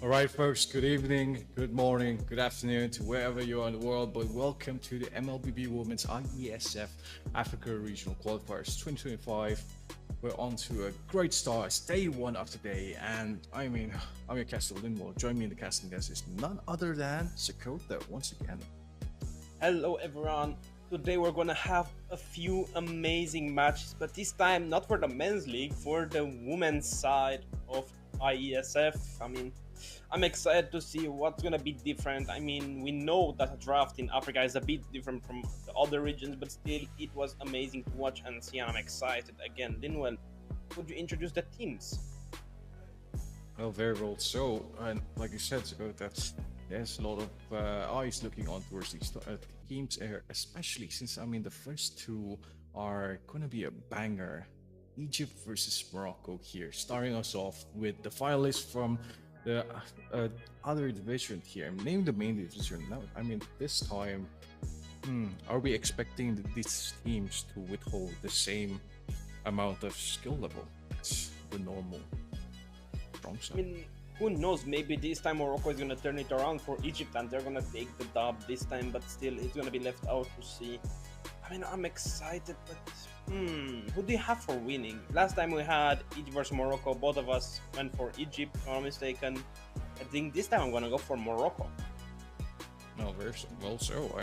All right, folks, good evening, good morning, good afternoon to wherever you are in the world, but welcome to the Mlbb Women's Iesf Africa Regional Qualifiers 2025. We're on to a great start. It's day one of today, and I'm your caster Linwell. Join me in the casting desk is none other than Sakota once again. Hello everyone. Today we're gonna have a few amazing matches, but this time not for the men's league, for the women's side of IESF. I'm excited to see what's gonna be different. We know that a draft in Africa is a bit different from the other regions, but still it was amazing to watch and see, and I'm excited again. Linwell, could you introduce the teams? Well, very well. So, and like you said, Sakota, there's a lot of eyes looking on towards these teams, especially since the first two are going to be a banger. Egypt versus Morocco here, starting us off with the finalists from the other division here. Name the main division. Now, this time, are we expecting these teams to withhold the same amount of skill level? It's the normal strong I side. mean, who knows? Maybe this time Morocco is gonna turn it around for Egypt and they're gonna take the dub this time, but still, it's gonna be left out to see. I'm excited, but who do you have for winning? Last time we had Egypt versus Morocco, both of us went for Egypt, if I'm not mistaken. I think this time I'm gonna go for Morocco. No, very well. So,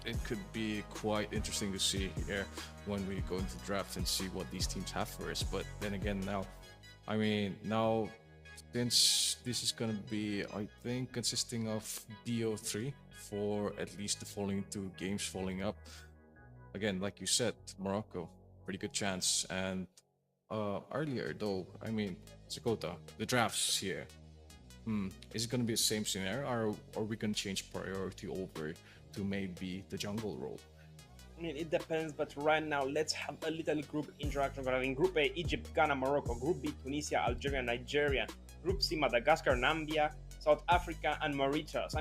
it could be quite interesting to see here when we go into draft and see what these teams have for us. But then again, now since this is gonna be, I think, consisting of BO3 for at least the following two games following up. Again, like you said, Morocco, pretty good chance. And earlier though, Sakota, the drafts here. Is it gonna be the same scenario, or are we gonna change priority over to maybe the jungle role? It depends, but right now let's have a little group interaction regarding Group A: Egypt, Ghana, Morocco. Group B: Tunisia, Algeria, Nigeria. Group C: Madagascar, Namibia, South Africa, and Mauritius.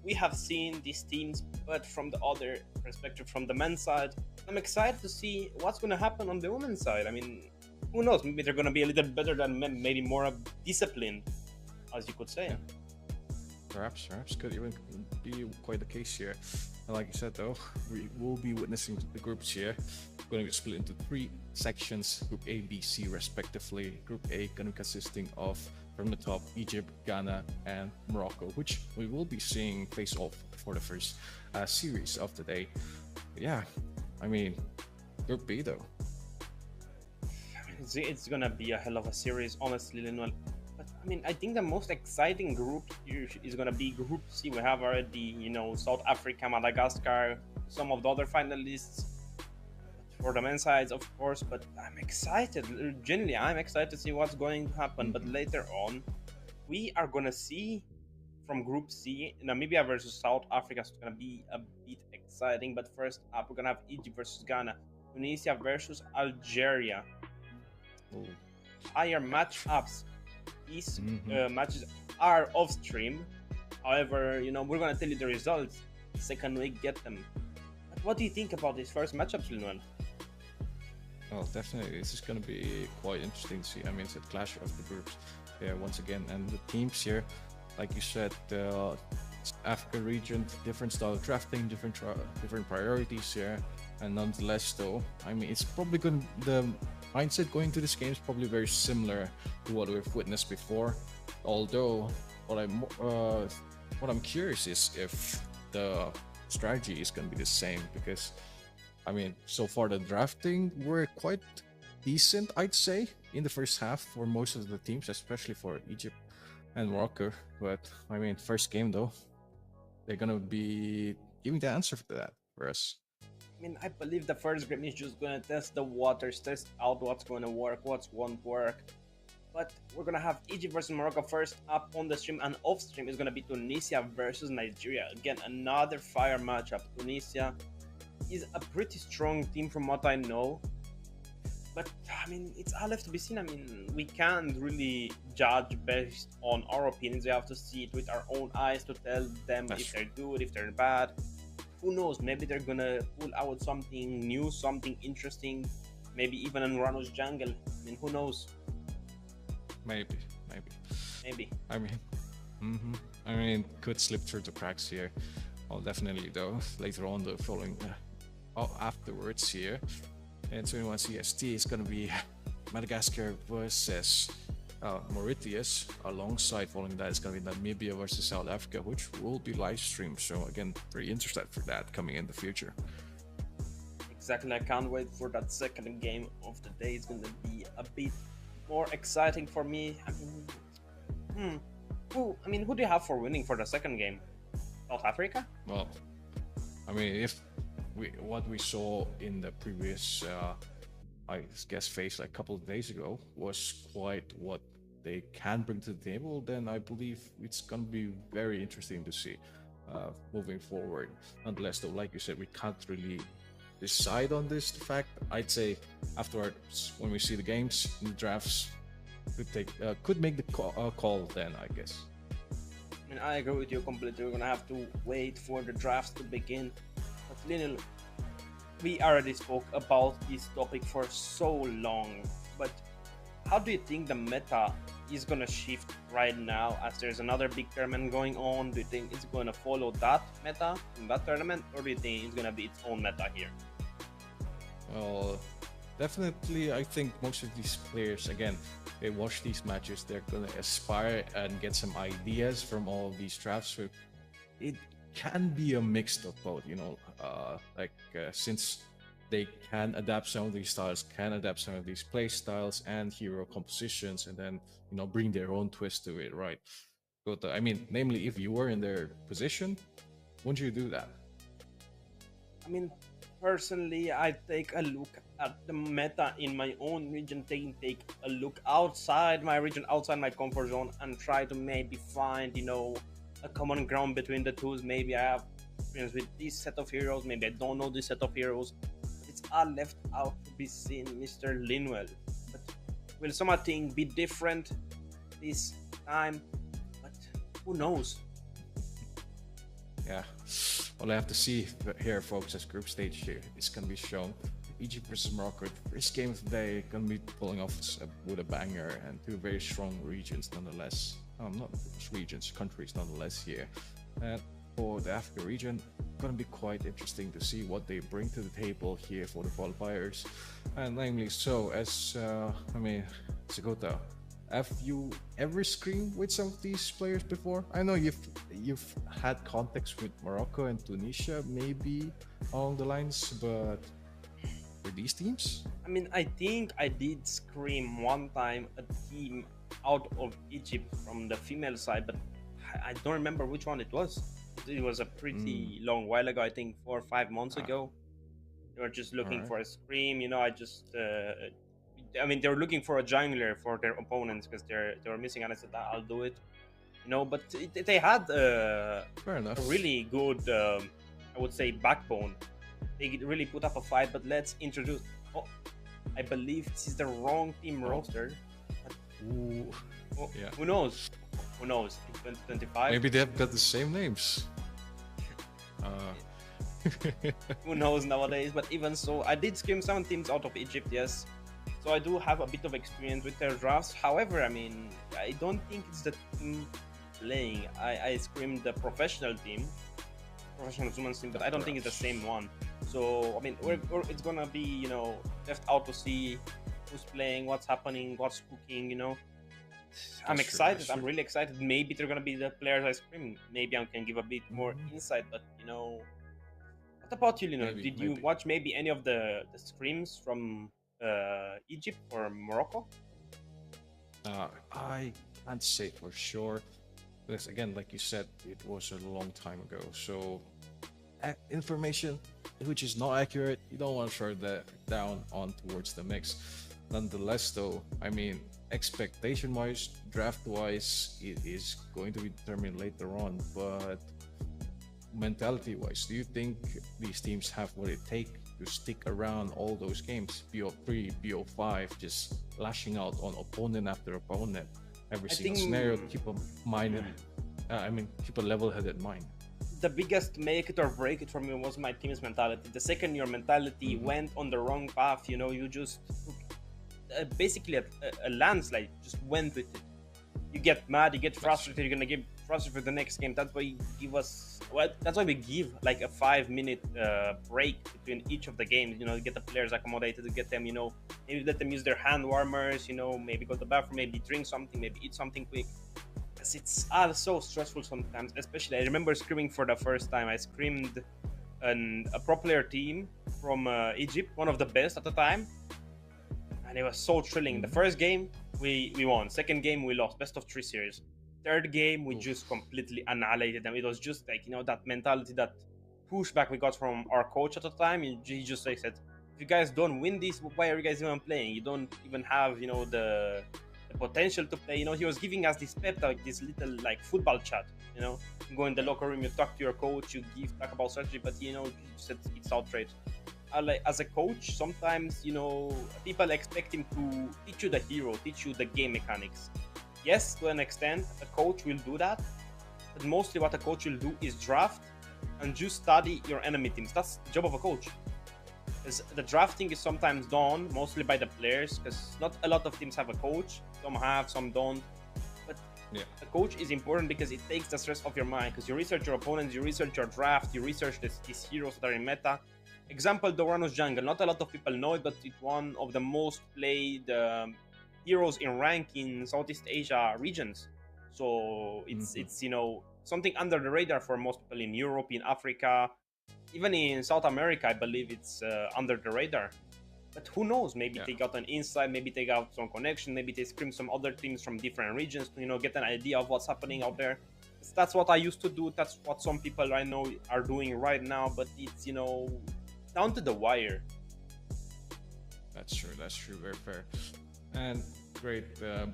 We have seen these teams, but from the other perspective, from the men's side. I'm excited to see what's going to happen on the women's side. Who knows? Maybe they're going to be a little better than men, maybe more disciplined, as you could say. Perhaps could even be quite the case here. And like you said, though, we will be witnessing the groups here. Going to be split into three sections: Group A, B, C, respectively. Group A going to be consisting of, from the top, Egypt, Ghana, and Morocco, which we will be seeing face off for the first series of the day. But yeah, Group B though. It's gonna be a hell of a series, honestly, Linwell. But I think the most exciting group here is gonna be Group C. We have already, South Africa, Madagascar, some of the other finalists for the men's sides, of course. But I'm excited. Genuinely, I'm excited to see what's going to happen. But later on, we are gonna see from Group C, Namibia versus South Africa is gonna be a bit exciting. But first up, we're gonna have Egypt versus Ghana, Tunisia versus Algeria. Higher matchups. These matches are off stream. However, we're gonna tell you the results the second we get them. But what do you think about these first matchups, Linwell? Well, definitely, this is going to be quite interesting to see. It's a clash of the groups here once again, and the teams here, like you said, the Africa region, different style of drafting, different priorities here, and nonetheless, though, it's probably going to, the mindset going to this game is probably very similar to what we've witnessed before. Although, what I'm curious is if the strategy is going to be the same, because so far the drafting were quite decent, I'd say, in the first half for most of the teams, especially for Egypt and Morocco. But first game though, they're gonna be giving the answer for that for us. I believe the first game is just gonna test the waters, test out what's gonna work, what won't work. But we're gonna have Egypt versus Morocco first up on the stream, and off stream is gonna be Tunisia versus Nigeria. Again, another fire matchup. Tunisia is a pretty strong team from what I know, but it's all left to be seen. We can't really judge based on our opinions. We have to see it with our own eyes to tell them if they're good, if they're bad. Who knows? Maybe they're gonna pull out something new, something interesting, maybe even in Rano's jungle. Who knows? Maybe. Maybe. I mean, could slip through the cracks here. Oh, definitely though. Later on, the following, afterwards here, and 21 CST is gonna be Madagascar versus Mauritius. Alongside following that, it's gonna be Namibia versus South Africa, which will be live streamed. So again, pretty interested for that coming in the future. Exactly, I can't wait for that second game of the day. It's gonna be a bit more exciting for me. Who do you have for winning for the second game? South Africa? Well, I mean, if what we saw in the previous, I guess, phase like a couple of days ago was quite what they can bring to the table, then I believe it's gonna be very interesting to see moving forward. Nonetheless, though, like you said, we can't really decide on this fact. I'd say afterwards, when we see the games and the drafts, could make the call then, I guess. I mean, I agree with you completely. We're gonna have to wait for the drafts to begin. But Lionel, we already spoke about this topic for so long. But how do you think the meta is gonna shift right now as there's another big tournament going on? Do you think it's gonna follow that meta in that tournament, or do you think it's gonna be its own meta here? Well, definitely, I think most of these players, again, they watch these matches, they're gonna aspire and get some ideas from all of these drafts. So it can be a mix of both, since they can adapt some of these styles, can adapt some of these play styles and hero compositions, and then bring their own twist to it, right? But I mean, namely, if you were in their position, wouldn't you do that? I mean, personally, I take a look at the meta in my own region, take a look outside my region, outside my comfort zone, and try to maybe find, a common ground between the two. Maybe I have experience with this set of heroes, maybe I don't know this set of heroes. It's all left out to be seen, Mr. Linwell. But will something be different this time? But who knows? Yeah. Well, I have to see here, folks, as group stage here is going to be shown. Egypt versus Morocco, the first game of the day, going to be pulling off with a banger, and two very strong regions nonetheless. Not regions, countries nonetheless here. And for the Africa region, going to be quite interesting to see what they bring to the table here for the qualifiers. And namely so, as Segota, have you ever screamed with some of these players before? I know you've had contacts with Morocco and Tunisia, maybe along the lines, but for these teams? I mean, I think I did scream one time a team out of Egypt from the female side, but I don't remember which one it was. It was a pretty long while ago, I think 4 or 5 months ago. They were just looking for a scream, they were looking for a jungler for their opponents because they were missing, and I said, I'll do it. But they had a really good, I would say, backbone. They really put up a fight, but let's introduce... Oh, I believe this is the wrong team roster. Ooh. Oh, yeah. Who knows? Who knows? In 2025? Maybe they've got the same names. Who knows nowadays? But even so, I did scream some teams out of Egypt, yes. So I do have a bit of experience with their drafts. However, I mean, I don't think it's the team playing. I screamed the professional women's team, but I don't think it's the same one. So, I mean, it's gonna be, left out to see who's playing, what's happening, what's cooking, I'm excited. I'm really excited. Maybe they're gonna be the players I scream. Maybe I can give a bit more insight, but what about you, Lino? Did you watch maybe any of the screams from Egypt or Morocco? I can't say for sure, because again, like you said, it was a long time ago. So information which is not accurate, you don't want to throw that down on towards the mix. Nonetheless, though, I mean, expectation-wise, draft-wise, it is going to be determined later on. But mentality-wise, do you think these teams have what it takes to stick around all those games, BO3, BO5, just lashing out on opponent after opponent, every single scenario? Keep a level-headed mind. The biggest make it or break it for me was my team's mentality. The second your mentality went on the wrong path, you just basically a landslide, just went with it. You get mad, you get frustrated, you're gonna give trust for the next game. That's why you give us, well, that's why we give like a 5-minute break between each of the games, get the players accommodated, to get them, maybe let them use their hand warmers, maybe go to the bathroom, maybe drink something, maybe eat something quick. Because it's so stressful sometimes. Especially I remember screaming for the first time. I screamed a pro player team from Egypt, one of the best at the time, and it was so thrilling. The first game we won, second game we lost, best of 3 series. Third game we just completely annihilated them. It was just like, that mentality, that pushback we got from our coach at the time. He just like said, if you guys don't win this, why are you guys even playing? You don't even have the potential to play. He was giving us this pep talk, this little like football chat. You go in the locker room, you talk to your coach, you talk about strategy, but you said it's outrage. Like, as a coach, sometimes people expect him to teach you the hero, teach you the game mechanics. Yes, to an extent, a coach will do that, but mostly what a coach will do is draft and just study your enemy teams. That's the job of a coach. Because the drafting is sometimes done mostly by the players, because not a lot of teams have a coach. Some have, some don't. But a coach is important because it takes the stress off your mind, because you research your opponents, you research your draft, you research these heroes that are in meta. Example, Doranos Jungle. Not a lot of people know it, but it's one of the most played heroes in rank in Southeast Asia regions. So it's something under the radar for most people in Europe, in Africa, even in South America. I believe it's under the radar. But who knows? Maybe they got an insight, maybe they got some connection, maybe they scream some other teams from different regions to get an idea of what's happening out there. That's what I used to do. That's what some people I know are doing right now. But it's down to the wire. That's true. Very fair. And great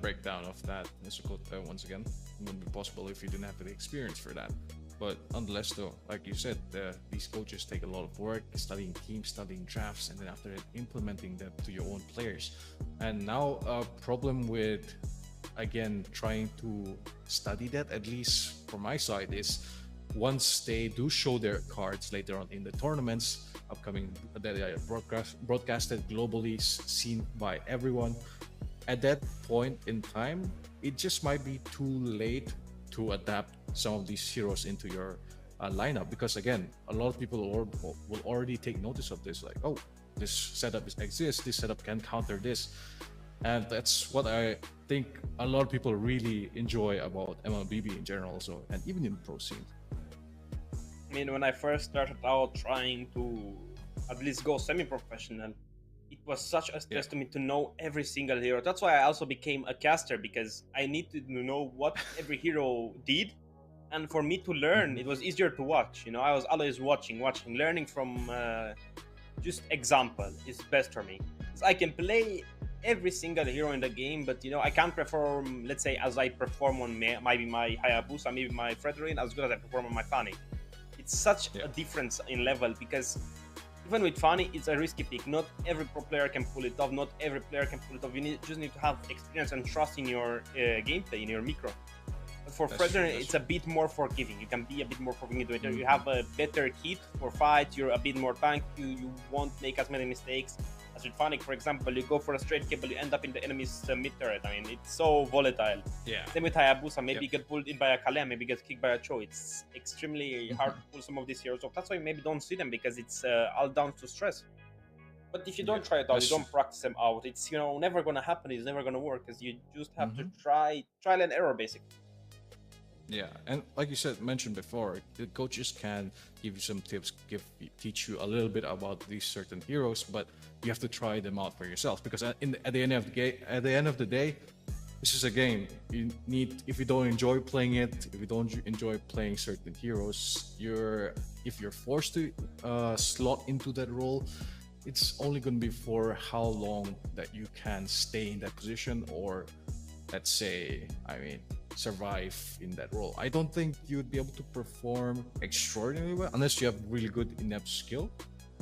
breakdown of that, Mr. Kota, once again. It wouldn't be possible if you didn't have the experience for that. But nonetheless, though, like you said, these coaches take a lot of work, studying teams, studying drafts, and then after that, implementing that to your own players. And now a problem with, again, trying to study that, at least from my side, is once they do show their cards later on in the tournaments, upcoming, that are broadcasted globally, seen by everyone, at that point in time, it just might be too late to adapt some of these heroes into your lineup, because again, a lot of people will already take notice of this, like, oh, this setup exists, this setup can counter this. And that's what I think a lot of people really enjoy about Mlbb in general also, and even in pro scene. I mean, when I first started out trying to at least go semi-professional, it was such a stress to me to know every single hero. That's why I also became a caster, because I needed to know what every hero did. And for me to learn, it was easier to watch. I was always watching, learning from just example is best for me. Because I can play every single hero in the game, but I can't perform, let's say, as I perform on maybe my Hayabusa, maybe my Fredrin, as good as I perform on my Fanny. It's such a difference in level, because even with Fanny, it's a risky pick. Not every pro player can pull it off. Not every player can pull it off. You just need to have experience and trust in your gameplay, in your micro. But for Fredrin, it's a bit more forgiving. You can be a bit more forgiving. You have a better kit for fight. You're a bit more tank. You won't make as many mistakes. As with Fanny, for example, you go for a straight cable, you end up in the enemy's mid turret. I mean, it's so volatile. Same with Hayabusa. Maybe you get pulled in by a Kalea, maybe you get kicked by a Cho. It's extremely hard to pull some of these heroes off. That's why you maybe don't see them, because it's all down to stress. But if you don't try it out, you don't practice them out, it's never gonna happen. It's never gonna work, because you just have to trial and error, basically. Yeah, and like you said, mentioned before, the coaches can give you some tips, teach you a little bit about these certain heroes, but you have to try them out for yourself, because at the end of the day, this is a game. If you don't enjoy playing it, if you don't enjoy playing certain heroes, if you're forced to slot into that role, it's only going to be for how long that you can stay in that position, or let's say, survive in that role. I don't think you'd be able to perform extraordinarily well unless you have really good in-app skill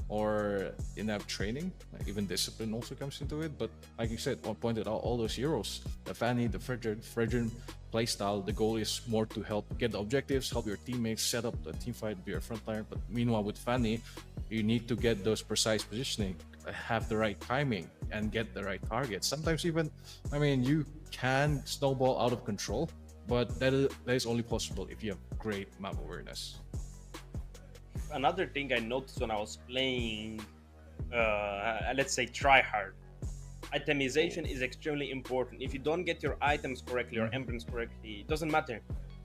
or in-app training. Like, even discipline also comes into it. But like you said, I pointed out all those heroes, the Fanny, the Fredrin playstyle, the goal is more to help get the objectives, help your teammates set up the team fight, be your frontliner. But meanwhile, with Fanny, you need to get those precise positioning, have the right timing, and get the right target. Sometimes even, you can snowball out of control but that is only possible if you have great map awareness. Another thing I noticed when I was playing, let's say tryhard, itemization is extremely important. If you don't get your items correctly or emblems correctly, it doesn't matter.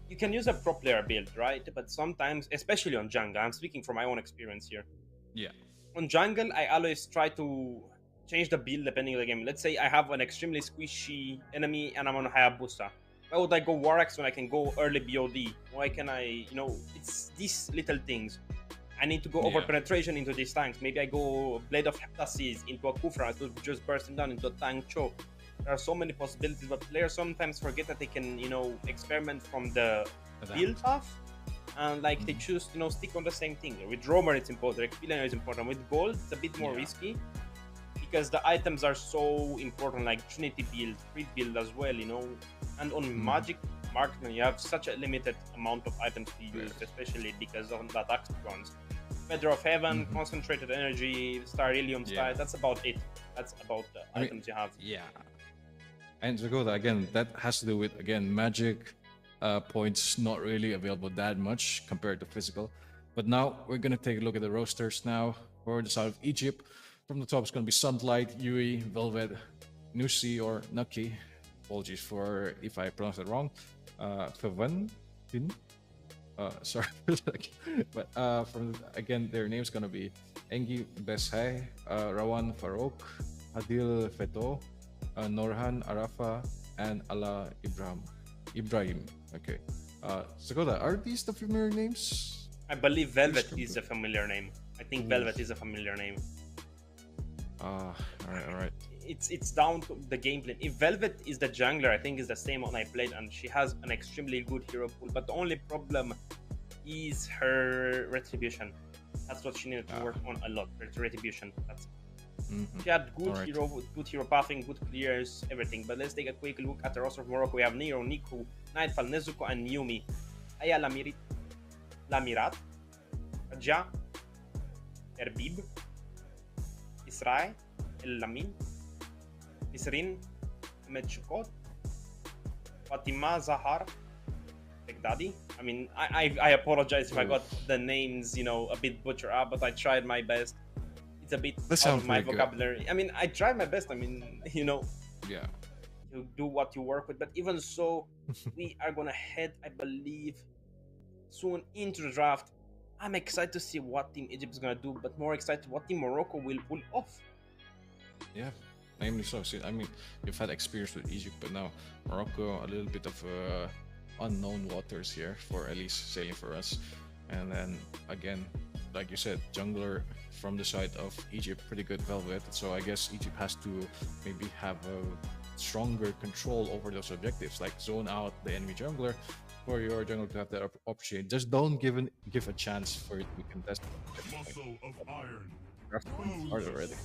You can use a pro player build, right? But sometimes, especially on jungle, I'm speaking from my own experience here. Yeah. On jungle, I always try to change the build depending on the game. Let's say I have an extremely squishy enemy and I'm on Hayabusa. Why would I go Warax when I can go early BOD? Why can I, it's these little things. I need to go over penetration into these tanks. Maybe I go Blade of Heptasis into a Kufra to just burst him down into a tank choke. There are so many possibilities, but players sometimes forget that they can, experiment from the build path, and like they choose, stick on the same thing. With Roamer, it's important. Experience is important. With Gold, it's a bit more risky because the items are so important, like Trinity build, Crit build as well, And on Magic Market, you have such a limited amount of items to use, especially because of the attack ones. Feather of Heaven, Concentrated Energy, Starilium Star, that's about it. That's about the items you have. Yeah. And Zagoda, again, that has to do with, magic points not really available that much compared to physical. But now we're going to take a look at the rosters now for the south of Egypt. From the top, it's going to be Sunlight, Yui, Velvet, Nusi, or Nuki. Apologies for if I pronounce it wrong. Favan, sorry, but their name's gonna be Engi Beshai, Rawan Farouk, Adil Feto, Norhan Arafa, and Ala Ibrahim. Okay. Sakoda, are these the familiar names? I believe Velvet is a familiar name. I think Velvet is a familiar name. All right. It's down to the gameplay. If Velvet is the jungler, I think is the same one I played, and she has an extremely good hero pool. But the only problem is her retribution. That's what she needed to work on a lot. Her retribution. She had good hero pathing, good clears, everything. But let's take a quick look at the roster of Morocco. We have Nero, Niku, Nightfall, Nezuko, and Yumi. Aya Lamirat, Raja, Erbib, Israel, El Lamin, Isrin, Medchukot, Fatima Zahar, Baghdadi. I mean, I apologize if I got the names, a bit butchered up, but I tried my best. It's a bit out of my vocabulary. Good. I mean, I tried my best. I mean, yeah, you do what you work with. But even so, we are gonna head, I believe, soon into the draft. I'm excited to see what Team Egypt is gonna do, but more excited what Team Morocco will pull off. Yeah. Namely so. See, I mean, you've had experience with Egypt, but now Morocco, a little bit of unknown waters here for at least sailing for us. And then again, like you said, jungler from the side of Egypt, pretty good Velvet. So I guess Egypt has to maybe have a stronger control over those objectives, like zone out the enemy jungler for your jungler to have that opportunity. Just don't give a chance for it to be contested. Muscle of iron. Hard already.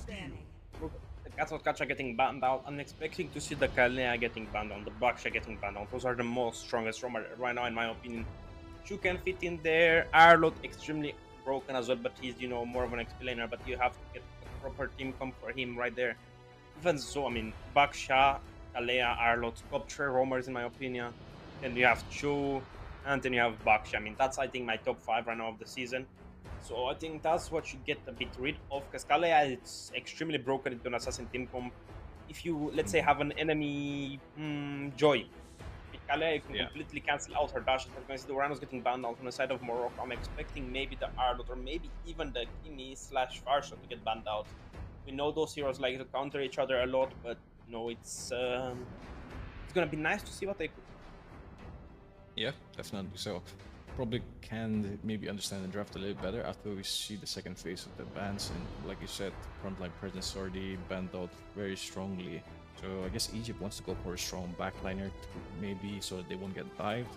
Gacha getting banned out. I'm expecting to see the Kalea getting banned out, the Baksha getting banned out. Those are the most strongest roamer right now, in my opinion. Shu can fit in there. Arlot extremely broken as well, but he's more of an explainer. But you have to get a proper team comp for him right there. Even so, I mean, Baksha, Kalea, Arlot, top 3 roamers in my opinion. Then you have Chu, and then you have Baksha. I mean, that's I think my top 5 right now of the season. So I think that's what you get a bit rid of, because Kalea it's extremely broken into an assassin team comp. If you, let's say, have an enemy Joy, with Kalea you can completely cancel out her dashes. We're going to see the Rhinos getting banned out on the side of Morocco. I'm expecting maybe the Ardot or maybe even the Kimi / Farsha to get banned out. We know those heroes like to counter each other a lot, but it's going to be nice to see what they could. Yeah, definitely. So probably can maybe understand the draft a little better after we see the second phase of the bans, and like you said, frontline presence already banned out very strongly. So I guess Egypt wants to go for a strong backliner to maybe so that they won't get dived.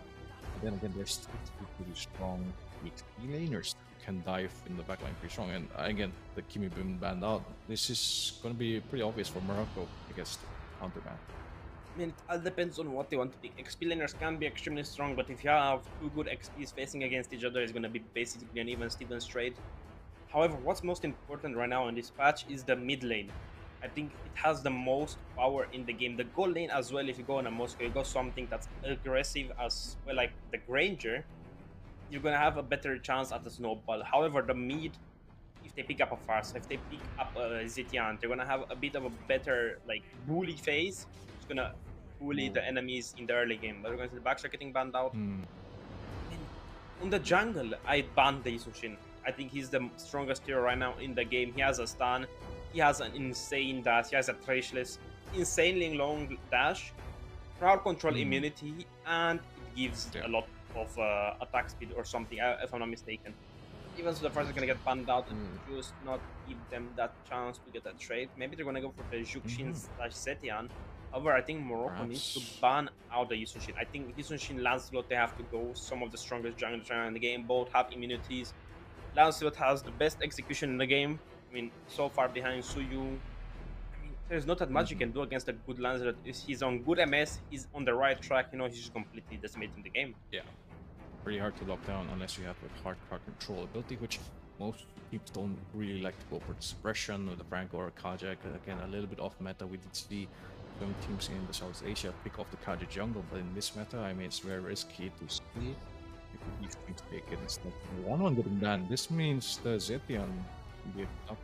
But then again, there's still pretty strong XP laners who can dive in the backline pretty strong. And again, the Kimi being banned out. This is going to be pretty obvious for Morocco, I guess, to counter ban. I mean, it all depends on what they want to pick. XP laners can be extremely strong, but if you have 2 good XPs facing against each other, it's going to be basically an even Steven straight. However, what's most important right now in this patch is the mid lane. I think it has the most power in the game. The gold lane as well, if you go on a Moscow, you go something that's aggressive as well, like the Granger, you're gonna have a better chance at the snowball. However, the mid, if they pick up a Farsa, if they pick up a Zetian, they're gonna have a bit of a better like bully phase. It's gonna bully the enemies in the early game. But we're gonna see the Backshot getting banned out. And on the jungle, I banned the Isushin. I think he's the strongest hero right now in the game. He has a stun, he has an insane dash, he has a trashless, insanely long dash, crowd control immunity, and it gives a lot of attack speed or something, if I'm not mistaken. Even so, the first is gonna get banned out and just not give them that chance to get a trade. Maybe they're gonna go for the Jukshin slash Zetian. However, I think Morocco needs to ban out the Yusushin. I think Yusushin, Lancelot, they have to go. Some of the strongest junglers in the game. Both have immunities. Lancelot has the best execution in the game. I mean, so far behind Suyu. I mean, there's not that much you can do against a good Lancelot. He's on good MS. He's on the right track. You know, he's just completely decimating the game. Yeah. Pretty hard to lock down unless you have a hardcore controllability, which most teams don't really like to go for the suppression or the Franco or Kajak. Again, a little bit off meta. We did see some teams in the South Asia pick off the Kajak jungle, but in this meta, I mean, it's very risky to see if these teams pick it instead of one getting banned. This means the Zetian get up.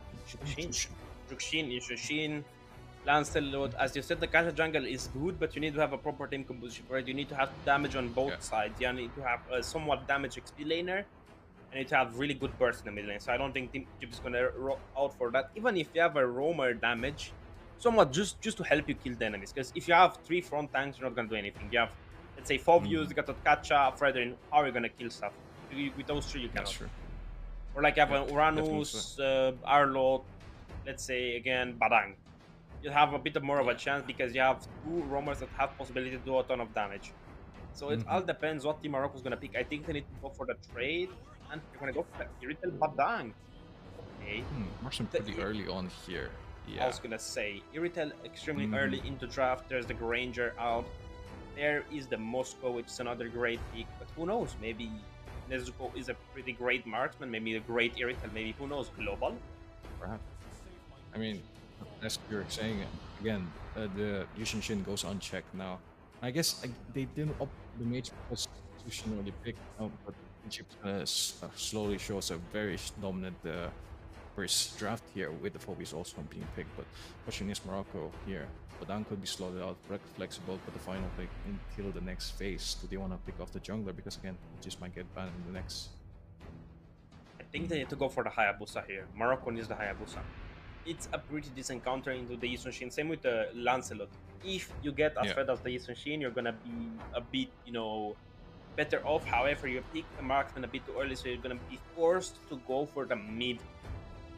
Jukshin, Yusushin, Lancelot, as you said, the Kajak jungle is good, but you need to have a proper team composition for it. You need to have damage on both sides. You need to have a somewhat damage XP laner, and you need to have really good burst in the mid lane. So I don't think Team Egypt is going to roll out for that. Even if you have a roamer damage, somewhat just to help you kill the enemies. Because if you have 3 front tanks, you're not going to do anything. You have, let's say, 4 views, you got Katkacha, Fredrin, how are you going to kill stuff? With those 3, you cannot. That's true. Or like you have an Uranus, Arlot, let's say, again, Badang. You have a bit more of a chance because you have 2 roamers that have possibility to do a ton of damage. So it all depends what team Morocco is going to pick. I think they need to go for the trade, and they're going to go for the Irritel Badang. Okay. Marksman pretty early on here. Yeah. I was going to say, Irritel extremely early into draft. There's the Granger out. There is the Moscow, which is another great pick. But who knows? Maybe Nezuko is a pretty great marksman. Maybe a great Irritel. Maybe, who knows, global? Perhaps. I mean, as you're saying, again, the Yushin goes unchecked now. I guess they didn't up the mage because Yushin already picked out, but Egypt slowly shows a very dominant first draft here with the Phobies also being picked. But question is Morocco here. Badang could be slowed out, flexible, but the final pick until the next phase. Do they want to pick off the jungler? Because again, it just might get banned in the next. I think they need to go for the Hayabusa here. Morocco needs the Hayabusa. It's a pretty decent counter into the Yisunshin. Same with the Lancelot. If you get as fed as the Yisunshin, you're gonna be a bit, better off. However, you pick the marksman a bit too early, so you're gonna be forced to go for the mid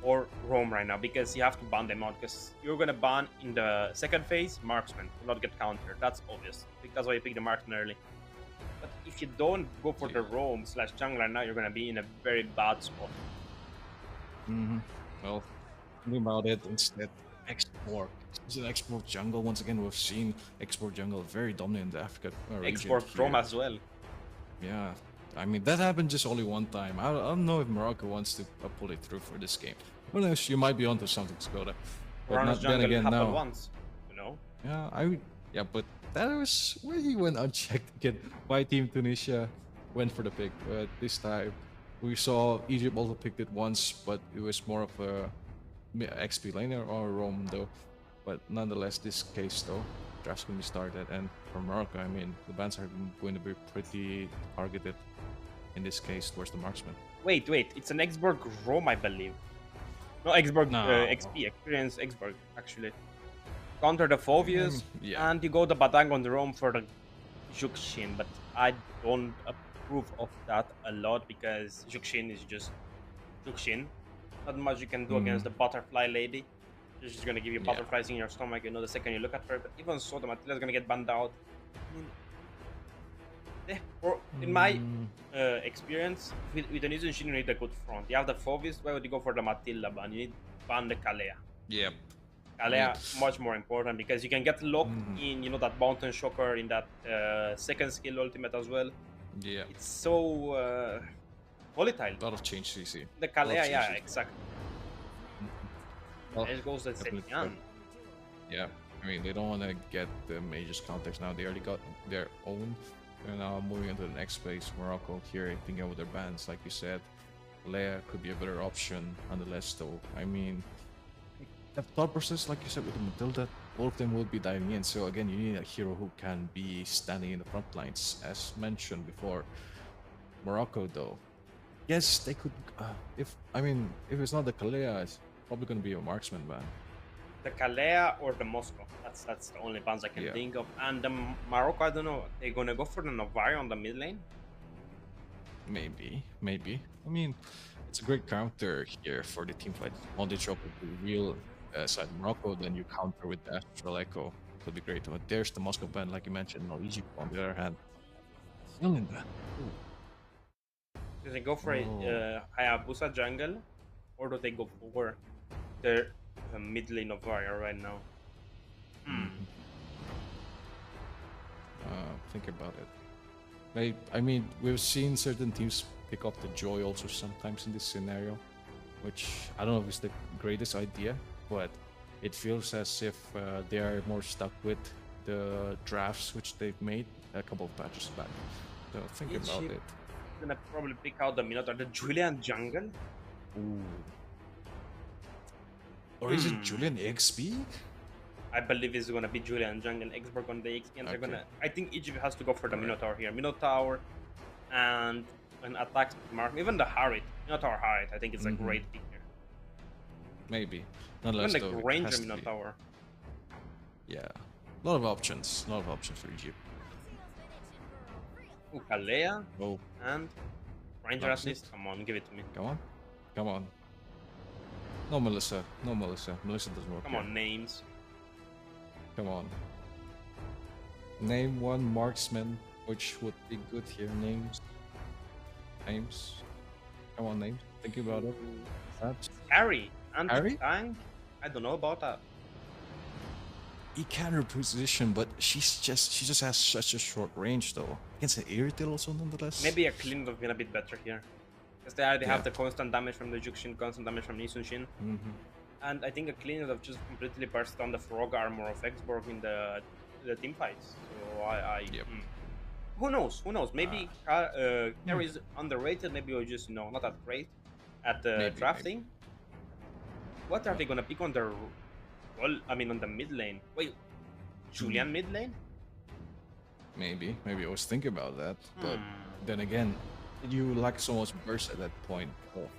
or roam right now because you have to ban them out. Because you're gonna ban in the second phase, marksman will not get countered. That's obvious. I think that's why you pick the marksman early. But if you don't go for the roam slash jungle right now, you're gonna be in a very bad spot. Well. Thinking about it instead, export. Is it export jungle? Once again, we've seen export jungle very dominant in the Africa region. Export Chrome as well. Yeah, I mean that happened just only one time. I don't know if Morocco wants to pull it through for this game. Who knows? You might be onto something, Skoda. But not, then again, now. Once, Yeah, but that was where he went unchecked again. By Team Tunisia went for the pick. But this time, we saw Egypt also picked it once, but it was more of a XP laner or roam though, but nonetheless, this case though, draft's gonna be started, and for Morocco, I mean, the bans are going to be pretty targeted in this case towards the marksman. Wait, it's an Xborg roam, I believe. No, Xborg XP, experience Xborg, actually. Counter the Phobius, and you go the Badang on the roam for the Jukshin, but I don't approve of that a lot because Jukshin is just Jukshin. Not much you can do against the butterfly lady. She's just gonna give you butterflies in your stomach, the second you look at her. But even so, the Matilda's gonna get banned out. In my experience, with the Nizun, you need a good front. You have the Phobius, why would you go for the Matilda ban? You need to ban the Kalea. Yep. Kalea, much more important because you can get locked in, that Mountain Shocker in that second skill ultimate as well. Yeah. It's so volatile. A lot of change CC. The Kalea, exactly. There goes the Zetian. Yeah, I mean, they don't want to get the Mage's context now. They already got their own. They're now moving into the next place. Morocco here, thinking about their bans, like you said. Leia could be a better option, nonetheless, though. I mean, the thought process, like you said, with the Matilda, all of them will be diving in. So, again, you need a hero who can be standing in the front lines, as mentioned before. Morocco, though. Yes, they could. If it's not the Kalea, it's probably going to be a marksman, man. The Kalea or the Moscow. That's the only bans I can Yeah. think of. And the Morocco, I don't know. They're gonna go for the Navarre on the mid lane. Maybe, maybe. I mean, it's a great counter here for the team fight. On the drop with the real side Morocco, then you counter with the Astral Echo. Could be great. But there's the Moscow band, like you mentioned. No, Egypt on the other hand. Feeling that. Do they go for Oh. a Hayabusa jungle, or do they go for the mid lane of Warrior right now? Think about it. I mean, we've seen certain teams pick up the joy also sometimes in this scenario, which I don't know if it's the greatest idea, but it feels as if they are more stuck with the drafts which they've made a couple of patches back. So think about Egypt it. gonna probably pick out the Minotaur, the Julian jungle. Ooh. Or is it Julian XP? I believe it's gonna be Julian jungle, Xborg on the XP, and they're Okay. gonna. I think Egypt has to go for the Alright. Minotaur here. Minotaur and an attack mark, even the Harit. Minotaur Harit, I think it's a great pick here. Maybe. Even Nonetheless, the though, it Granger has to be. Minotaur. Yeah. A lot of options. A lot of options for Egypt. Ukalea Oh, and Ranger That's assist. it. Come on, give it to me. come on. Come on. No, Melissa. No, Melissa. Melissa doesn't work. Come here. on, names. Come on. Name one marksman, which would be good here. Names. Names. Come on, names. Think about it. Perhaps. Harry. Harry? Anti-tank? I don't know about that. He can reposition, but she just has such a short range though. Against an Irrital also nonetheless. Maybe a clean would have been a bit better here. Because they already have Yeah. the constant damage from the Juxin, constant damage from Nisunshin. And I think a clean would have just completely burst down the frog armor of Xborg in the team fights. So Yep. Who knows? Who knows? Maybe Carry is underrated. Maybe we're just not that great at Maybe, drafting. What are they gonna pick on the on the mid lane? Wait, Julian mid lane? Maybe I was thinking about that, but then again, you lack so much burst at that point. Oh.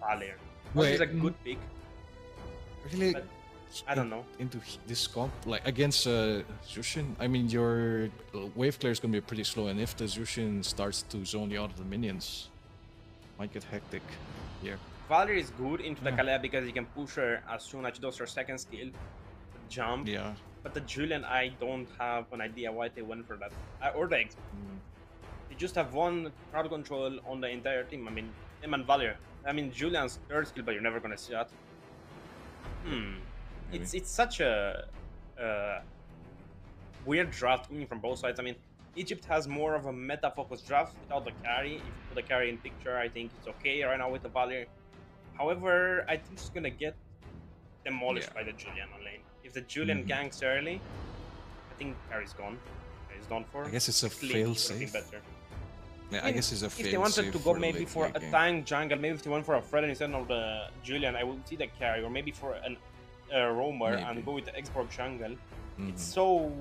Valir. Wait, Which is a good pick. Really? But I don't know. Into this comp, like against Zushin, I mean, your wave clear is gonna be pretty slow, and if the Zushin starts to zone you out of the minions, might get hectic here. Valir is good into the Kalea because you can push her as soon as she does her second skill, jump. Yeah. But the Julian, I don't have an idea why they went for that. Or the X. They just have one crowd control on the entire team. I mean, him and Valir. I mean, Julian's third skill, but you're never gonna see that. It's such a weird draft coming from both sides. I mean, Egypt has more of a meta-focused draft without the carry. If you put the carry in picture, I think it's okay right now with the Valir. However, I think it's gonna get demolished by the Julian on lane. If the Julian ganks early, I think carry's gone. Carry's done for. I guess it's a Clean fail would have been safe. better. Yeah, I guess it's a fail If they wanted to go maybe for a game. tank jungle, maybe if they went for a Fred instead of the Julian, I would see the carry, or maybe for a roamer and go with the Xborg jungle. It's so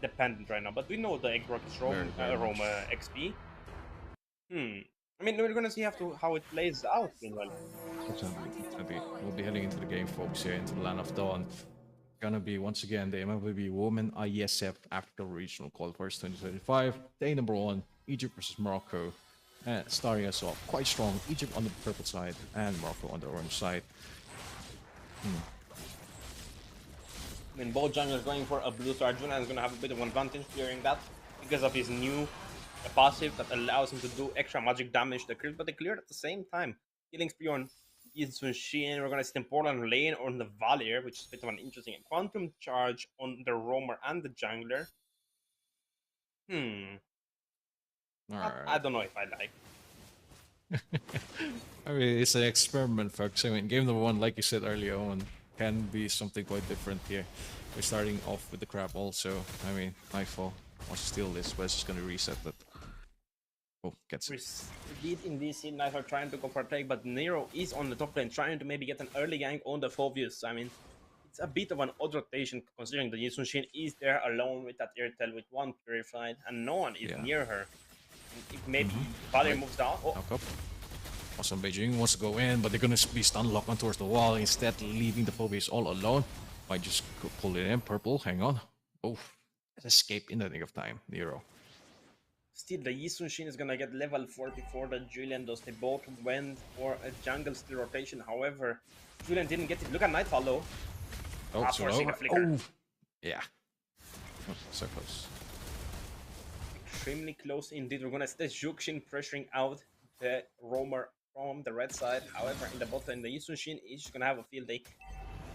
dependent right now, but we know the Xborg is roamer XP. I mean, we're gonna see how it plays out. Meanwhile, Definitely. We'll be heading into the game, folks, here into the Land of Dawn. Gonna be once again the Mlbb Women Iesf Africa Regional Qualifiers 2025. Day number 1, Egypt versus Morocco. Starting us off quite strong. Egypt on the purple side and Morocco on the orange side. I mean, both junglers going for a blue, so Arjuna is gonna have a bit of an advantage clearing that because of his new passive that allows him to do extra magic damage to the creeps, but they cleared at the same time. Killing spree on Iesf. We're gonna see Temporal lane on the Valir, which is a bit of an interesting quantum charge on the roamer and the jungler. I don't know if I like. I mean, it's an experiment, folks. I mean, game number 1, like you said earlier on, can be something quite different here. We're starting off with the crab also. I mean, Nightfall wants to steal this, but it's just gonna reset it. Oh, gets it. Did in this scene, Knights are trying to go for a take, but Nero is on the top lane, trying to maybe get an early gank on the Phobius. I mean, it's a bit of an odd rotation, considering the Yisun Shin is there alone with that Airtel with one Purified, and no one is Yeah. near her. And if maybe Valir Right. moves down, oh, Knock up. Awesome, Beijing wants to go in, but they're gonna be stun locked on towards the wall, instead leaving the Phobius all alone. Might just go pull it in. Purple, hang on. Oh, escape in the nick of time, Nero. still the Yisun Shin is gonna get level 4 before the Julian does. They both went for a jungle steal rotation. However, Julian didn't get it. Look at Nightfall though. Oh, so forcing low. a flicker. Oh, yeah. Oh, so close. Extremely close indeed. We're gonna see the Jukshin pressuring out the roamer from the red side. However, in the bot lane, the Yisun Shin is just gonna have a field day.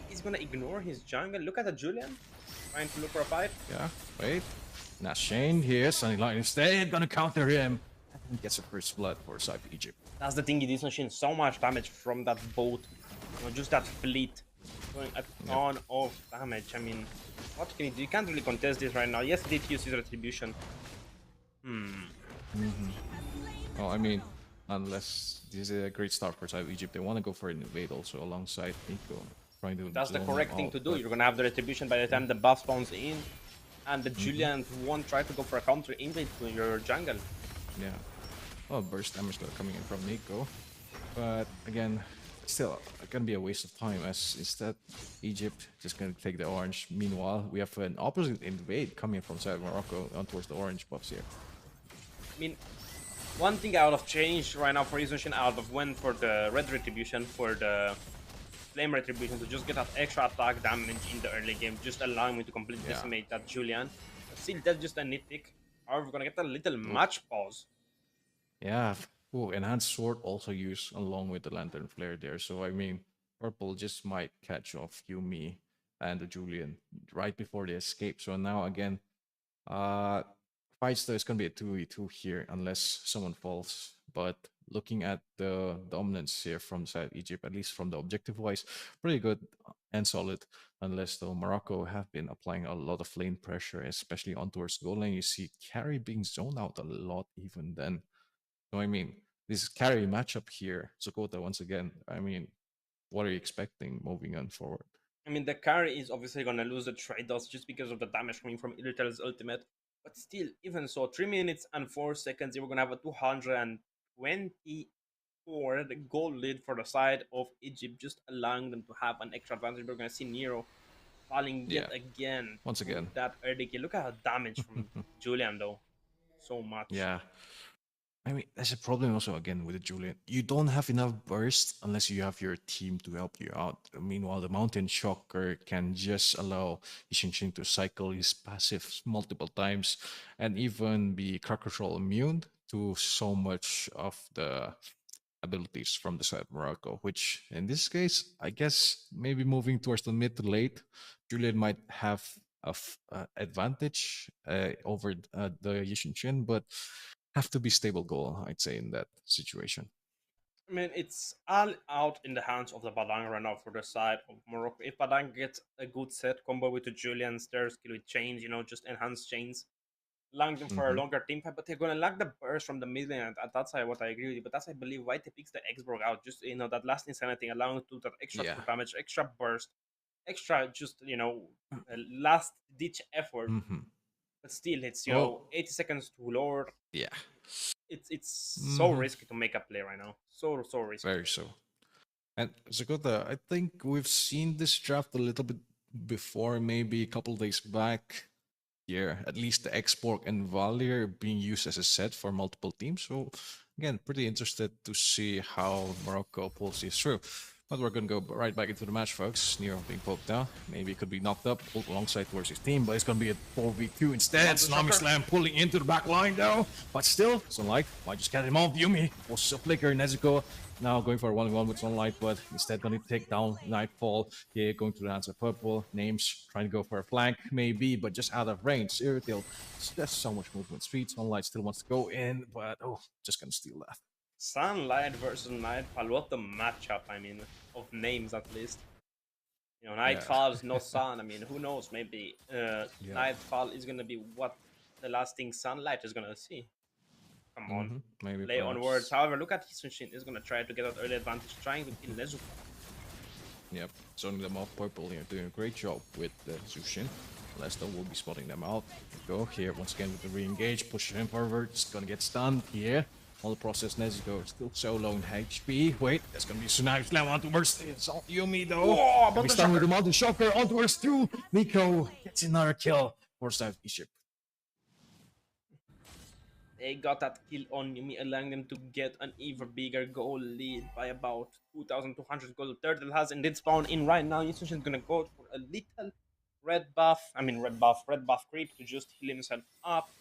He's gonna ignore his jungle. Look at the Julian trying to look for a fight. Yeah, wait. Now Shane here, Sunny Light instead, gonna counter him. And gets a first blood for Cyber Egypt. That's the thing, Yisun Shin, so much damage from that boat. You know, just that fleet doing a ton of damage. I mean, what can you do? You can't really contest this right now. Yes, he did use his retribution. Well, I mean, unless this is a great start for Cyber Egypt, they want to go for an invade also alongside Nico. Trying to That's the zone correct them thing out, to do. but You're gonna have the retribution by the time the buff spawns in, and the Julian won't try to go for a counter invade to your jungle. yeah. Well, burst damage coming in from Nico. But again, still, it can be a waste of time as instead Egypt just gonna take the orange. Meanwhile, we have an opposite invade coming from South Morocco on towards the orange buffs here. I mean, one thing I would have changed right now for Isushin, I would have went for the red retribution, for the flame retribution, to just get that extra attack damage in the early game, just allowing me to completely Yeah. decimate that Julian. But still, that's just a nitpick. However, we're gonna get a little match pause. Yeah. Oh, enhanced sword also used along with the lantern flare there. So I mean, purple just might catch off Yumi and the Julian right before they escape. So now again, fights there's gonna be a 2v2 here unless someone falls. But looking at the dominance here from South Egypt, at least from the objective wise, pretty good and solid. Unless though Morocco have been applying a lot of lane pressure, especially on towards goal lane. You see carry being zoned out a lot even then. So I mean, this carry matchup here, Sokota once again. I mean, what are you expecting moving on forward? I mean, the carry is obviously gonna lose the trade dust just because of the damage coming from Irritel's ultimate. But still, even so, 3 minutes and 4 seconds, we're gonna have a 224 goal lead for the side of Egypt, just allowing them to have an extra advantage. We're gonna see Nero falling yet Yeah. again. Once to again. that early kill. Look at how damage from Julian though. So much. Yeah. I mean, there's a problem also again with the Julian. You don't have enough burst unless you have your team to help you out. Meanwhile, the Mountain Shocker can just allow Ishinshin to cycle his passive multiple times and even be Cracker Troll immune to so much of the abilities from the side of Morocco, which in this case, I guess maybe moving towards the mid to late, Julian might have advantage over the Yishinshin, but have to be stable goal, I'd say, in that situation. I mean, it's all out in the hands of the Badang right now for the side of Morocco. If Badang gets a good set combo with the Julian's, their skill with chains, just enhanced chains, allowing them for a longer team fight, but they're gonna lack the burst from the mid lane, and that's what I agree with you. But that's, I believe, why they picks the X-Borg out, just that last insanity, allowing to do that extra Yeah. damage, extra burst, extra just last ditch effort. But still, it's 80 seconds to lower. Yeah. It's so risky to make a play right now. So risky. Very so. And Zakota, I think we've seen this draft a little bit before, maybe a couple days back. Here, at least the Export and Valier being used as a set for multiple teams. So again, pretty interested to see how Morocco pulls this through. But we're going to go right back into the match, folks. Nero being poked down. Maybe it could be knocked up, pulled alongside towards his team, but it's going to be a 4v2 instead. Tsunami Slam pulling into the back line, though. But still, Sunlight might just get him off. Yumi was a flicker. Nezuko now going for a 1v1 with Sunlight, but instead going to take down Nightfall. Yeah, going to the hands of Purple. Names trying to go for a flank, maybe, but just out of range. Irritail, there's so much movement. Speed. Sunlight still wants to go in, but just going to steal that. Sunlight versus Nightfall, what the matchup, I mean, of names at least. You know, Nightfall is no sun. I mean, who knows? Maybe Nightfall is gonna be what the lasting sunlight is gonna see. Come on, Maybe play onwards. perhaps. However, look at Hisushin is gonna try to get that early advantage, trying to kill Nezuko. Yep, zoning them off purple here, doing a great job with the Zushin. Lesto will be spotting them out. Go here once again with the re-engage, push him forward. It's gonna get stunned here. All the process, Nezuko still so low in HP. Wait, there's gonna be Tsunami Slam ontowards. It's all Yumi though. Oh, We start with the Mountain Shocker ontowards too. Nico gets another kill for South Egypt. They got that kill on Yumi, allowing them to get an even bigger goal lead by about 2,200 gold. Turtle has indeed spawned in right now. Hisushin is gonna go for a little red buff creep to just heal himself up.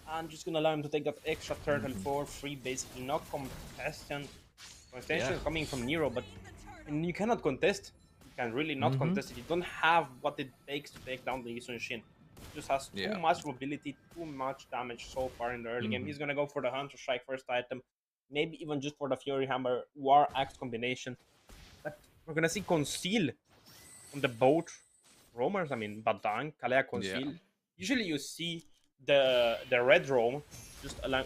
And just gonna allow him to take that extra turtle for free, basically. No contestation coming from Nero, but you cannot contest. You can really not contest it. You don't have what it takes to take down the Hisushin. Just has too much mobility, too much damage so far in the early game. He's gonna go for the Hunter Strike first item, maybe even just for the Fury Hammer War Axe combination. But we're gonna see Conceal on the both roamers. I mean, Badang, Kalea, Conceal. Yeah. Usually you see the red roam just allowing.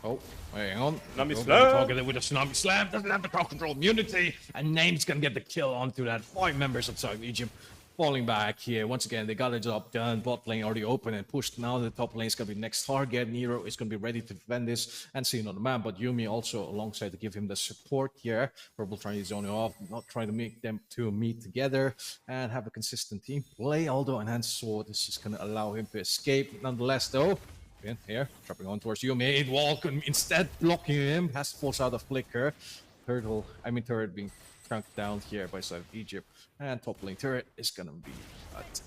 Oh, hang on. Tsunami Nobody Slam. targeted with a Tsunami Slam. Doesn't have the crowd control immunity. And Name's gonna get the kill onto that. 5 members of South Egypt falling back here. Once again, they got the job done. Bot lane already open and pushed. Now the top lane is gonna be next target. Nero is gonna be ready to defend this and see on the map. But Yumi also alongside to give him the support here. Purple trying to zone it off, not trying to make them two meet together and have a consistent team play. Although Enhanced Sword is just gonna allow him to escape. Nonetheless, though. In here, dropping on towards Yumi. Walken instead blocking him. Has to force out a flicker. Turret being cranked down here by South Egypt. And top lane turret is gonna be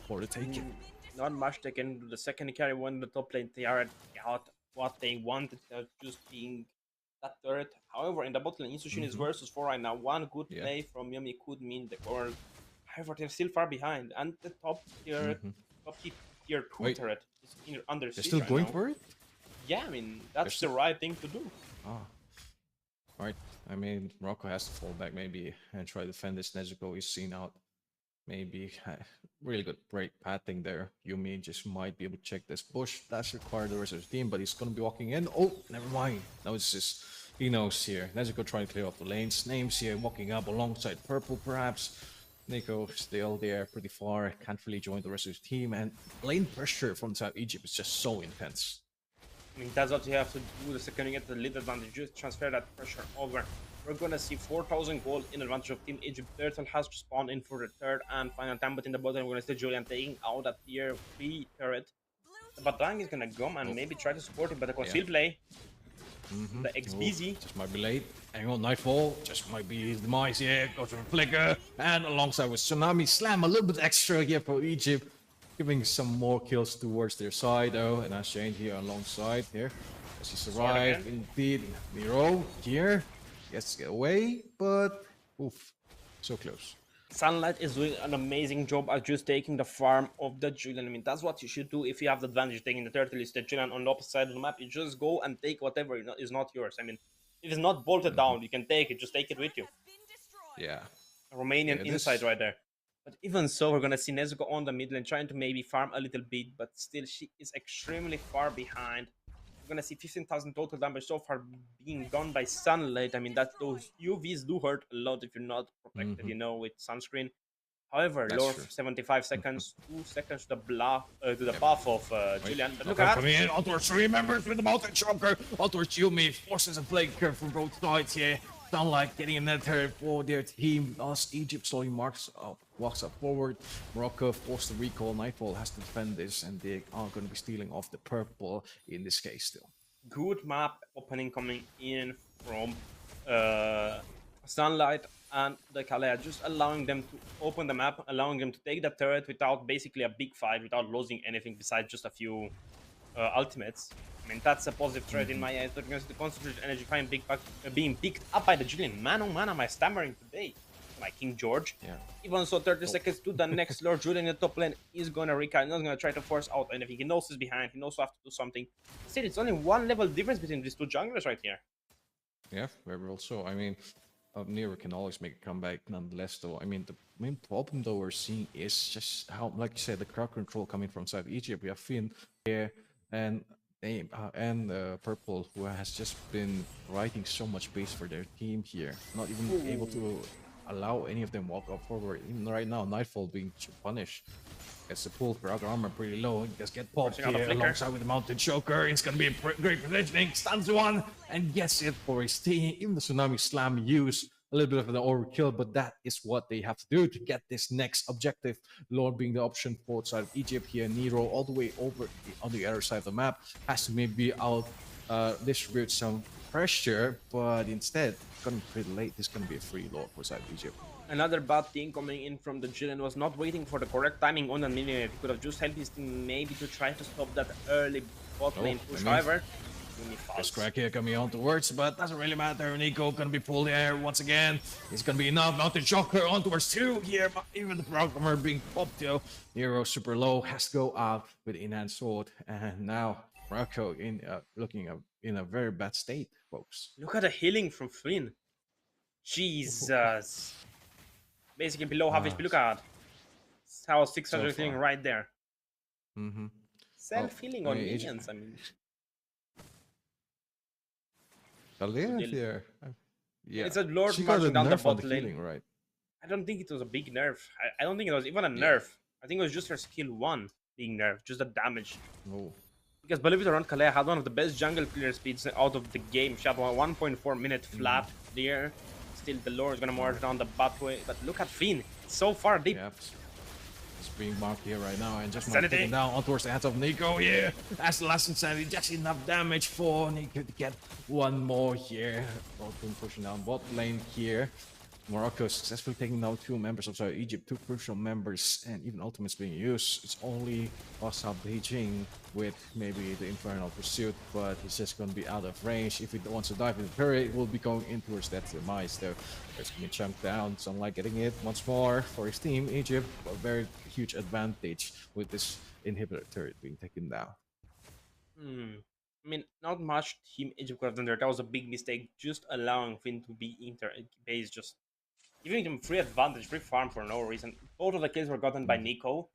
for the taking. Not much they can do. The second carry when the top lane turret got what they wanted, just being that turret. However, in the bot lane, Hisushin is versus 4 right now. One good play from Yumi could mean the goal. However, they're still far behind. And the top tier 2 turret is under siege. They're still right going now. for it? Yeah, I mean, that's the right thing to do. Alright, I mean, Morocco has to fall back maybe and try to defend this. Nezuko is seen out. Maybe really good break pathing there. Yumi just might be able to check this bush. That's required the rest of the team, but he's gonna be walking in. Oh, never mind. Now it's just he knows here. Nezuko trying to clear off the lanes. Names here walking up alongside Purple perhaps. Nico still there, pretty far. Can't really join the rest of the team, and lane pressure from South Egypt is just so intense. I mean, that's what you have to do the second you get the lead advantage. Just transfer that pressure over. We're gonna see 4,000 gold in advantage of Team Egypt. Turtle has spawned in for the third and final time, but in the bottom we're gonna see Julian taking out that tier 3 turret. But Dang is gonna come and maybe try to support it, but the conceal play. The XBZ. Just might be late. Hang on, Nightfall. Just might be his demise here. Goes for a flicker. And alongside with Tsunami Slam, a little bit extra here for Egypt. Giving some more kills towards their side though. And Shane here alongside here. As he survived indeed. Nero here. Gets to get away, but oof. So close. Sunlight is doing an amazing job at just taking the farm of the Julian. I mean, that's what you should do if you have the advantage taking the turtle is the Julian on the opposite side of the map. You just go and take whatever is not yours. I mean, if it's not bolted down, you can take it. Just take it with you. Yeah. A Romanian inside right there. But even so, we're going to see Nezuko on the mid lane trying to maybe farm a little bit, but still she is extremely far behind. We're going to see 15,000 total damage so far being done by sunlight. I mean, that those UVs do hurt a lot if you're not protected, you know, with sunscreen. However, lower 75 seconds, 2 seconds to the buff of Julian. But look at that. Ontowards 3 members with the Mountain Choker. Ontowards Yumi forces a flanker from both sides here. Sunlight getting another turret for their team. As Egypt slowly walks up forward. Morocco forced to recall. Nightfall has to defend this, and they are going to be stealing off the purple in this case still. Good map opening coming in from Sunlight and the Kalea, just allowing them to open the map, allowing them to take the turret without basically a big fight, without losing anything besides just a few ultimates. I mean, that's a positive trade in my eyes. They're going to concentrate energy, find being picked up by the Julian. Man, oh man, am I stammering today? My King George. Yeah. Even so, 30 seconds to the next Lord Julian in the top lane is going to recall. He's not going to try to force out anything. He knows he's behind. He knows he has to do something. Still, it's only 1 level difference between these two junglers right here. Yeah, very well so. I mean, Nero can always make a comeback nonetheless, though. I mean, the main problem, though, we're seeing is just how, like you said, the crowd control coming from South Egypt. We have Finn here and Purple, who has just been writing so much pace for their team here, not even able to allow any of them walk up forward. Even right now, Nightfall being punished. Gets the pull for Outer Armor pretty low. He just get popped here alongside with the Mountain Choker. It's gonna be a great positioning. Stuns one and gets it for his team. Even the Tsunami Slam use a little bit of an overkill, but that is what they have to do to get this next objective. Lord being the option for outside of Egypt here. Nero all the way over on the other side of the map has to maybe out distribute some pressure, but instead, gonna be pretty late. This is gonna be a free Lord for side of Egypt. Another bad thing coming in from the Jillian was not waiting for the correct timing on the minute. He could have just helped his team maybe to try to stop that early bot lane push. However, Just crack here coming on towards, but doesn't really matter. Nico gonna be pulled here once again. It's gonna be enough. Mountain Shocker on towards 2 here, but even the programmer being popped though. Nero super low, has to go out with enhanced sword, and now Morocco in looking in a very bad state, folks. Look at the healing from Flynn. Jesus. Basically below half HP. Look at how 600 so healing right there. Mm-hmm. Self-healing on minions, I mean. Talia there. Yeah. It's a Lord She got a marching down the nerf on bot the lane. healing, right? I don't think it was a big nerf. I don't think it was even a nerf. I think it was just her skill 1 being nerfed, just the damage. Oh. Because believe it or not, Kalea had one of the best jungle clear speeds out of the game. She had 1.4 minute flat there. Still, the Lord is gonna march down the bot way. But look at Finn, it's so far deep. Yep. It's being marked here right now, and just taken down on towards the hands of Nico here. That's the last insanity, just enough damage for Nico to get one more here. Both been pushing down bot lane here. Morocco successfully taking down 2 members of Egypt, 2 crucial members, and even ultimates being used. It's only Wasab Beijing with maybe the Infernal Pursuit, but he's just going to be out of range. If he wants to dive into the turret, it will be going in towards that demise. Though it's going to be chunked down. Sunlight getting it once more for his team. Egypt, a very huge advantage with this inhibitor turret being taken down. I mean, not much Team Egypt could have done there. That was a big mistake, just allowing Finn to be base, just giving them free advantage, free farm for no reason. Both of the kills were gotten by Nico,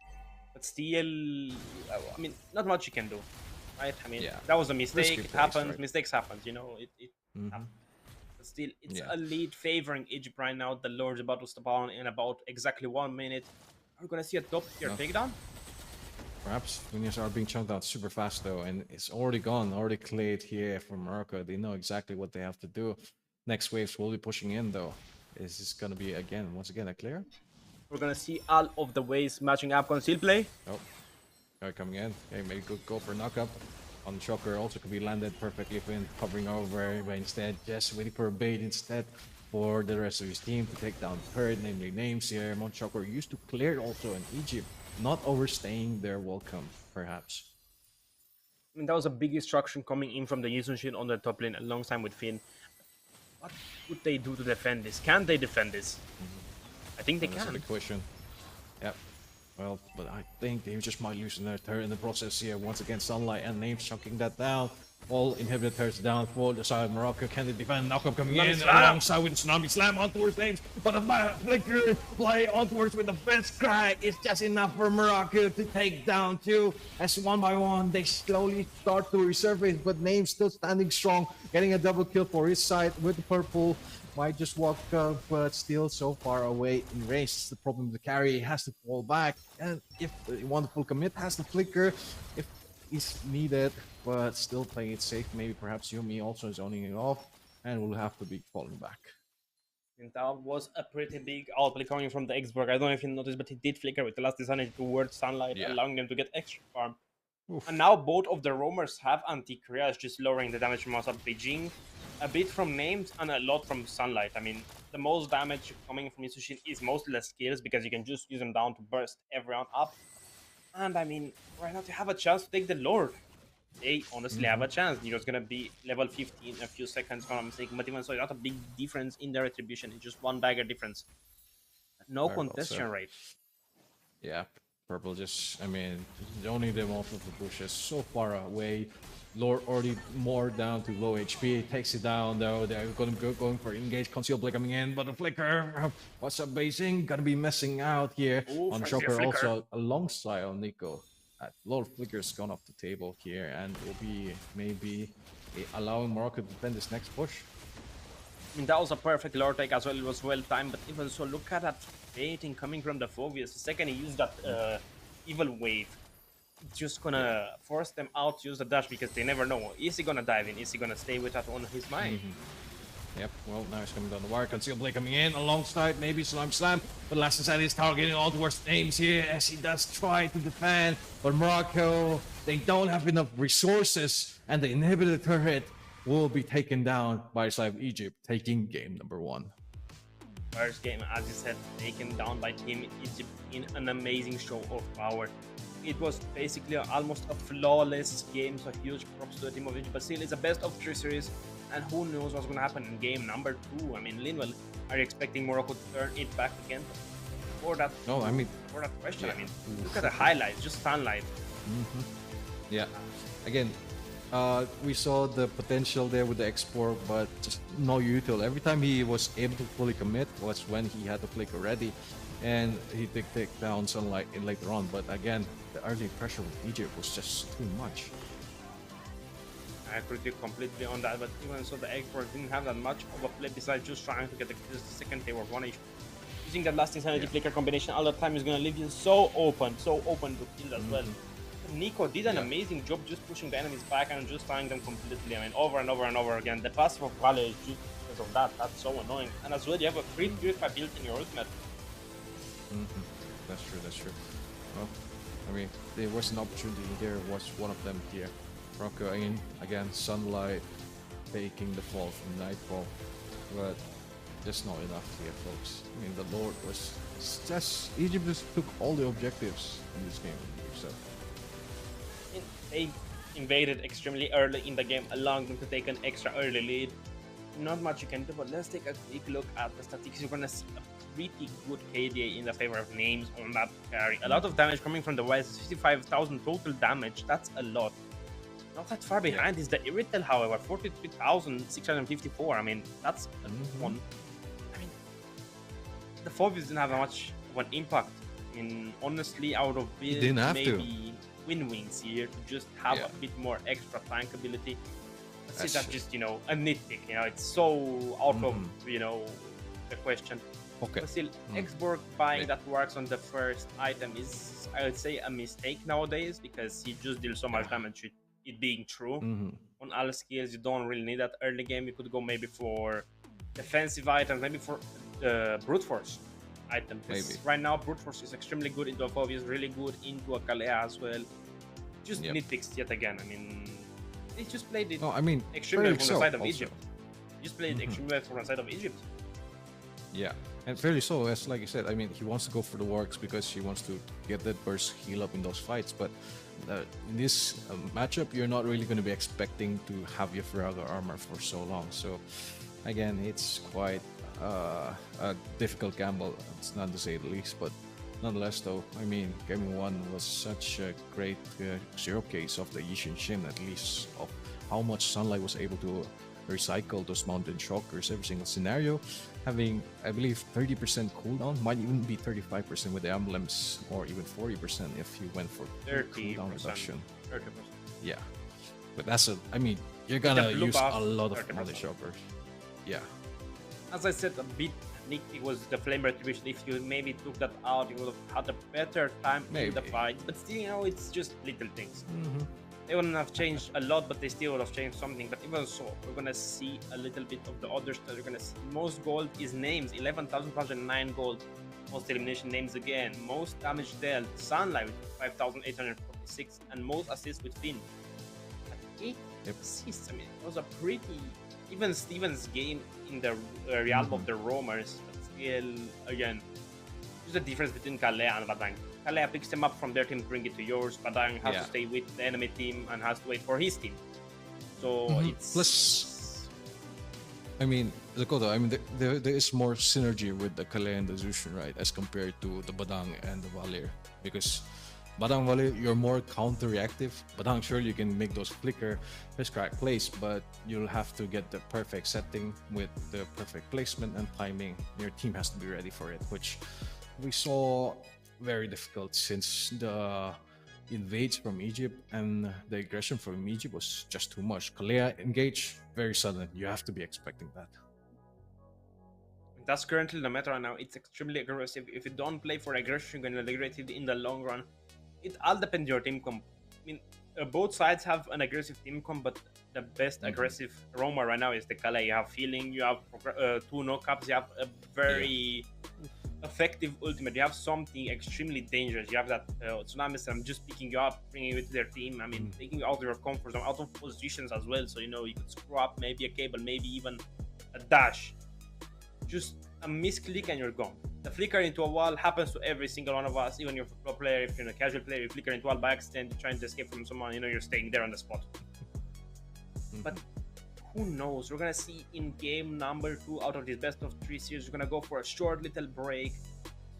but still, I mean, not much you can do, right? I mean, that was a mistake. It happens. Right? Mistakes happens, you know. It happens. But still, it's a lead favoring Egypt right now. The Lord's about to step on in about exactly 1 minute. Are we gonna see a top tier takedown? Perhaps minions are being chunked out super fast though, and it's already gone, already cleared here from Morocco. They know exactly what they have to do. Next waves will be pushing in though. Is this gonna be once again a clear? We're gonna see all of the waves matching up. Conceal play. Oh, coming in. Okay, maybe good go for knock up. On the Choker also could be landed perfectly when covering over, but instead just waiting for a bait instead for the rest of his team to take down third, namely names here. Mount Choker used to clear also in Egypt, not overstaying their welcome, perhaps. I mean, that was a big instruction coming in from the Yisunshin on the top lane alongside with Finn. What would they do to defend this? Can they defend this? I think they can. That's a big question. Yep. Well, but I think they just might lose their turret in the process here. Once again, Sunlight and Names chunking that down. All inhibitor turrets down for the side of Morocco. Can they defend? Knockup coming in alongside with Tsunami Slam on towards Names. But a flicker play on towards with the fence crack is just enough for Morocco to take down 2. As one by one, they slowly start to resurface. But Names still standing strong, getting a double kill for his side with the purple. Might just walk up, but still so far away in range. It's the problem. The carry has to fall back, and if you want to full commit, has to flicker if is needed, but still playing it safe. Maybe perhaps Yumi also zoning it off, and will have to be falling back. And that was a pretty big outplay coming from the Xborg. I don't know if you noticed, but he did flicker with the last design towards Sunlight, allowing them to get extra farm. Oof. And now both of the roamers have anti-Krias, just lowering the damage from outside Beijing. A bit from Names and a lot from Sunlight. I mean, the most damage coming from Isushin is mostly the skills because you can just use them down to burst everyone up. And I mean, right now they have a chance to take the Lord. They honestly have a chance. Nero's gonna be level 15 in a few seconds, if I'm mistaken. But even so, it's not a big difference in their retribution. It's just 1 dagger difference. No contestation rate. Yeah, Purple just, I mean, zoning them off of the bushes so far away. Lord already more down to low HP. Takes it down though. They're going for engage. Conceal Blade coming in, but the flicker. What's up, basing? Gonna be messing out here Ooh, on fancy Shocker flicker. also alongside on Nico. A lot of flickers gone off the table here, and will be maybe allowing Morocco to defend this next push. I mean, that was a perfect lore take as well. It was well timed, but even so, look at that baiting coming from the Phobius. The second he used that evil wave, it's just gonna force them out to use the dash because they never know. Is he gonna dive in? Is he gonna stay with that on his mind? Yep, well, now he's coming down the wire. Conceal Blade coming in alongside maybe Slime Slam. But last inside is targeting all towards Ames here as he does try to defend. But Morocco, they don't have enough resources, and the inhibitor turret will be taken down by the side of Egypt, taking game number 1. First game, as you said, taken down by Team Egypt in an amazing show of power. It was basically almost a flawless game, so huge props to the team of Egypt. But still, it's a best of 3 series, and who knows what's going to happen in game number 2. I mean, Linwell, are you expecting Morocco to turn it back again? For that, No, I mean, for that question, yeah. I mean, look at the highlights, just sunlight. yeah. Again, we saw the potential there with the export, but just no util. Every time he was able to fully commit was when he had the flick already, and he did take down Sunlight in later on. But again, the early pressure with Egypt was just too much. I agree with you completely on that, but even so, the export didn't have that much of a play besides just trying to get the kills. The second they were 1 HP. Using that last insanity flicker combination all the time is going to leave you so open to kill as well. Nico did an amazing job just pushing the enemies back and just tying them completely. I mean, over and over and over again. The passive of Vale is just because of that. That's so annoying. And as well, you have a free purify built in your ultimate. That's true, that's true. Well, I mean, there was an opportunity. There was one of them here. Morocco again, Sunlight taking the fall from Nightfall. But just not enough here, folks. I mean, the Lord was just... Egypt just took all the objectives in this game. So. They invaded extremely early in the game, allowing them to take an extra early lead. Not much you can do, but let's take a quick look at the statistics. You're gonna see a pretty good KDA in the favor of names on that carry. A lot of damage coming from the West, 55,000 total damage. That's a lot. Not that far behind is the Irrital, however, 43,654. I mean, that's a one. I mean, the Phobius didn't have much of an impact. I mean, honestly, out of build, maybe wins here to just have a bit more extra tank ability. That's just, you know, a nitpick. You know, it's so out of, you know, the question. Okay. But still, Xborg buying that works on the first item is, I would say, a mistake nowadays because he just deals so much damage with it being true. On all skills, you don't really need that early game. You could go maybe for defensive items, maybe for brute force item. Right now, brute force is extremely good into a Phobius, really good into a Kalea as well. Just nitpicks yet again. I mean, they just played it extremely from the side of Egypt. Just played extremely well from the side of Egypt. Yeah, and fairly so. As like you said, I mean, he wants to go for the works because he wants to get that burst heal up in those fights. But in this matchup, you're not really going to be expecting to have your Firaga armor for so long. So again, it's quite a difficult gamble. It's not to say the least, but nonetheless, though, I mean, Game 1 was such a great showcase of the Yishin Shin, at least, of how much Sunlight was able to recycle those mountain shockers every single scenario, having, I believe, 30% cooldown, might even be 35% with the emblems, or even 40% if you went for cooldown reduction. 30%. Yeah, but that's I mean, you're gonna use a lot of mountain shockers. Yeah. As I said, a bit nitpicky was the flame retribution. If you maybe took that out, you would have had a better time in the fight. But still, you know, it's just little things. They wouldn't have changed a lot, but they still would have changed something. But even so, we're gonna see a little bit of the other stuff. We're gonna see most gold is names, 11,209 gold. Most elimination names again. Most damage dealt, Sunlight with 5,846, and most assists with Finn. 8 assists. I mean, it was a pretty even Steven's game in the realm of the roamers, but still, again, there's a difference between Kalea and Badang. Kalea picks them up from their team, bring it to yours. Badang has to stay with the enemy team and has to wait for his team. So it's... Plus, I mean, Dakota, I mean, there is more synergy with the Kalea and the Zushin, right, as compared to the Badang and the Valir. Because Badang Wale, you're more counter-reactive. Badang, sure, you can make those flicker, crack plays, but you'll have to get the perfect setting with the perfect placement and timing. Your team has to be ready for it, which we saw very difficult since the invades from Egypt and the aggression from Egypt was just too much. Kalea engage, very sudden. You have to be expecting that. That's currently the meta right now. It's extremely aggressive. If you don't play for aggression, you're gonna degrade it in the long run. It all depends on your team comp. I mean, both sides have an aggressive team comp, but the best aggressive roamer right now is the Kale. You have feeling, you have 2 no-caps, you have a very effective ultimate. You have something extremely dangerous. You have that Tsunamis. I'm just picking you up, bringing you to their team. I mean, taking you out of your comfort zone, out of positions as well. So, you know, you could screw up maybe a cable, maybe even a dash. Just a misclick and you're gone. The flicker into a wall happens to every single one of us. Even if you're a pro player, if you're a casual player, you flicker into a wall by accident, you're trying to escape from someone, you know, you're staying there on the spot. But who knows? We're gonna see in game number 2 out of this best of 3 series. We're gonna go for a short little break.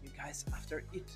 You guys after it.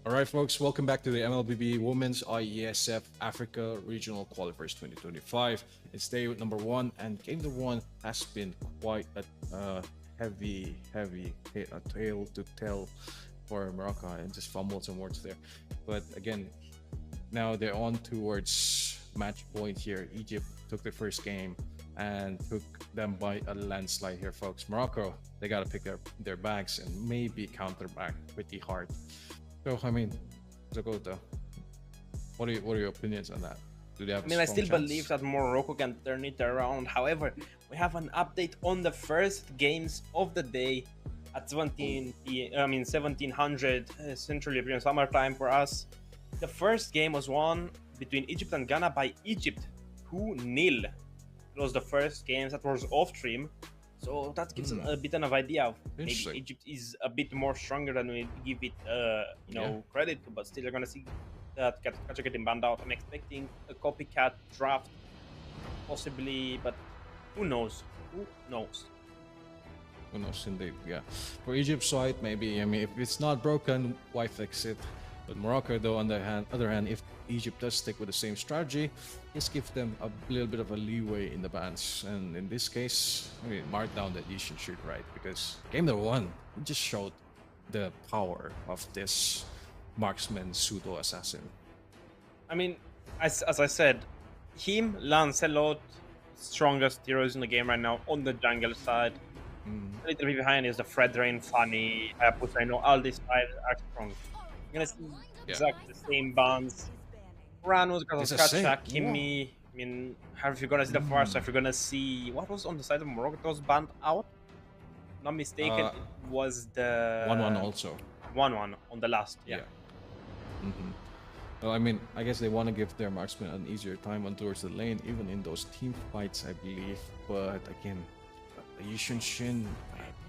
All right, folks, welcome back to the Mlbb Women's Iesf Africa Regional Qualifiers 2025. It's day number 1, and game number 1 has been quite a heavy tale to tell for Morocco, and just fumbled some words there. But again, now they're on towards match point here. Egypt took the first game and took them by a landslide here, folks. Morocco, they got to pick their bags and maybe counter back pretty hard. So, I mean, Dakota, what are your opinions on that? Do they have I still believe that Morocco can turn it around. However, we have an update on the first games of the day at 1700 Central European Summer Time for us. The first game was won between Egypt and Ghana by Egypt 2-0. It was the first game that was off stream. So that gives a bit of idea of maybe Egypt is a bit more stronger than we give it, credit to, but still you're gonna see that Qatar getting banned out. I'm expecting a copycat draft, possibly, but who knows? Who knows? Who knows, indeed, yeah. For Egypt's side, maybe, I mean, if it's not broken, why fix it? But Morocco, though, on the other hand, if Egypt does stick with the same strategy, just give them a little bit of a leeway in the bans. And in this case, I mean, mark down that you should shoot right, because game number 1, it just showed the power of this marksman pseudo assassin. I mean, as I said, him, Lancelot, strongest heroes in the game right now on the jungle side. A little bit behind is the Fredrain, Funny, Poseidon, all these five are strong. You're gonna see exactly the same bans. Rano's gonna scratch Kimi. I mean, if you're gonna see the first, if you're gonna see what was on the side of Morocco, that was banned out. Not mistaken, it was the 1-1 also. 1-1 on the last. Yeah. Well, I mean, I guess they want to give their marksmen an easier time on towards the lane, even in those team fights, I believe. But again, the Yishun Shin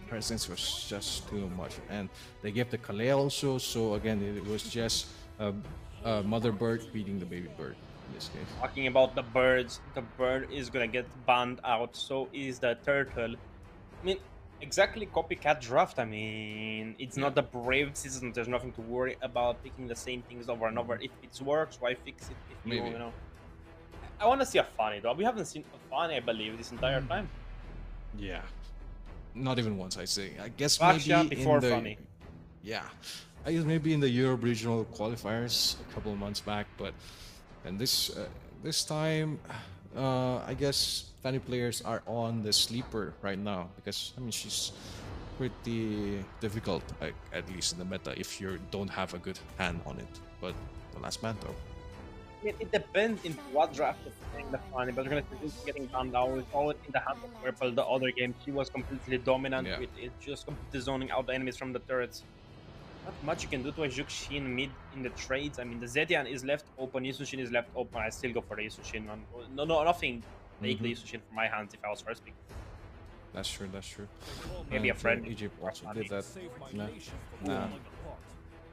presence was just too much, and they gave the Kale also. So again, it was just a mother bird feeding the baby bird in this case. Talking about the birds, the bird is gonna get banned out. So is the turtle. I mean, exactly copycat draft. I mean, it's not the brave season. There's nothing to worry about picking the same things over and over. If it works, why fix it? If you know. I want to see a Funny though. We haven't seen a Funny, I believe, this entire time. Yeah, not even once. I say. I guess Baxia maybe before in the Funny. I guess maybe in the Europe regional qualifiers a couple of months back, but and this time, I guess Fanny players are on the sleeper right now, because I mean she's pretty difficult, at least in the meta, if you don't have a good hand on it. But the last man though. I mean, it depends in what draft you're playing the Funny, but you're gonna see this getting banned out. We saw it in the hands of Purple the other game. She was completely dominant with it, just completely zoning out the enemies from the turrets. Not much you can do to a Juxin mid in the trades. I mean, the Zetian is left open, Yisushin is left open. I still go for the Yisushin one. No, nothing. Take the Yisushin from my hands if I was first pick. That's true. That's true. Maybe a friend. Egypt also did that. Nah.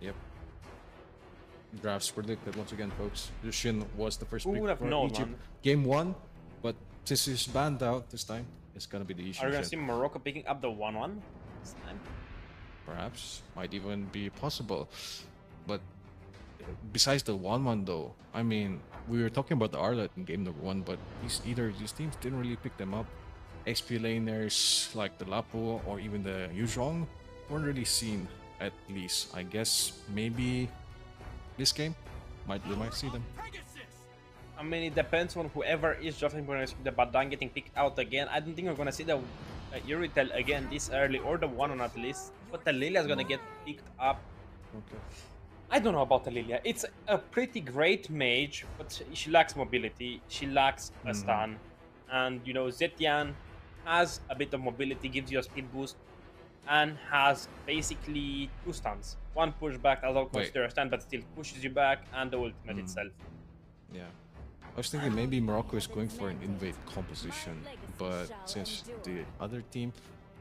Yep. Drafts predicted once again, folks. Yushin was the first pick for Egypt. Man. Game 1, but since he's banned out this time, it's gonna be the Yushin. Are we gonna see Morocco picking up the 1-1 this time? Perhaps, might even be possible. But besides the 1-1 though, I mean, we were talking about the Arlet in game number 1, but either these teams didn't really pick them up. XP laners like the Lapo or even the Yuzhong weren't really seen, at least. I guess maybe this game we might see them. I mean, it depends on whoever is drafting. We're gonna see the Badan getting picked out again. I don't think we're gonna see the Uritel again this early, or the 1-1 at least. But the Lilia is gonna get picked up. Okay. I don't know about the Lilia. It's a pretty great mage, but she lacks mobility. She lacks a stun, and you know, Zetian has a bit of mobility, gives you a speed boost, and has basically 2 stuns. One pushback as I'll consider a stun, but still pushes you back, and the ultimate itself. Yeah. I was thinking maybe Morocco is going for an invade composition, but since the other team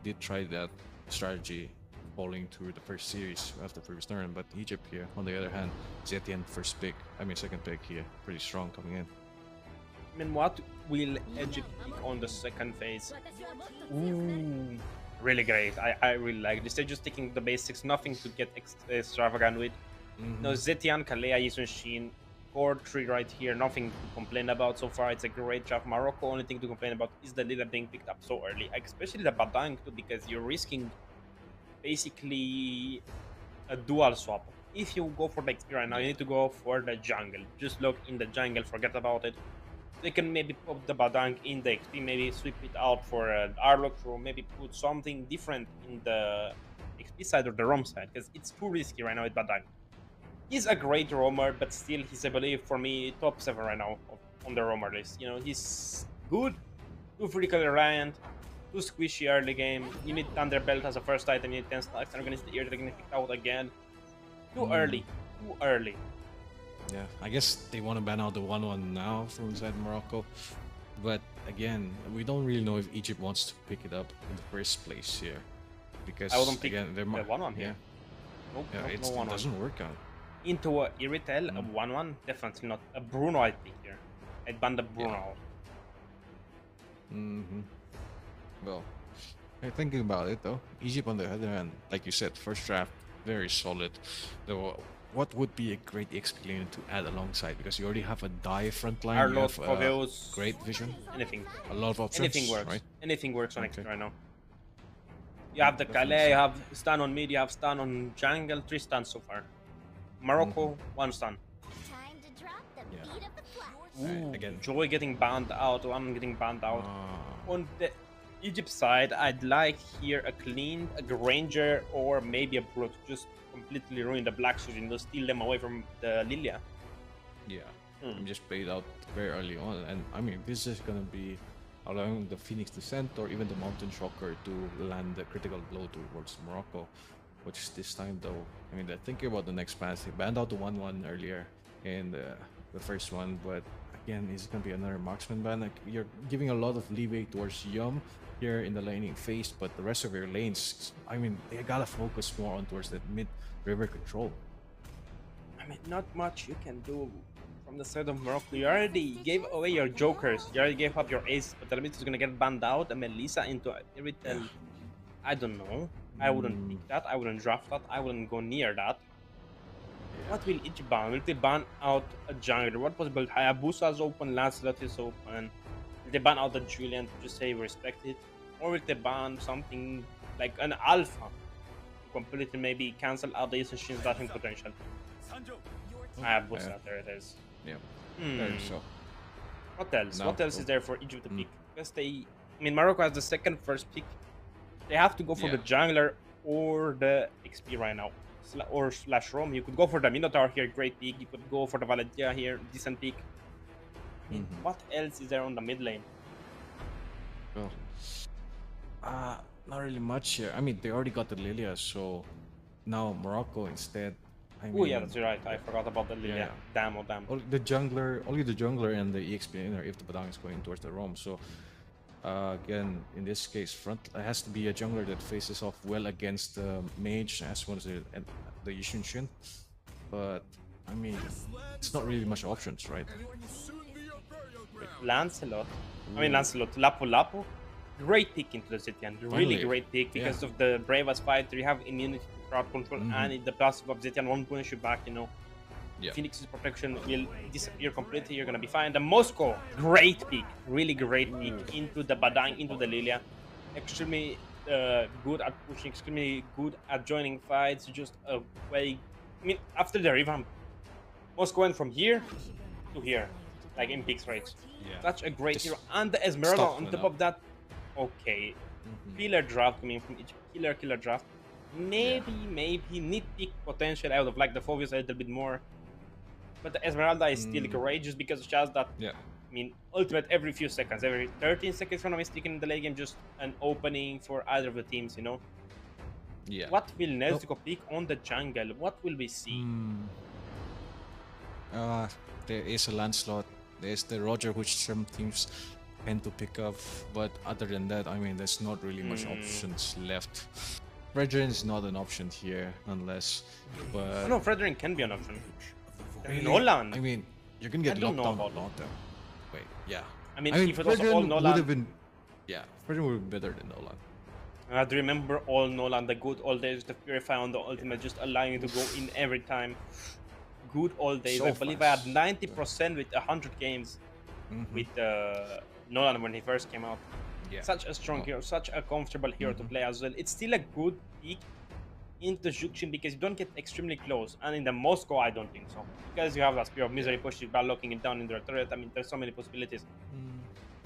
did try that strategy falling through the first series of the previous tournament, but Egypt here, on the other hand, Zetian second pick here, pretty strong coming in. I mean, what will Egypt pick on the second phase? Ooh, really great. I really like this. They're just taking the basics, nothing to get extravagant with. No, Zetian, Kalea, Yisun Shin, core 3 right here. Nothing to complain about so far. It's a great job. Morocco, only thing to complain about is the Lila being picked up so early. Especially the Badang too, because you're risking basically a dual swap. If you go for the XP right now, you need to go for the jungle. Just look in the jungle, forget about it. They can maybe pop the Badang in the XP, maybe sweep it out for an Arlok, or maybe put something different in the XP side or the ROM side, because it's too risky right now with Badang. He's a great roamer, but still, he's, I believe, for me, top 7 right now on the roamer list. You know, he's good, too vertically reliant, too squishy early game. You need Thunderbelt as a first item, you need 10 stacks, and you're gonna need the ear, they're gonna pick out again. Too early, too early. Yeah, I guess they want to ban out the 1-1 now from inside Morocco. But again, we don't really know if Egypt wants to pick it up in the first place here. Because I wouldn't pick again, the 1-1 here. Nope, Yeah, nope, it no 1-1. doesn't work out. Into a Iritel, a 1-1, definitely not. A Bruno I'd pick here. I'd ban the Bruno out. Well, thinking about it though, Egypt on the other hand, like you said, first draft, very solid. Though, what would be a great XP lane to add alongside? Because you already have a die frontline, you Arlot, have Foveus, great vision, anything. a lot of options, Anything works. right? Anything works on Okay. XP right now. You have the Definitely Calais, so. you have stun on mid, you have stun on jungle, 3 stuns so far. Morocco, 1 stun. Time to drop the Yeah. beat of the flag. Right, again. Joy getting banned out, one getting banned out. Ah, On the Egypt side, I'd like here a clean, a Granger, or maybe a Brute, just completely ruin the Black Suit and just steal them away from the Lilia. yeah. I'm just played out very early on, and I mean, this is gonna be allowing the Phoenix Descent or even the Mountain Shocker to land the critical blow towards Morocco. Which this time though, I mean, they're thinking about the next pass. They banned out the 1-1 earlier in the first one, but again, is it gonna be another marksman ban? Like, you're giving a lot of leeway towards Yum here in the laning phase, but the rest of your lanes, I mean, they gotta focus more on towards that mid river control. I mean, not much you can do from the side of Morocco. You already gave away your jokers. You already gave up your ace, but Telemis is gonna get banned out. And Melissa into Iritel. I don't know. I wouldn't pick that. I wouldn't draft that. I wouldn't go near that. What will Egypt ban? Will they ban out a jungler? What possible? Hayabusa is open. Lancelot is open. Will they ban out the Julian to just say we respect it? Or will they ban something like an alpha? Completely maybe cancel out the Yushin dashing potential. Hayabusa, there it is. Yeah, very so. What else? No. What else is there for Egypt to pick? Because I mean, Morocco has the second first pick. They have to go for the jungler or the XP right now. Or slash Rome. You could go for the Minotaur here, great pick. You could go for the Valentia here, decent pick. I mean, what else is there on the mid lane? Well, not really much here. I mean, they already got the Lilia, so now Morocco instead. I mean, Oh yeah, that's right. I forgot about the Lilia. yeah. Damn, oh damn. only the jungler and the EXP laner if the Badang is going towards the Rome. So again, in this case, front it has to be a jungler that faces off well against the mage as well as the Yushin. But I mean, it's not really much options, right? Lancelot. Lapu Lapu. Great pick into the city, and really Finally. great pick because of the bravest fighter. You have immunity to crowd control, and the passive of Zetian won't punish you back, you know. Yeah. Phoenix's protection will disappear completely. You're gonna be fine. The Moscow, great pick, really great pick into the Badang, into the Lilia. Extremely good at pushing, extremely good at joining fights. Just a way. I mean, after the revamp, Moscow went from here to here, like in picks rates. Yeah. Such a great Just hero, and the Esmeralda stop on it top up. of that. Okay, killer draft coming from each killer draft. Maybe nitpick potential. I would have liked the Phoveus a little bit more. But the Esmeralda is still great just because she has that, Yeah. I mean, ultimate every few seconds, every 13 seconds from a mistake in the late game, just an opening for either of the teams, you know? Yeah. What will Nezuko pick on the jungle? What will we see? There is a Lancelot. There's the Roger, which some teams tend to pick up. But other than that, I mean, there's not really much options left. Brethren is not an option here, unless. But Oh, no, Frederick can be an option. really, Nolan. I mean, you're gonna get I don't locked know down about long term. Wait, yeah. I mean, if it was all Brethren Nolan, would have been. Yeah, Brethren would have been better than Nolan. I had to remember all Nolan, the good old days, the Purify on the ultimate, just allowing you to go in every time. Good old days. I So believe I had fast. 90% with 100 games Mm-hmm. with Nolan when he first came out. Yeah. Such a strong Oh. hero, such a comfortable hero to Mm-hmm. play as well. It's still a good pick into Jukshin because you don't get extremely close. And in the Moscow, I don't think so. Because you have that Spear of Misery push you by locking it down in the turret. I mean, there's so many possibilities. Mm,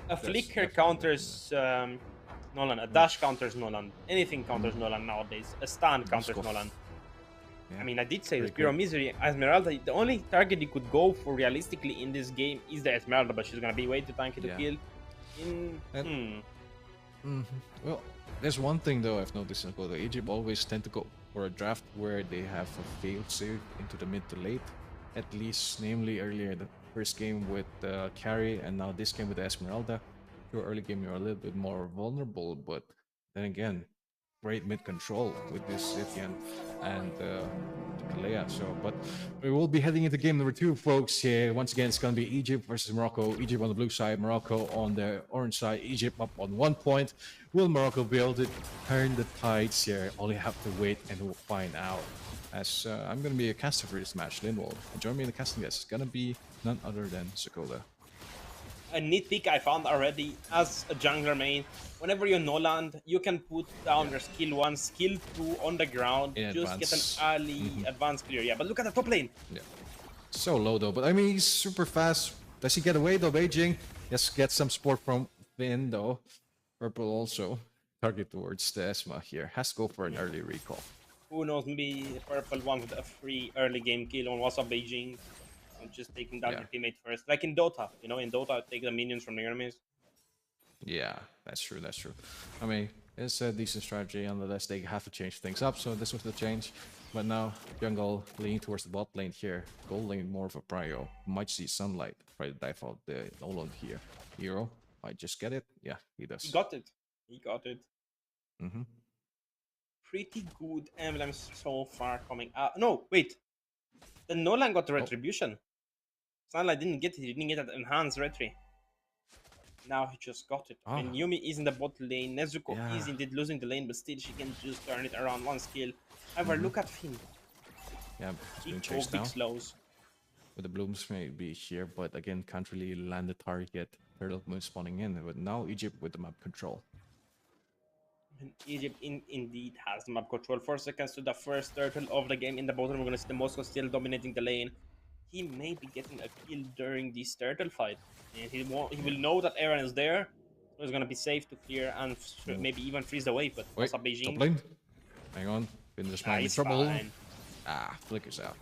A that's flicker definitely counters Nolan, a yeah. dash counters Nolan, anything counters Nolan nowadays. A stun counters Moskov. Nolan. Yeah. I mean, I did say the Pretty Spear good. of Misery, Esmeralda, the only target you could go for realistically in this game is the Esmeralda, but she's gonna be way too tanky to Yeah. kill. In And well, there's one thing though I've noticed in Coda. Egypt always tend to go for a draft where they have a fail save into the mid to late. At least, namely earlier the first game with Carry and now this game with Esmeralda. Your early game you're a little bit more vulnerable, but then again, great mid control with this Zithian and Kalea. So, but we will be heading into game number 2, folks. Here, once again, it's going to be Egypt versus Morocco. Egypt on the blue side, Morocco on the orange side. Egypt up on 1 point. Will Morocco be able to turn the tides here? Only have to wait and we'll find out. As I'm going to be a caster for this match, Linwald. And join me in the casting guest. It's going to be none other than Sokola. a nitpick I found already as a jungler main. Whenever you Noland, you can put down your skill 1, skill 2 on the ground, In just get an advance. early advance clear. Yeah, but look at the top lane. Yeah. So low though, but I mean he's super fast. Does he get away though, Beijing? Yes, get some support from Finn though. Purple also. Target towards the Esma here. Has to go for an early recall. Who knows, maybe the purple one with a free early game kill on What's Up Beijing. And just taking down Yeah. your teammate first. Like in Dota, you know, in Dota, take the minions from the enemies. Yeah, that's true, that's true. I mean, it's a decent strategy unless they have to change things up, so this was the change. But now, jungle leaning towards the bot lane here. Gold lane more of a prio. Might see sunlight. Try to dive out the Nolan here. Hero, might just get it. Yeah, he does. He got it. He got it. Mm-hmm. Pretty good emblems so far coming out. No, wait. The Nolan got the Oh. retribution. Sunlight didn't get it. He didn't get that enhanced retry. Now he just got it. Ah. And Yumi is in the bot lane. Nezuko Yeah. is indeed losing the lane, but still she can just turn it around one skill. However, look at Finn. Yeah, it's being Big chased big now. slows. With the blooms maybe here, but again, can't really land the target. Turtle moon spawning in, but now Egypt with the map control. And Egypt indeed has the map control. 4 seconds to the first turtle of the game in the bottom. We're gonna see the Moscow still dominating the lane. He may be getting a kill during this turtle fight, and he will know that Aaron is there, so he's gonna be safe to clear and maybe even freeze the wave. But Wait, what's up, Beijing? top lane? Hang on, Finn just might be He's trouble. fine. Ah, flickers out.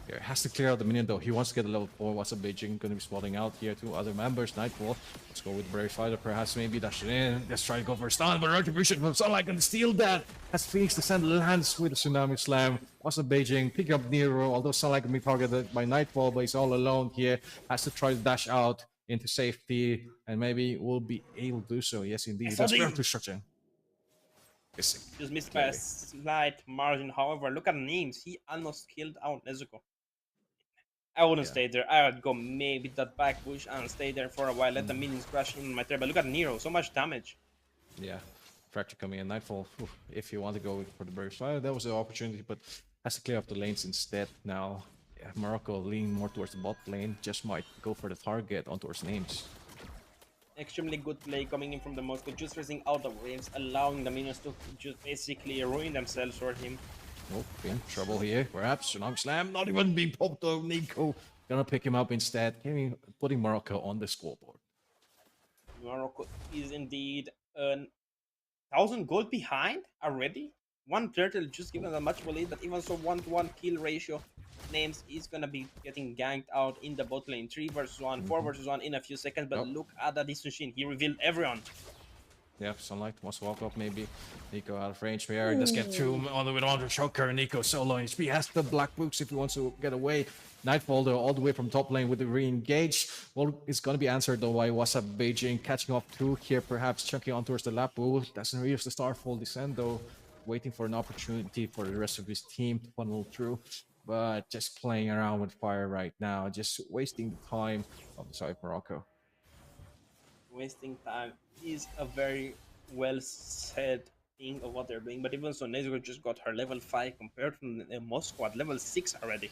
Here, has to clear out the minion though. He wants to get a level 4. What's up, Beijing? Gonna be spotting out here. 2 other members. Nightfall. Let's go with the Brave Fighter. Perhaps maybe dash it in. Let's try to go for a stun, but retribution from Sunlight gonna steal that. As Phoenix descend lands with a Tsunami Slam. What's up, Beijing? Pick up Nero. Although Sunlight can be targeted by Nightfall, but he's all alone here. Has to try to dash out into safety, and maybe will be able to do so. Yes, indeed. That's Exodus! very destruction. Missing. Just missed by a Clearly. slight margin. However, look at names. He almost killed out Nezuko. I wouldn't Yeah. stay there. I would go maybe that back bush and stay there for a while. Let the minions crash in my turret. But look at Nero. So much damage. Yeah, Fracture coming in, Nightfall. If you want to go for the burst, well, that was the opportunity, but has to clear up the lanes instead now. Yeah, Morocco leaning more towards the bot lane, just might go for the target on towards names. Extremely good play coming in from the Moscow, just freezing out the waves, allowing the minions to just basically ruin themselves for him. Oh, in trouble here, perhaps. Tsunami Slam, not even being popped though. Nico gonna pick him up instead, putting Morocco on the scoreboard. Morocco is indeed 1,000 gold behind already. One turtle just given a much more lead, but even so, 1-to-1 kill ratio. Names is gonna be getting ganked out in the bot lane. 3 versus 1, 4 versus 1 in a few seconds. But Nope. look at that Shin. He revealed everyone. Yeah, Sunlight wants to walk up maybe. Nico out of range here. Does get through on the way on the choker. Nico solo HP has the black boots if he wants to get away. Nightfall though, all the way from top lane with the re-engage. Well, it's gonna be answered though by What's Up Beijing catching off 2 here, perhaps chunking on towards the Lapu. Doesn't use the Starfall descent though. Waiting for an opportunity for the rest of his team to funnel through. But just playing around with fire right now, just wasting the time of the side of Morocco. Wasting time is a very well said think of what they're doing. But even so, Nezuko just got her level 5 compared to Moscow at level 6 already.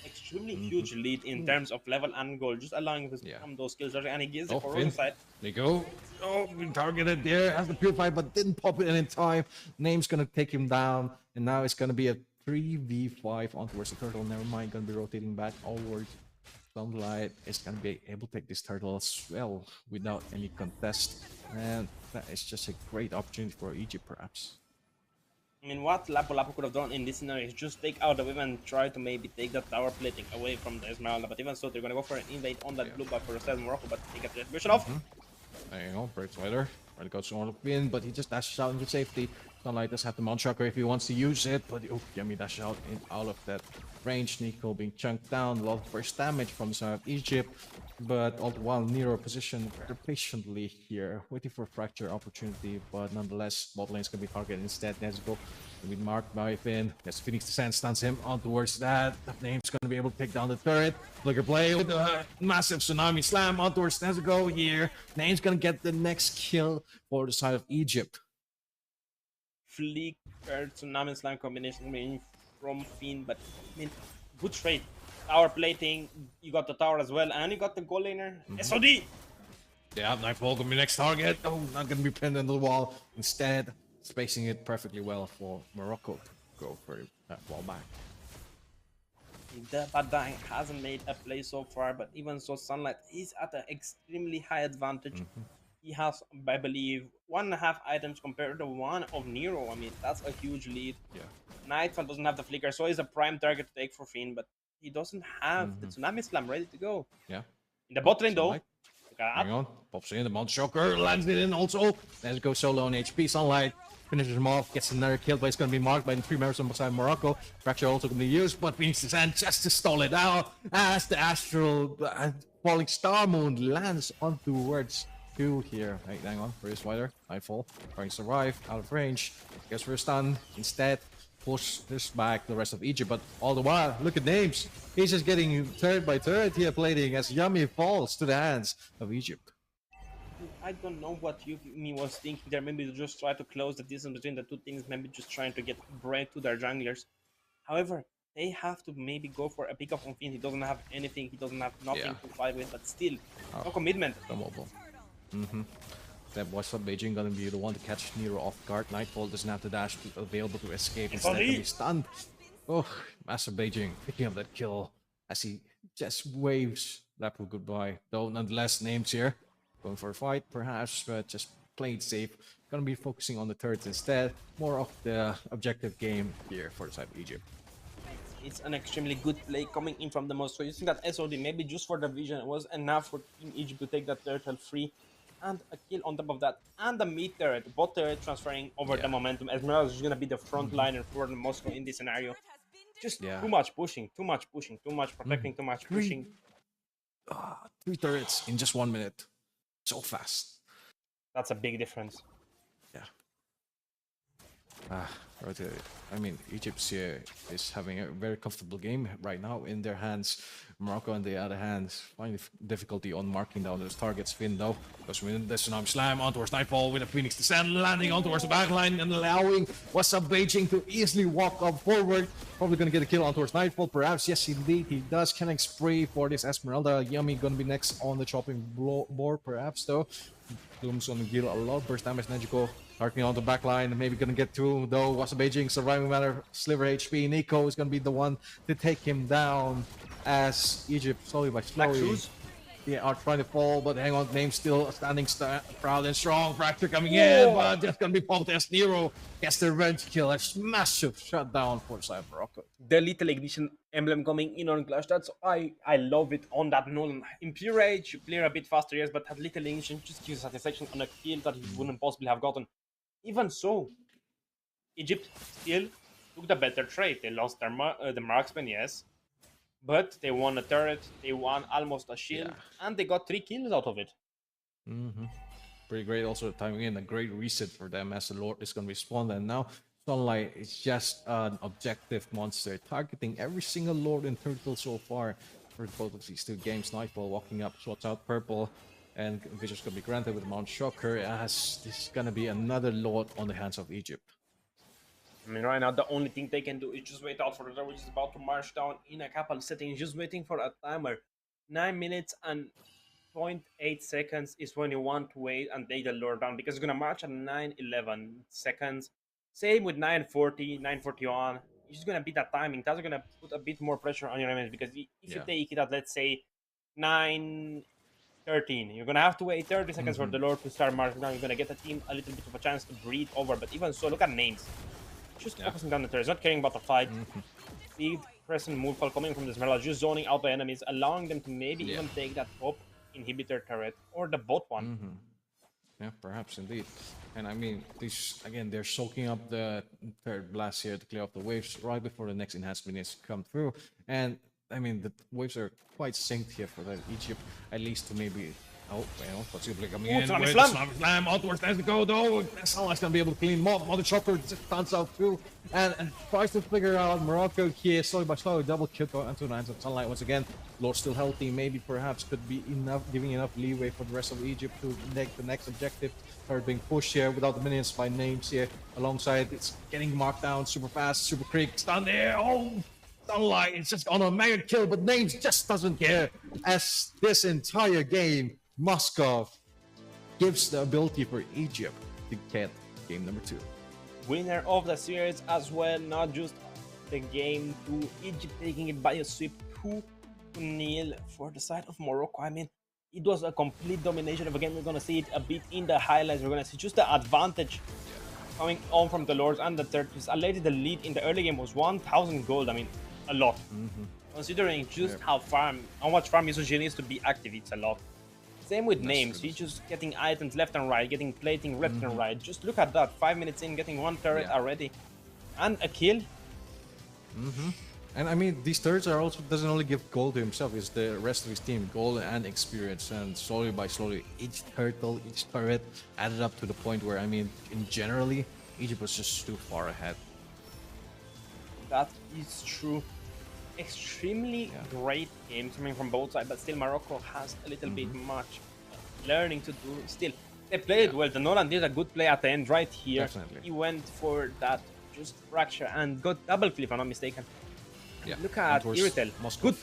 Extremely huge lead in terms of level and goal, just allowing him to Yeah. become those kills. And he gives Oh, it for Finn. Rosa side. There you go. Oh, been targeted there. Has the purify, but didn't pop it in time. Name's gonna take him down, and now it's gonna be a 3v5 on towards the turtle. Never mind, gonna be rotating back onwards. Sunlight is gonna be able to take this turtle as well without any contest, and that is just a great opportunity for Egypt, perhaps. I mean, what Lapu could have done in this scenario is just take out the wave and try to maybe take that tower plating away from the Esmeralda. But even so, they're going to go for an invade on that blue buff for Rosette Morocco, but they get the retribution off. There you go, Break Spider. Trying to go to Win, but he just dashes out into safety. Sunlight does have the Mount Shocker if he wants to use it, but oh, Yummy dash out out of that range. Nico being chunked down, a lot of burst damage from the side of Egypt, but all the while Nero positioned patiently here, waiting for a fracture opportunity, but nonetheless, bot lane's gonna be targeted instead. Nezuko gonna be marked by Finn. As Phoenix Descent stuns him on towards that. The name's gonna be able to take down the turret. Flicker play with a massive tsunami slam on towards Nezuko here. Name's gonna get the next kill for the side of Egypt. Flicker Tsunami Slam combination coming from Finn, but I mean, good trade. Tower plating, you got the tower as well, and you got the goal laner. SOD! Yeah, Nightfall gonna be next target. Oh, not gonna be pinned on the wall. Instead, spacing it perfectly well for Morocco to go for that wall back. The bad guy hasn't made a play so far, but even so, Sunlight is at an extremely high advantage. He has, I believe, 1.5 items compared to one of Nero. I mean, that's a huge lead. Yeah. Nightfall doesn't have the flicker, so he's a prime target to take for Finn, but he doesn't have the Tsunami Slam ready to go. Yeah. In the bot lane, though, Sunlight. Hang on. Pops in the Mount Shocker. Lands it in also. Let's go solo on HP. Sunlight finishes him off. Gets another kill, but it's going to be marked by the 3 members on beside Morocco. Fracture also going to be used, but Phoenix Descent just to stall it out as the Astral Falling Star Moon lands on towards 2 here. Hey, hang on. Where is Wider? Nightfall. Trying to survive. Out of range. Guess we're stunned. Instead, push this back the rest of Egypt, but all the while, look at Names. He's just getting turret by turret here plating as Yummy falls to the hands of Egypt. I don't know what Yumi was thinking there. Maybe to just try to close the distance between the two things. Maybe just trying to get break to their junglers. However, they have to maybe go for a pickup on Finn. He doesn't have anything. He doesn't have nothing to fight with, but still, no commitment. The mobile. That was what Beijing gonna be the one to catch Nero off guard. Nightfall doesn't have the dash available to escape. Instead, gonna be stunned. Oh, Master Beijing picking up that kill as he just waves Lapu goodbye. Though nonetheless, Names here going for a fight, perhaps, but just playing safe. Gonna be focusing on the turrets instead. More of the objective game here for the side of Egypt. It's an extremely good play coming in from the Moscow. You think that SOD maybe just for the vision was enough for Team Egypt to take that turtle free. And a kill on top of that, and the mid turret, bot turret transferring over the momentum. Esmeralda is going to be the front liner for the Moscow in this scenario. Just too much pushing, too much protecting, too much pushing. 3 turrets in just 1 minute. So fast. That's a big difference. Yeah. I mean, Egypt here is having a very comfortable game right now in their hands. Morocco, on the other hand, finding difficulty on marking down those targets. Finn, though, goes with the Tsunami Slam on towards Nightfall with a Phoenix Descent, landing on towards the backline and allowing What's Up Beijing to easily walk up forward. Probably going to get a kill on towards Nightfall, perhaps. Yes, indeed, he does. Killing spree for this Esmeralda. Yummy going to be next on the chopping board, perhaps, though. Doom's going to deal a lot of burst damage. Nezuko targeting on the backline, maybe going to get through, though. What's Up Beijing surviving matter, sliver HP. Nico is going to be the one to take him down as Egypt slowly by slowly are trying to fall, but hang on, Name still standing proud and strong. Fracture coming in, but that's gonna be popped as Nero gets the revenge kill. A massive shutdown for side Morocco. The little ignition emblem coming in on Clash. That's I love it on that Nolan. In pure age, you clear a bit faster, yes, but that little ignition just gives satisfaction on a kill that he wouldn't possibly have gotten. Even so, Egypt still took the better trade. They lost their the marksman, yes, but they won a turret, they won almost a shield, and they got 3 kills out of it. Pretty great also timing in, a great reset for them as the Lord is going to respawn, and now Sunlight is just an objective monster, targeting every single Lord and Turtle so far for both of these 2 games. Nightfall walking up, swats out purple, and Vision's gonna be granted with Mount Shocker, as this is gonna be another lot on the hands of Egypt. I mean, right now, the only thing they can do is just wait out for the door, which is about to march down in a couple settings, just waiting for a timer. 9 minutes and 0.8 seconds is when you want to wait and take the lure down, because it's going to march at 9:11 seconds. Same with 9:40, 9:41. It's just going to be that timing. That's going to put a bit more pressure on your enemies, because if you take it at, let's say, 9:13, you're going to have to wait 30 seconds for the lure to start marching down. You're going to get the team a little bit of a chance to breathe over. But even so, look at names. Just focusing down the turrets, not caring about the fight. Big present Moonfall coming from the Esmeralda, just zoning out the enemies, allowing them to maybe even take that top inhibitor turret or the bot one. Yeah, perhaps indeed. And I mean, these again, they're soaking up the third blast here to clear off the waves right before the next enhancement is come through. And I mean, the waves are quite synced here for the Egypt, at least to maybe. Oh, well, possibly coming in. Tsunami with Slam. Tsunami Slam outwards. There's the go, though. That's how it's going to be able to clean Mob. Mother Chopper just stands out too. And tries to figure out Morocco here, slowly by slowly. Double kill onto the hands of Sunlight once again. Lord still healthy. Maybe perhaps could be enough, giving enough leeway for the rest of Egypt to make the next objective. Third being pushed here without the minions by names here. Alongside, it's getting marked down super fast. Super Creek down there. Oh! Sunlight is just on a mega kill, but Names just doesn't care. As this entire game, Moskov gives the ability for Egypt to get game number 2. Winner of the series as well, not just the game 2. Egypt taking it by a sweep 2-0 for the side of Morocco. I mean, it was a complete domination of a game. We're going to see it a bit in the highlights. We're going to see just the advantage coming on from the Lords and the Turtles. Already the lead in the early game was 1,000 gold. I mean, a lot. Considering just how much farm Misogyny needs to be active, it's a lot. Same with Names. He's just getting items left and right, getting plating left and right. Just look at that. 5 minutes in, getting one turret already. And a kill. And I mean, these turrets are also doesn't only give gold to himself, it's the rest of his team, gold and experience. And slowly by slowly, each turtle, each turret added up to the point where, I mean, in generally, Egypt was just too far ahead. That is true. Extremely great games coming from both sides, but still Morocco has a little bit much learning to do. Still, they played well. The Nolan did a good play at the end right here. Definitely. He went for that just fracture and got double kill if I'm not mistaken. Look at Iritel. Good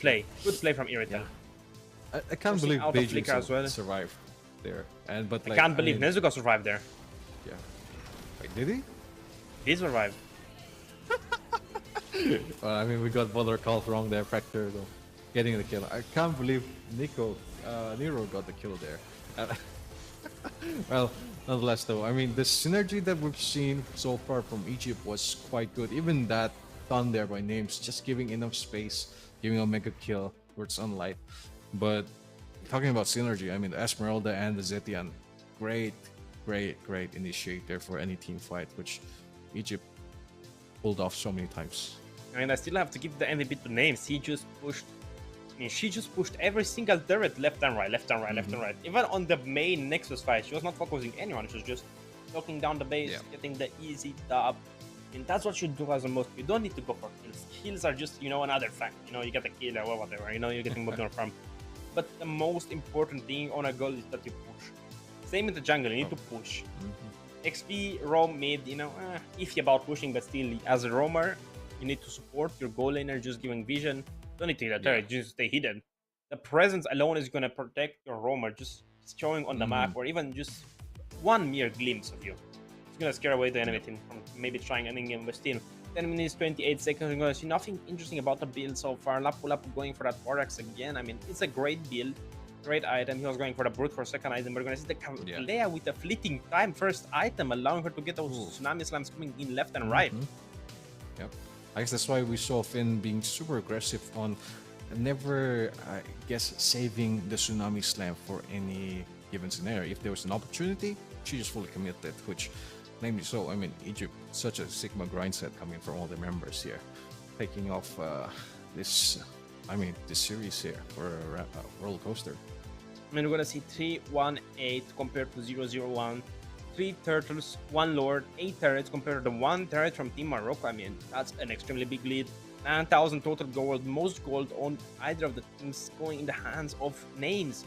play from Iritel. I can't believe Beijing as well. survived there. And but I can't believe Nezuko survived there. Yeah. Wait, did he? He survived. Well, I mean, we got Mother Cult wrong there, Fracture though, getting the kill. I can't believe Nero got the kill there. Well, nonetheless though, I mean, the synergy that we've seen so far from Egypt was quite good. Even that done there by Names, just giving enough space, giving a mega kill towards Sunlight. But talking about synergy, I mean, the Esmeralda and the Zetian, great initiator for any team fight, which Egypt pulled off so many times. I mean, I still have to give the MVP to Names. He just pushed. I mean, she just pushed every single turret left and right, left and right, left and right. Even on the main Nexus fight, she was not focusing anyone. She was just knocking down the base, getting the easy dub. And that's what you do as a most. You don't need to go for kills. Kills are just, another fact. You get a kill or whatever. You're getting moved on from. But the most important thing on a goal is that you push. Same in the jungle. You need to push. XP, roam, mid, iffy about pushing, but still, as a roamer, you need to support your goal laner, just giving vision. Don't need to hit a turret, just stay hidden. The presence alone is going to protect your roamer, just showing on the map, or even just one mere glimpse of you. It's going to scare away the enemy team from maybe trying an in-game, but still, 10 minutes, 28 seconds, you're going to see nothing interesting about the build so far. Lapu Lapu going for that Borax again. I mean, it's a great build. Great item. He was going for the Brute for second item. We're going to see the Kalea with a fleeting time first item, allowing her to get those Tsunami Slams coming in left and right. Yep. I guess that's why we saw Finn being super aggressive on never, I guess, saving the Tsunami Slam for any given scenario. If there was an opportunity, she just fully committed, which, namely so, I mean, Egypt, such a Sigma grind set coming from all the members here, taking off this series here for a roller coaster. I mean, we're gonna see 3-1-8 compared to 0-0-1. 3 turtles, 1 lord, 8 turrets compared to the 1 turret from Team Morocco. I mean, that's an extremely big lead. 9,000 total gold, most gold on either of the teams going in the hands of Names.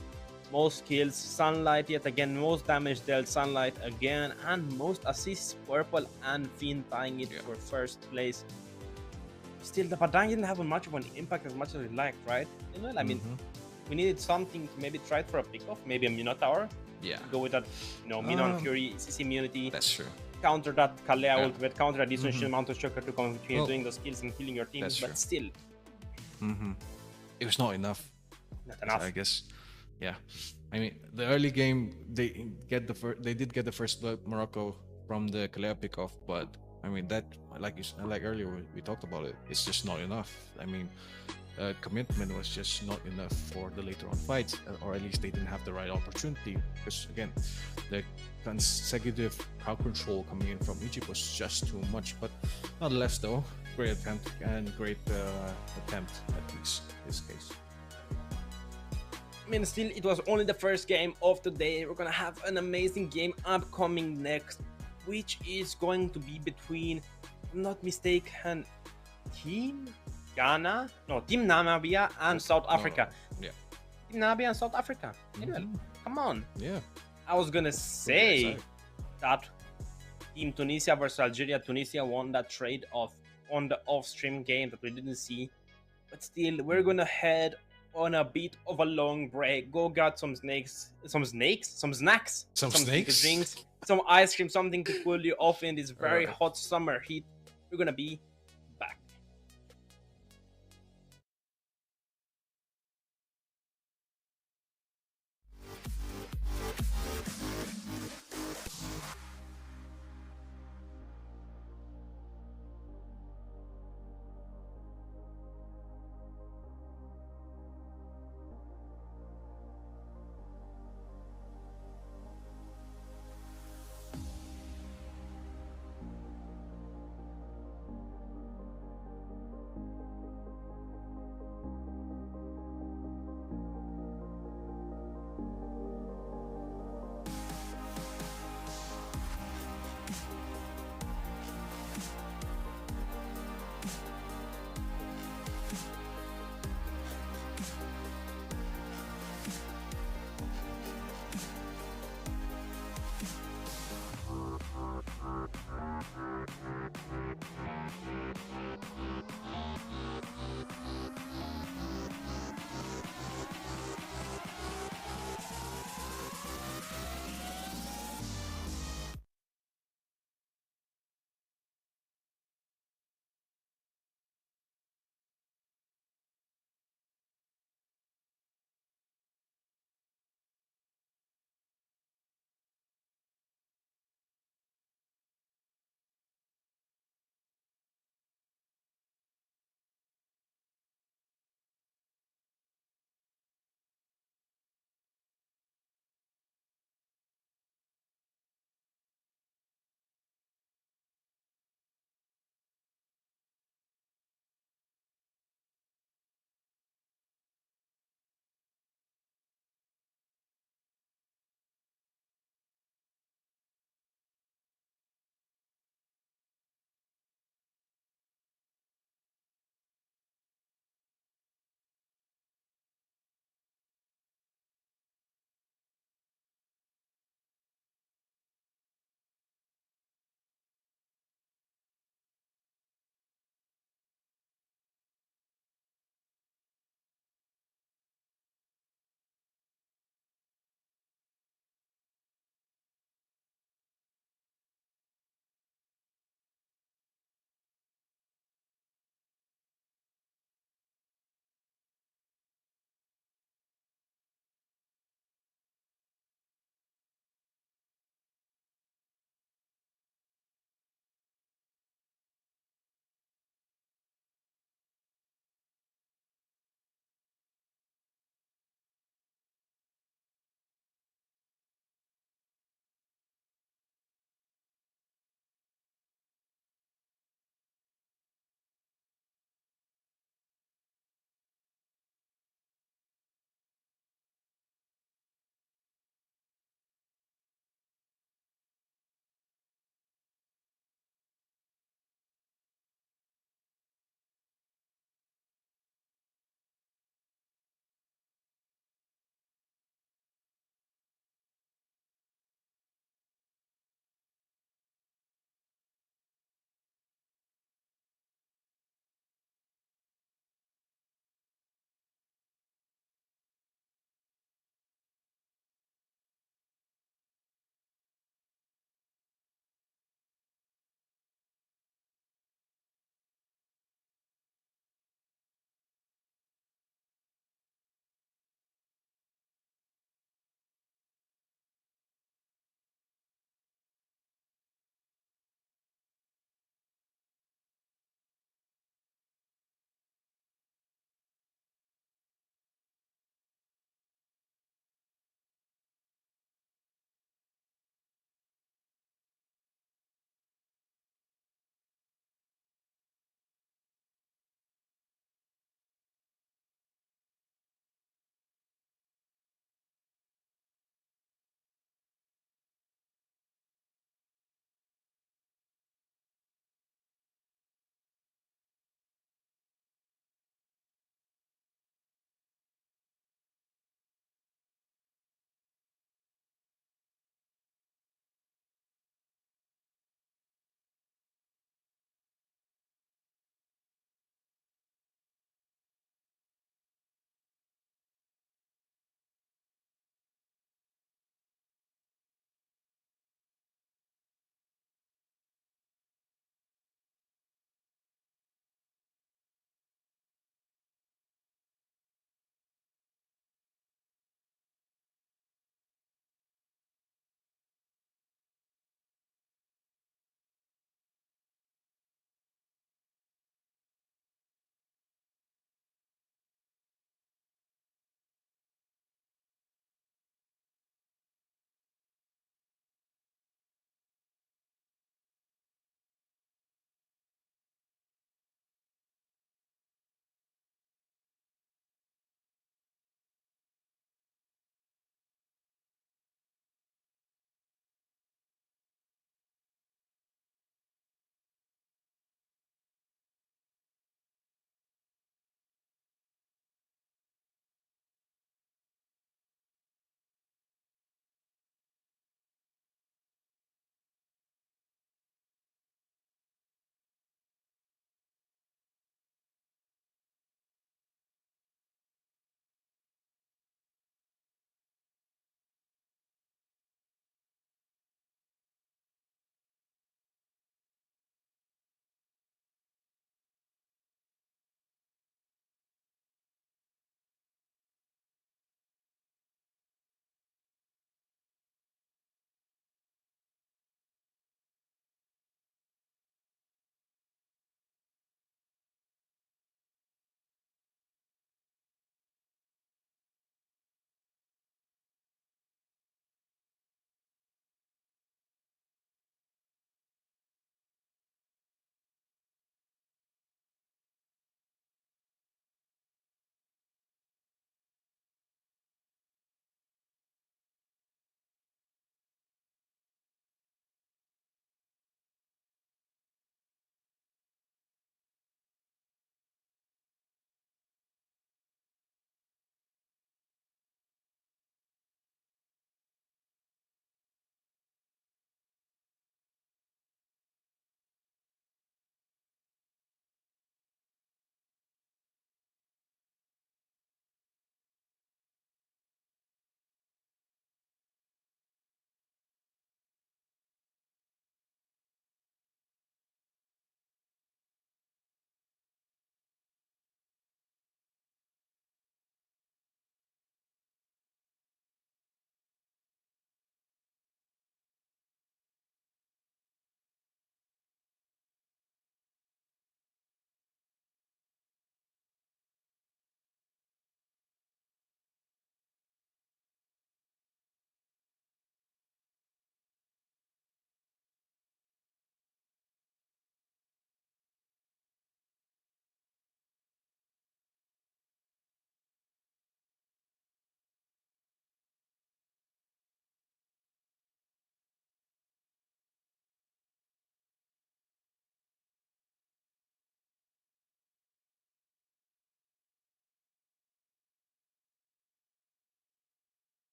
most kills, Sunlight yet again, most damage dealt, Sunlight again, and most assists, Purple and Fiend tying it for first place. Still, the Padang didn't have much of an impact as much as we liked, right? You know, I mean, we needed something to maybe try it for a pickoff, maybe a Minotaur. Yeah. Go with that, you know, Mino and Fury, CC immunity. That's true. Counter that Kalea ultimate, counter that decent shield mount of Shocker to continue doing those kills and killing your teams, but still. It was not enough. Not enough. I guess. Yeah. I mean, the early game, they did get the first blood, Morocco, from the Kalea pickoff, but I mean, that, like earlier we talked about it, it's just not enough. I mean, commitment was just not enough for the later on fights, or at least they didn't have the right opportunity, because again, the consecutive crowd control coming in from Egypt was just too much. But nonetheless, though, great attempt and great attempt, at least in this case. I mean, still, it was only the first game of the day. We're gonna have an amazing game upcoming next, which is going to be between, if I'm not mistaken, Team Ghana, no, Team Namibia and South Africa. Yeah. Team Namibia and South Africa. Come on. Yeah. I was gonna say that Team Tunisia versus Algeria, Tunisia won that trade off on the off-stream game that we didn't see. But still, we're gonna head on a bit of a long break. Go get some snacks, some snacks, some drinks, some ice cream, something to cool you off in this very hot summer heat. We're gonna be back.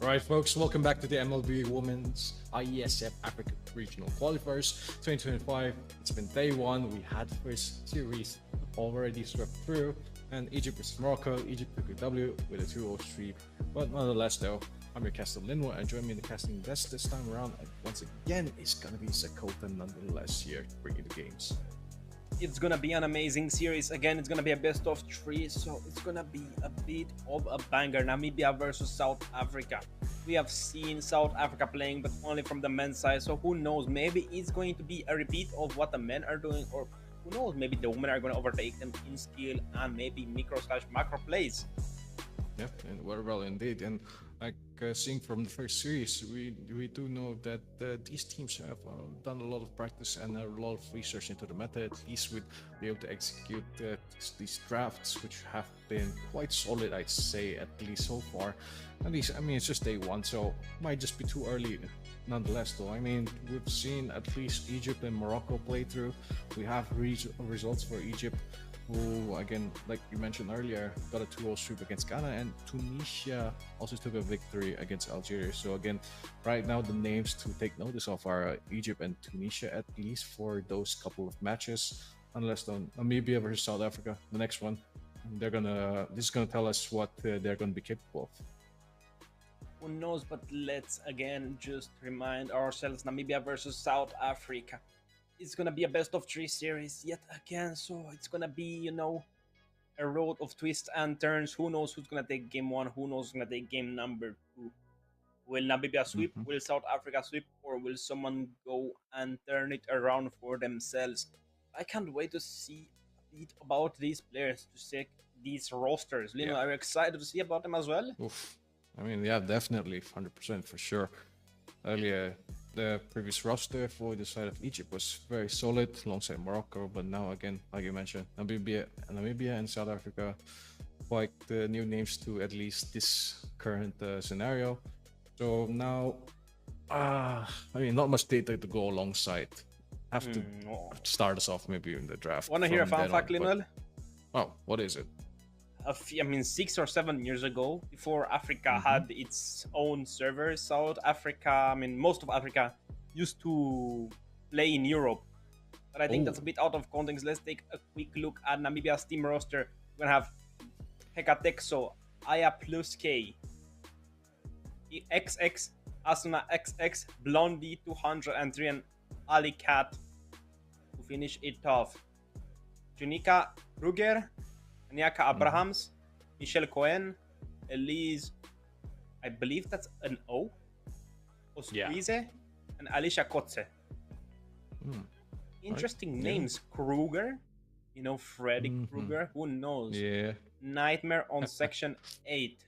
Alright folks, welcome back to the MLB Women's Iesf Africa Regional Qualifiers 2025. It's been day one. We had the first series already swept through, and Egypt versus Morocco. Egypt took a W with a 2-0 sweep. But nonetheless though, I'm your caster Linwo, and joining me in the casting desk this time around, and once again, it's gonna be Sakota nonetheless here to bring you the games. It's gonna be an amazing series. Again, it's gonna be a best of three, so it's gonna be a bit of a banger. Namibia versus South Africa. We have seen South Africa playing, but only from the men's side, so who knows, maybe it's going to be a repeat of what the men are doing, or who knows, maybe the women are going to overtake them in skill and maybe micro/macro plays. Yeah, and well indeed. And like seeing from the first series, we do know that these teams have done a lot of practice and a lot of research into the meta. At least would be able to execute these drafts, which have been quite solid, I'd say, at least so far. At least, I mean, it's just day one, so might just be too early. Nonetheless, though, I mean, we've seen at least Egypt and Morocco play through. We have results for Egypt, who, again, like you mentioned earlier, got a 2-0 sweep against Ghana, and Tunisia also took a victory against Algeria. So again, right now the names to take notice of are Egypt and Tunisia, at least for those couple of matches. Unless Namibia versus South Africa, the next one, this is gonna tell us what they're gonna be capable of. Who knows, but let's again just remind ourselves, Namibia versus South Africa. It's gonna be a best of three series yet again, so it's gonna be, you know, a road of twists and turns. Who knows who's gonna take game one? Who knows who's gonna take game number two? Will Namibia sweep? Will South Africa sweep? Or will someone go and turn it around for themselves? I can't wait to see a bit about these players, to see these rosters. Lino, are you excited to see about them as well? Oof. I mean, yeah, definitely, 100% for sure. Earlier, the previous roster for the side of Egypt was very solid alongside Morocco, but now again, like you mentioned, Namibia and South Africa, quite new names to at least this current scenario. So now, I mean, not much data to go alongside. Have to start us off maybe in the draft. Wanna hear a fun fact, Lionel? Oh, what is it? I mean, 6 or 7 years ago, before Africa had its own servers, South Africa, I mean, most of Africa used to play in Europe. But I think that's a bit out of context. Let's take a quick look at Namibia's team roster. We're gonna have Hekatexo, Aya plus K, XX, Asuna XX, Blondie 203, and Ali Cat to finish it off. Junika Ruger, Nyaka Abrahams, Michelle Cohen, Elise, I believe that's an O, Osquize, and Alicia Kotze. Interesting names. Kruger, you know, Freddy Kruger, who knows? Yeah. Nightmare on Section 8.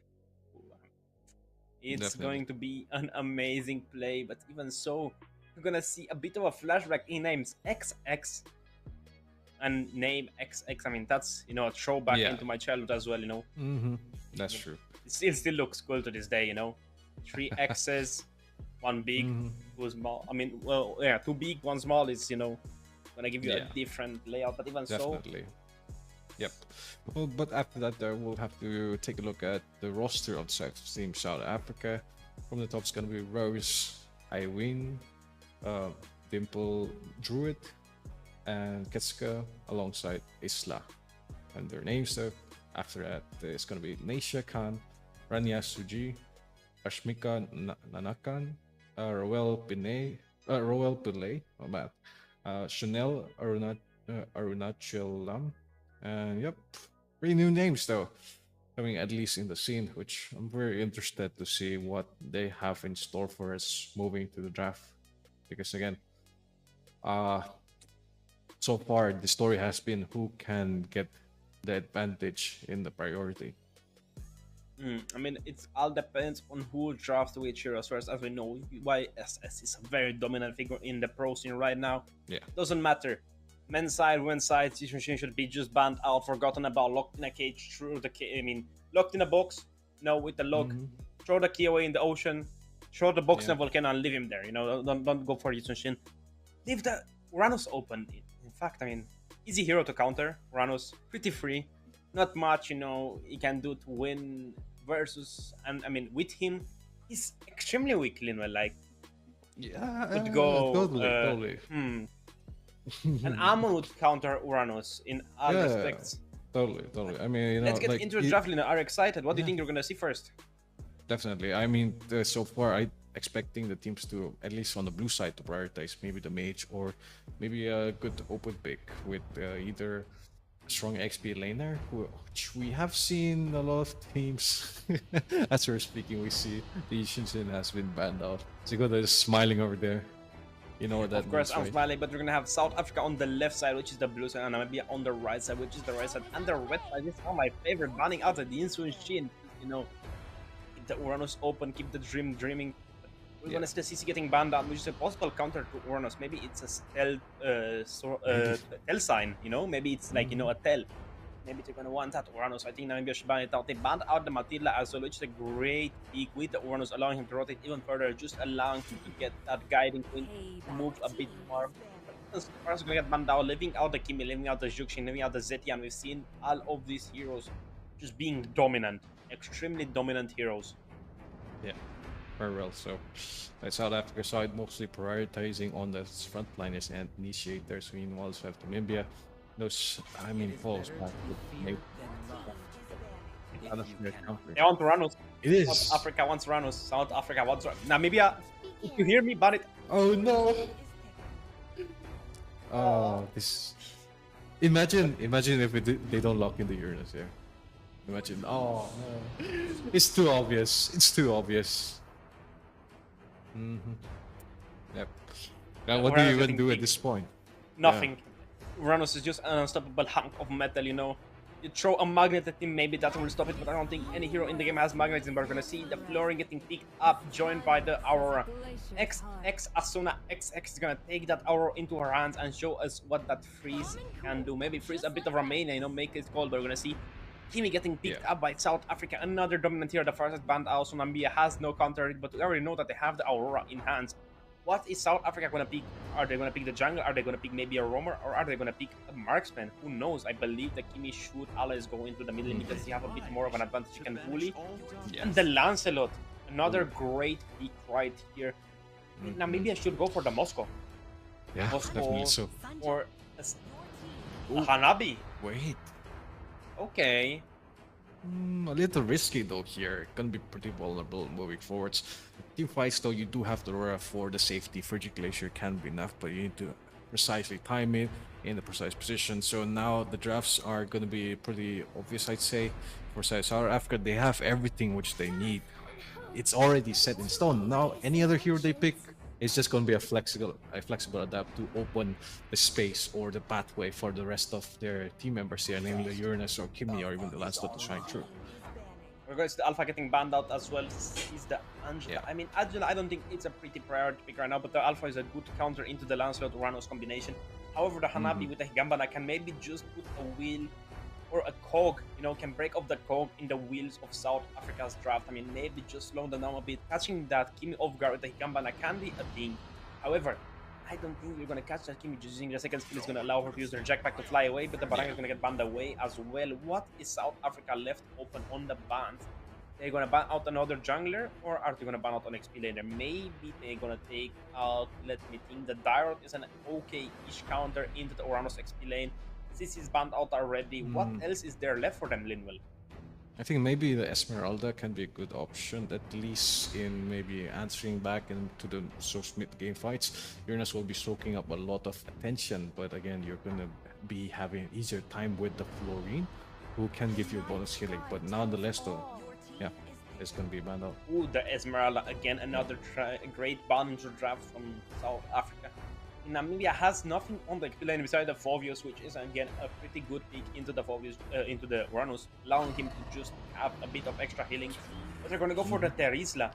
It's going to be an amazing play, but even so, you're gonna see a bit of a flashback in names. XX and name XX, I mean, that's, you know, a throwback into my childhood as well, you know. That's true. It still looks cool to this day, you know. 3 X's, 1 big, 2 small. I mean, well, yeah, 2 big, 1 small is, you know, gonna give you a different layout, but even Definitely. Yep. Well, but after that, we'll have to take a look at the roster of the team South Africa. From the top, it's gonna be Rose, Iwin, Dimple, Druid, and Ketska alongside Isla. And their names, though, after that, it's gonna be Naisha Khan, Rania Suji, Ashmika Nanakan, Roel Pillay, oh man, Chanel Arunachalam, and yep, 3 new names though, coming at least in the scene, which I'm very interested to see what they have in store for us moving to the draft. Because again, so far the story has been who can get the advantage in the priority. I mean, it all depends on who drafts which heroes first. As we know, YSS is a very dominant figure in the pro scene right now. Yeah, doesn't matter. Men's side, women's side, this machine should be just banned out, forgotten about, locked in a cage, through the key. I mean, locked in a box, you know, with the lock, throw the key away in the ocean, throw the box in a volcano and leave him there. You know, don't go for this machine. Leave the Uranus open. In fact, I mean, easy hero to counter. Uranus, pretty free. Not much, you know, he can do to win versus, and I mean, with him, He's extremely weak, Linwell. Like, Yeah, would go. totally. And Amon would counter Uranus in all Yeah, respects. totally. I mean, you know, Let's get like into the draft, Linwell. Are you excited? What do you Yeah. think you're gonna see first? definitely. I mean, so far, I expecting the teams to at least on the blue side to prioritize maybe the mage or maybe a good open pick with either strong XP laner, which we have seen a lot of teams. As we're speaking, we see the Shinjin has been banned out. Zigoda is smiling over there. You know what that Of course, means, I'm right? smiling, but we're gonna have South Africa on the left side, which is the blue side, and Namibia on the right side, which is the right side, and the red side. This is one of my favorite, banning out the Insun Shin. You know, keep the Uranus open, keep the dream dreaming. We're gonna see the CC getting banned out, which is a possible counter to Uranus. Maybe it's a stealth tell sign, you know? Maybe it's like, you know, a tell. Maybe they're gonna want that Uranus. I think Namibia should ban it out. They banned out the Matilda as well, which is a great peak with the Uranus, allowing him to rotate even further, just allowing him to get that guiding queen to move a bit more. Uranus is gonna get banned out, leaving out the Kimi, leaving out the Juxin, leaving out the Zeti, and we've seen all of these heroes just being dominant, extremely dominant heroes. Yeah, very well. So, South Africa side mostly prioritizing on the front liners and initiators. Meanwhile, we have Namibia. Those, I mean, falls back. They want Uranus. It is. South Africa wants Uranus. South Africa wants Namibia. If you hear me, ban it. Oh no! Oh, this. Imagine if they don't lock in the Uranus here. Imagine. Oh, no. It's too obvious. It's too obvious. Yep. Now, what do you even do at this point? Nothing. Uranus is just an unstoppable hunk of metal, you know. You throw a magnet at him, maybe that will stop it, but I don't think any hero in the game has magnets, and we're gonna see the flooring getting picked up, joined by the Aurora. Asuna XX is gonna take that Aurora into her hands and show us what that freeze can do. Maybe freeze a bit of Romania, you know, make it cold, but we're gonna see Kimi getting picked up by South Africa, another dominant hero. The first band out, so Namibia has no counter, but we already know that they have the Aurora in hands. What is South Africa going to pick? Are they going to pick the jungle? Are they going to pick maybe a roamer? Or are they going to pick a marksman? Who knows? I believe the Kimi should always go into the middle because they have a bit more of an advantage. He can bully. And the Lancelot, another great pick right here. Namibia should go for the Moscow. Yeah, Moscow definitely so. or a Hanabi. Wait. Okay. A little risky though here. Gonna be pretty vulnerable moving forwards. Team fights though, you do have the Aurora for the safety. Frigid Glacier can be enough, but you need to precisely time it in the precise position. So now the drafts are gonna be pretty obvious, I'd say. For South Africa, they have everything which they need. It's already set in stone. Now any other hero they pick, it's just gonna be a flexible adapt to open the space or the pathway for the rest of their team members here, namely the Uranus or Kimi or even the Lancelot to shine through. We're going to see the Alpha getting banned out as well. He's the Angela. I mean, Angela, I don't think it's a pretty priority pick right now, but the Alpha is a good counter into the Lancelot Uranus combination. However, the Hanabi with the Higambana can maybe just put a wheel or a cog, you know, can break off the cog in the wheels of South Africa's draft. I mean, maybe just slow them down a bit. Catching that Kimi off guard with the Higambana can be a thing. However, I don't think you're going to catch that Kimi just using the second skill is going to allow her to use her jetpack to fly away, but the Barang is going to get banned away as well. What is South Africa left open on the bans? They're going to ban out another jungler, or are they going to ban out an XP laner? Maybe they're going to take out, let me think, the Dyrot is an okay-ish counter into the Uranus XP lane. This is banned out already. What else is there left for them, Linwell? I think maybe the Esmeralda can be a good option, at least in maybe answering back into the mid game fights. Uranus will be soaking up a lot of attention, but again, you're going to be having easier time with the Florine, who can give you bonus healing. But nonetheless, though, yeah, it's going to be banned out. Ooh, the Esmeralda again, another great balance draft from South Africa. Namibia has nothing on the XP lane beside the Fovius, which is again a pretty good pick into the Fovius, into the Uranus, allowing him to just have a bit of extra healing. But they're gonna go for the Terizla.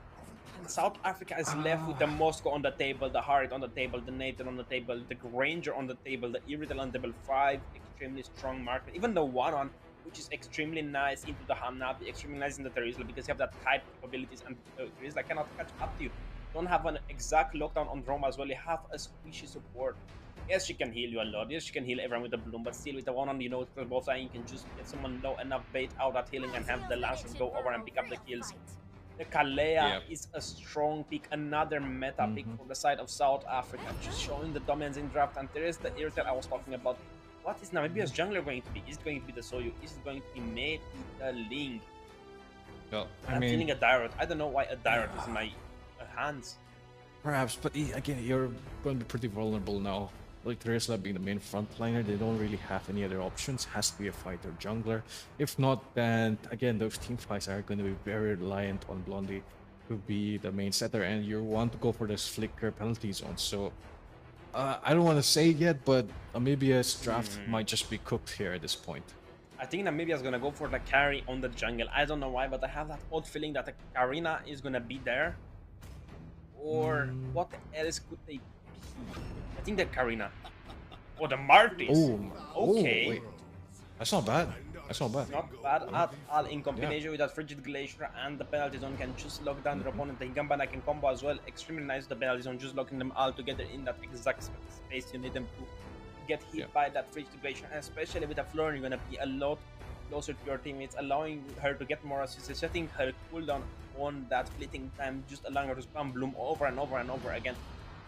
And South Africa is left with the Moscow on the table, the Harit on the table, the Nathan on the table, the Granger on the table, the Irital on table 5, extremely strong market, even the one-on, which is extremely nice into the Hanabi, extremely nice in the Terizla because you have that type capabilities and Terizla cannot catch up to you. Don't have an exact lockdown on Roma as well. You have a squishy support. Yes, she can heal you a lot. Yes, she can heal everyone with the bloom, but still with the one on, you know, both sides, you can just get someone low enough bait out that healing and have the Lancer go over and pick up the kills. The Kalea Yep. is a strong pick, another meta pick Mhm. for the side of South Africa, just showing the dominance in draft. And there is the Irritel I was talking about. What is Namibia's jungler going to be? Is it going to be the Soyu? Is it going to be maybe the Ling? Well, I I'm mean, feeling a Direct. I don't know why a Direct is in my hands. perhaps, but again, you're going to be pretty vulnerable now. Like Teresla being the main frontliner, they don't really have any other options. Has to be a fighter jungler. If not, then again, those team fights are going to be very reliant on Blondie to be the main setter, and you want to go for this flicker penalty zone. So I don't want to say it yet, but Namibia's draft might just be cooked here at this point. I think Namibia is gonna go for the carry on the jungle. I don't know why, but I have that odd feeling that the Karina is gonna be there. Or what else could they be? I think the Karina. Or the Martis. Okay. Wait. That's not bad. That's not bad. Not bad at all in combination with that Frigid Glacier and the penalty zone can just lock down their opponent. The Gambana can combo as well. Extremely nice, the penalty zone, just locking them all together in that exact space you need them to get hit by that Frigid Glacier. And especially with the Flora, you're going to be a lot closer to your teammates, allowing her to get more assists, setting her cooldown on that fleeting time, just allowing her to spam Bloom over and over and over again.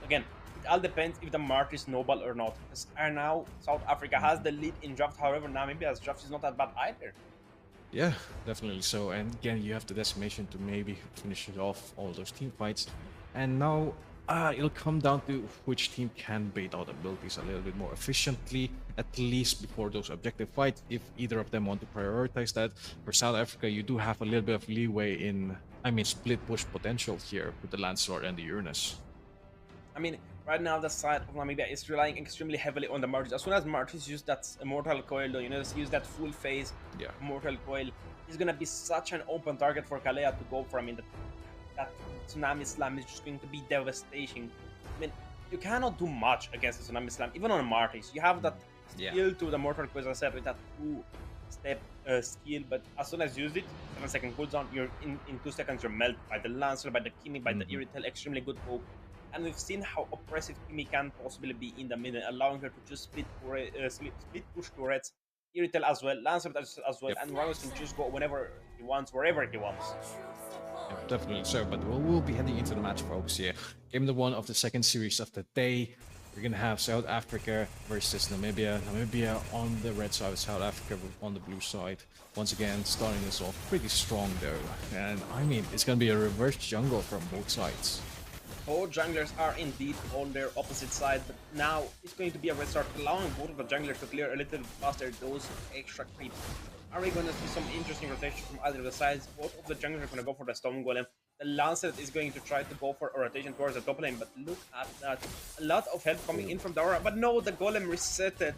Again, it all depends if the March is noble or not. Because now South Africa has the lead in draft, however, Namibia's draft is not that bad either. Yeah, definitely so. And again, you have the decimation to maybe finish it off all those team fights. And now it'll come down to which team can bait out abilities a little bit more efficiently, at least before those objective fights, if either of them want to prioritize that. For South Africa, you do have a little bit of leeway in, split push potential here with the Lancelot and the Uranus. I mean, right now the side of Namibia is relying extremely heavily on the Martis. As soon as Martis use that Immortal Coil, though, use that full phase Immortal Coil, is gonna be such an open target for Kalea to go for. I mean, that Tsunami Slam is just going to be devastating. I mean, you cannot do much against the Tsunami Slam, even on Martis. You have that skill to the Mortal Coil, as I said, with that two-step skill, but as soon as you use it, 7-second cooldown, you're in 2 seconds, you're melted by the Lancer, by the Kimi, by the Irritel. Extremely good poke. And we've seen how oppressive Kimi can possibly be in the middle, allowing her to just split push turrets, Irritel as well, Lancer as well, and Ramos can just go whenever he wants, wherever he wants. Definitely so, but we'll be heading into the match, folks, here. Game number 1 of the second series of the day. We're gonna have South Africa versus Namibia. Namibia on the red side, South Africa on the blue side. Once again, starting this off pretty strong though. And I mean, it's gonna be a reverse jungle from both sides. Both junglers are indeed on their opposite side, but now it's going to be a restart, allowing both of the junglers to clear a little faster those extra creeps. Are we going to see some interesting rotation from either of the sides? Both of the junglers are going to go for the Stone Golem. The Lancet is going to try to go for a rotation towards the top lane, but look at that. A lot of help coming in from the Aura, but no, the Golem resetted.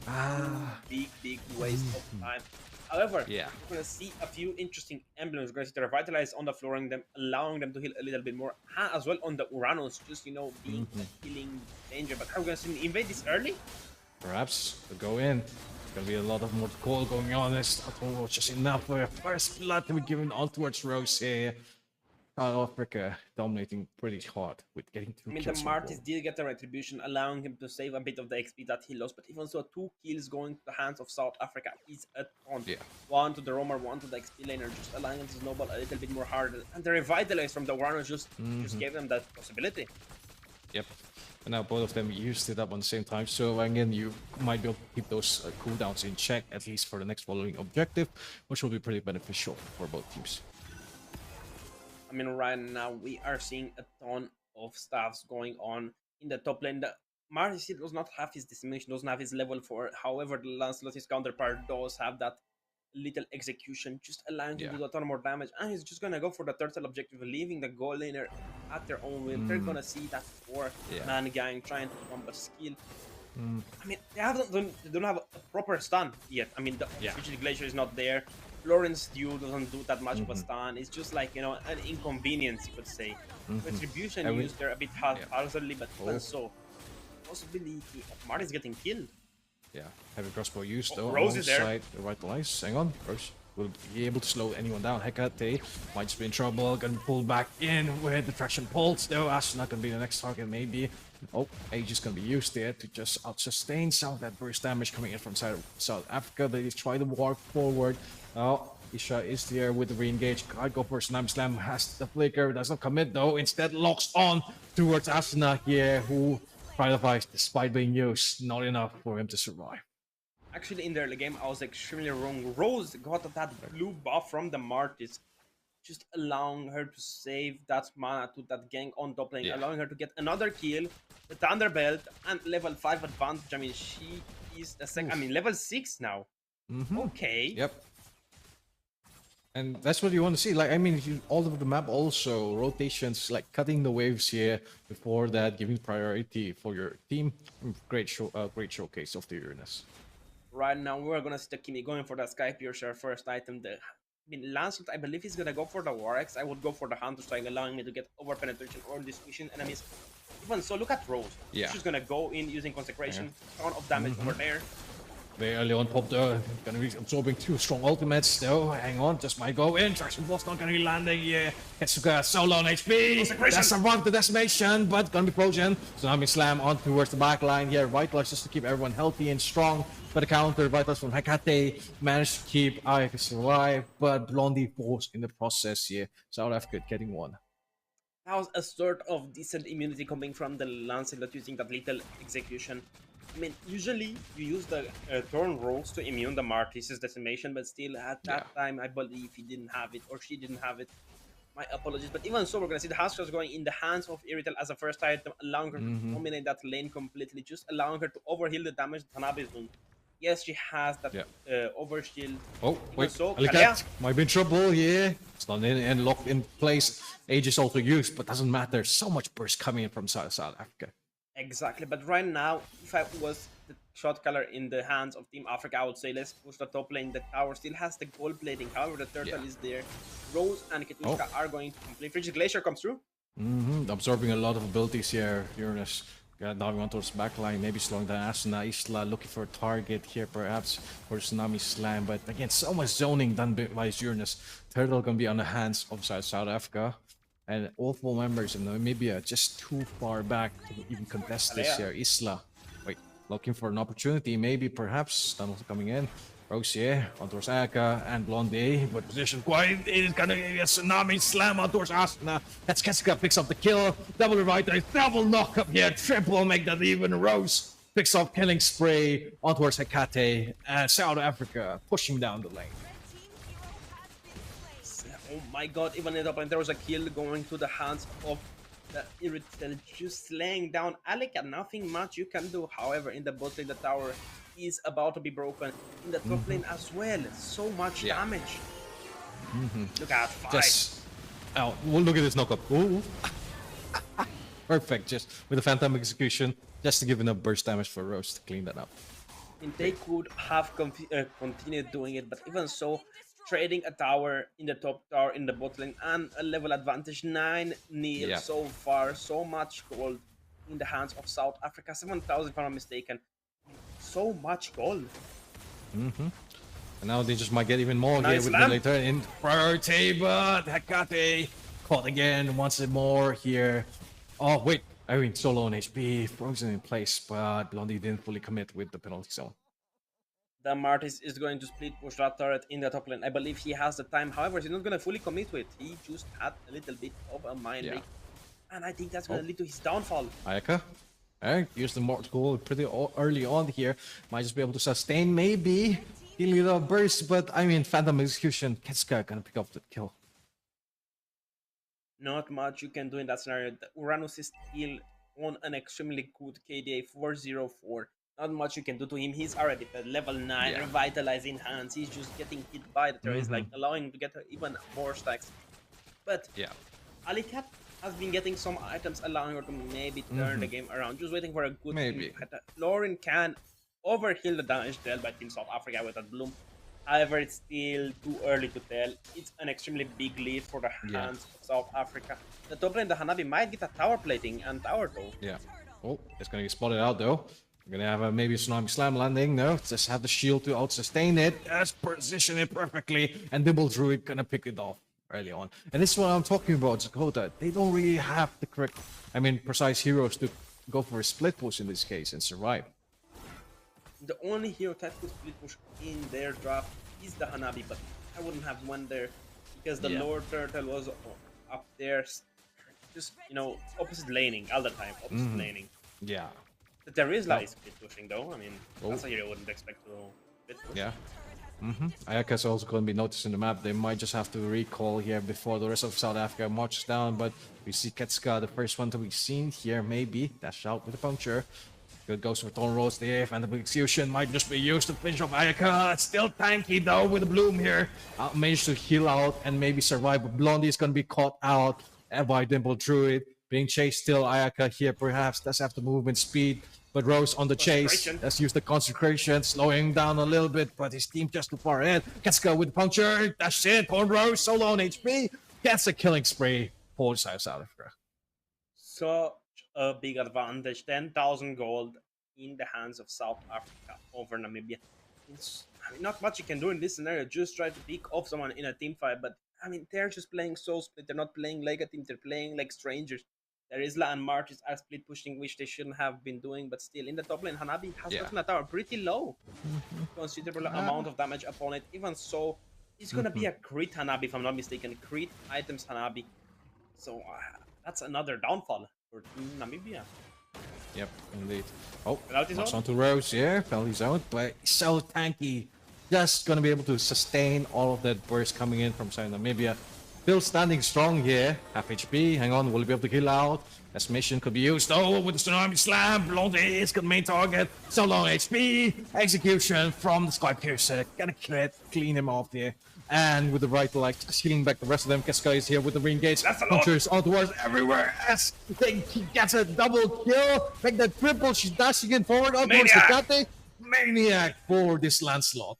Big waste of time. However, we're going to see a few interesting emblems. We're going to see the Revitalize on the floor, and them, allowing them to heal a little bit more. As well on the Uranus, just, being a healing danger. But are we going to see an invade this early? Perhaps to go in. There's going to be a lot of mortal coil going on. It's not just enough for a first blood to be given on towards Rose here. South Africa dominating pretty hard with getting 2 kills. The Martis did get the retribution, allowing him to save a bit of the XP that he lost, but even so, 2 kills going to the hands of South Africa is a ton. One to the Roamer, one to the XP laner, just allowing him to snowball a little bit more harder. And the Revitalize from the Warner just gave them that possibility. Yep. And now both of them used it up on the same time, so again, you might be able to keep those cooldowns in check, at least for the next following objective, which will be pretty beneficial for both teams. I mean, right now we are seeing a ton of stuffs going on in the top lane. The Martis does not have his decimation, doesn't have his level 4. However, the Lancelot, his counterpart, does have that little execution, just allowing him to do a ton more damage. And he's just gonna go for the turtle objective, leaving the goal laner at their own will. They're gonna see that 4-man gang trying to pump a skill. I mean, they don't have a proper stun yet. I mean, the Frigid Glacier is not there. Florence Dew doesn't do that much of a stun. It's just like, an inconvenience, you could say. Retribution used there a bit haphazardly, but even so, possibility of Martis getting killed. Heavy crossbow used though. Rose is there. The Revitalize. Hang on, Rose will be able to slow anyone down. Hecate might just be in trouble. Gonna pull back in with the traction pulse though. Ash not gonna be the next target, maybe. Oh, Age is gonna be used there to just out-sustain some of that burst damage coming in from South Africa. They try to walk forward. Oh, Isha is there with the re-engage. Can't go for Tsunami Slam. Has the flicker. Doesn't commit though. Instead locks on towards Asuna here, who qualifies despite being used. Not enough for him to survive. Actually, in the early game, I was extremely wrong. Rose got that blue buff from the Martis, just allowing her to save that mana to that gang on top lane, Yeah. allowing her to get another kill, the Thunderbelt, and level 5 advantage. I mean, she is the second. I mean, level 6 now. Okay. Yep. And that's what you want to see. Like, I mean, all over the map also, rotations, like cutting the waves here, before that, giving priority for your team. Great showcase of the Uranus. Right now, we're gonna see the Kimi going for the Sky Piercer first item. I mean, Lancelot, I believe he's gonna go for the Warx. I would go for the Hunter Strike, allowing me to get over penetration or distribution enemies. Even so, look at Rose. Yeah. She's gonna go in using Consecration, ton of damage over there. Very early on, popped gonna be absorbing 2 strong ultimates though. Hang on, just might go in. Traction Wolf's not gonna be landing here. Ketsuga solo on HP. That's a run to decimation, but gonna be frozen. Tsunami Slam on towards the back line here. Vitalize just to keep everyone healthy and strong. But the counter, Vitalize from Hecate managed to keep Ayaka survive, but Blondie falls in the process here. South Africa getting one. That was a sort of decent immunity coming from the Lancelot using that little execution. I mean, usually you use the turn rolls to immune the Martis' decimation, but still at that time, I believe he didn't have it or she didn't have it. My apologies, but even so, we're gonna see the Huskers going in the hands of Iritel as a first item, allowing her to dominate that lane completely, just allowing her to overheal the damage Hanabi's doing. Yes, she has that overshield. Oh, wait, So, Alicat might be in trouble, yeah. It's not in and locked in place. Age is also used, but doesn't matter. So much burst coming in from South Africa. Exactly, but right now, if I was the shot caller in the hands of Team Africa, I would say let's push the top lane. The tower still has the gold plating, however, the turtle is there. Rose and Ketushka are going to complete. Frigid Glacier comes through. Absorbing a lot of abilities here, Uranus. Diving onto his backline, maybe slowing down Asuna. Isla looking for a target here, perhaps for Tsunami Slam. But again, so much zoning done by Uranus. Turtle gonna be on the hands of South Africa. And all 4 members of Namibia just too far back to even contest this here. Isla, wait, looking for an opportunity, maybe, perhaps. Tunnels coming in. Rosier onto Osaka and Blondie, but position quite. It is gonna be a Tsunami Slam onto Asuna. That's Ketsuga picks up the kill. Double revitalize, double knock up here, triple make that even. Rose picks up killing spree onto Hecate and South Africa pushing down the lane. Oh my god, even in the point there was a kill going to the hands of the Iritel, just laying down Alika. Nothing much you can do. However, in the bot lane, the tower is about to be broken. In the top lane as well, so much damage. Look at fight. Oh, well, look at this knockup. Ooh. Perfect, just with a Phantom Execution, just to give enough burst damage for Rose to clean that up. I mean, they could have continued doing it, but even so, trading a tower in the top tower in the bot lane and a level advantage 9-0 so far. So much gold in the hands of South Africa. 7,000 if I'm not mistaken. So much gold. And now they just might get even more here with the later in priority, but Hecate caught again once more here. Oh wait, I mean solo on HP, frozen in place, but Blondie didn't fully commit with the penalty zone. The Martis is going to split push that turret in the top lane. I believe he has the time. However, he's not going to fully commit to it. He just had a little bit of a mind break. And I think that's going to lead to his downfall. Ayaka, use the Mortal Goal pretty early on here. Might just be able to sustain, maybe. Dealing with a burst, but I mean, Phantom Execution. Ketsuga gonna pick up the kill. Not much you can do in that scenario. The Uranus is still on an extremely good KDA 404. Not much you can do to him. He's already at level 9, revitalizing hands. He's just getting hit by the turret, like allowing him to get even more stacks. But Alicat has been getting some items allowing her to maybe turn the game around. Just waiting for a good team. Lauren can overheal the damage dealt by Team South Africa with that Bloom. However, it's still too early to tell. It's an extremely big lead for the hands of South Africa. The top lane, the Hanabi, might get a tower plating and tower though. Oh, it's gonna get spotted out though. We're gonna have a maybe a Tsunami Slam landing. No, just have the shield to out-sustain it. Just position it perfectly. And Dibble Druid gonna pick it off early on. And this is what I'm talking about, Dakota. They don't really have the correct, precise heroes to go for a split push in this case and survive. The only hero that could split push in their draft is the Hanabi, but I wouldn't have went there because the Yeah. Lord Turtle was up there, just opposite laning all the time, opposite laning. Yeah. There is No. like split pushing though. I mean, Oh. that's a hero I wouldn't expect to split push. Yeah. Ayaka's also going to be noticing the map. They might just have to recall here before the rest of South Africa marches down. But we see Ketska, the first one to be seen here. Maybe dash out with a puncture. Good goes for Thorn Rose there, and the execution might just be used to finish off Ayaka. It's still tanky though with the Bloom here. Managed to heal out and maybe survive. But Blondie is going to be caught out by Dimple Druid. Being chased still. Ayaka here perhaps does have the movement speed. But Rose on the chase. Let's use the consecration, slowing him down a little bit, but his team just too far ahead. Ketska with the puncture. That's it. Thorn Rose solo on HP. Gets a killing spree for South Africa. Such a big advantage. 10,000 gold in the hands of South Africa over Namibia. I mean, not much you can do in this scenario. Just try to pick off someone in a team fight, but I mean, they're just playing so split. They're not playing like a team. They're playing like strangers. Isla and Martis are split pushing, which they shouldn't have been doing, but still in the top lane, Hanabi has gotten a tower pretty low. Considerable amount of damage upon it. Even so, it's gonna be a crit Hanabi, if I'm not mistaken. Crit items Hanabi. So that's another downfall for Team Namibia. Yep, indeed. Oh, Penalty knocks zone? onto Rose here. Penalty zone, but so tanky. Just gonna be able to sustain all of that burst coming in from South Namibia. Still standing strong here. Half HP. Hang on, will he be able to kill out? This mission could be used. Oh, with the Tsunami Slam. Blondie is the main target. So long HP. Execution from the Sky Piercer. Gonna clean him off there. And with the right leg, just healing back the rest of them. Casca is here with the re-engage. Punchers onwards everywhere. Yes, he gets a double kill. Make that triple. She's dashing in forward. Onwards to Kate. Maniac for this Lancelot.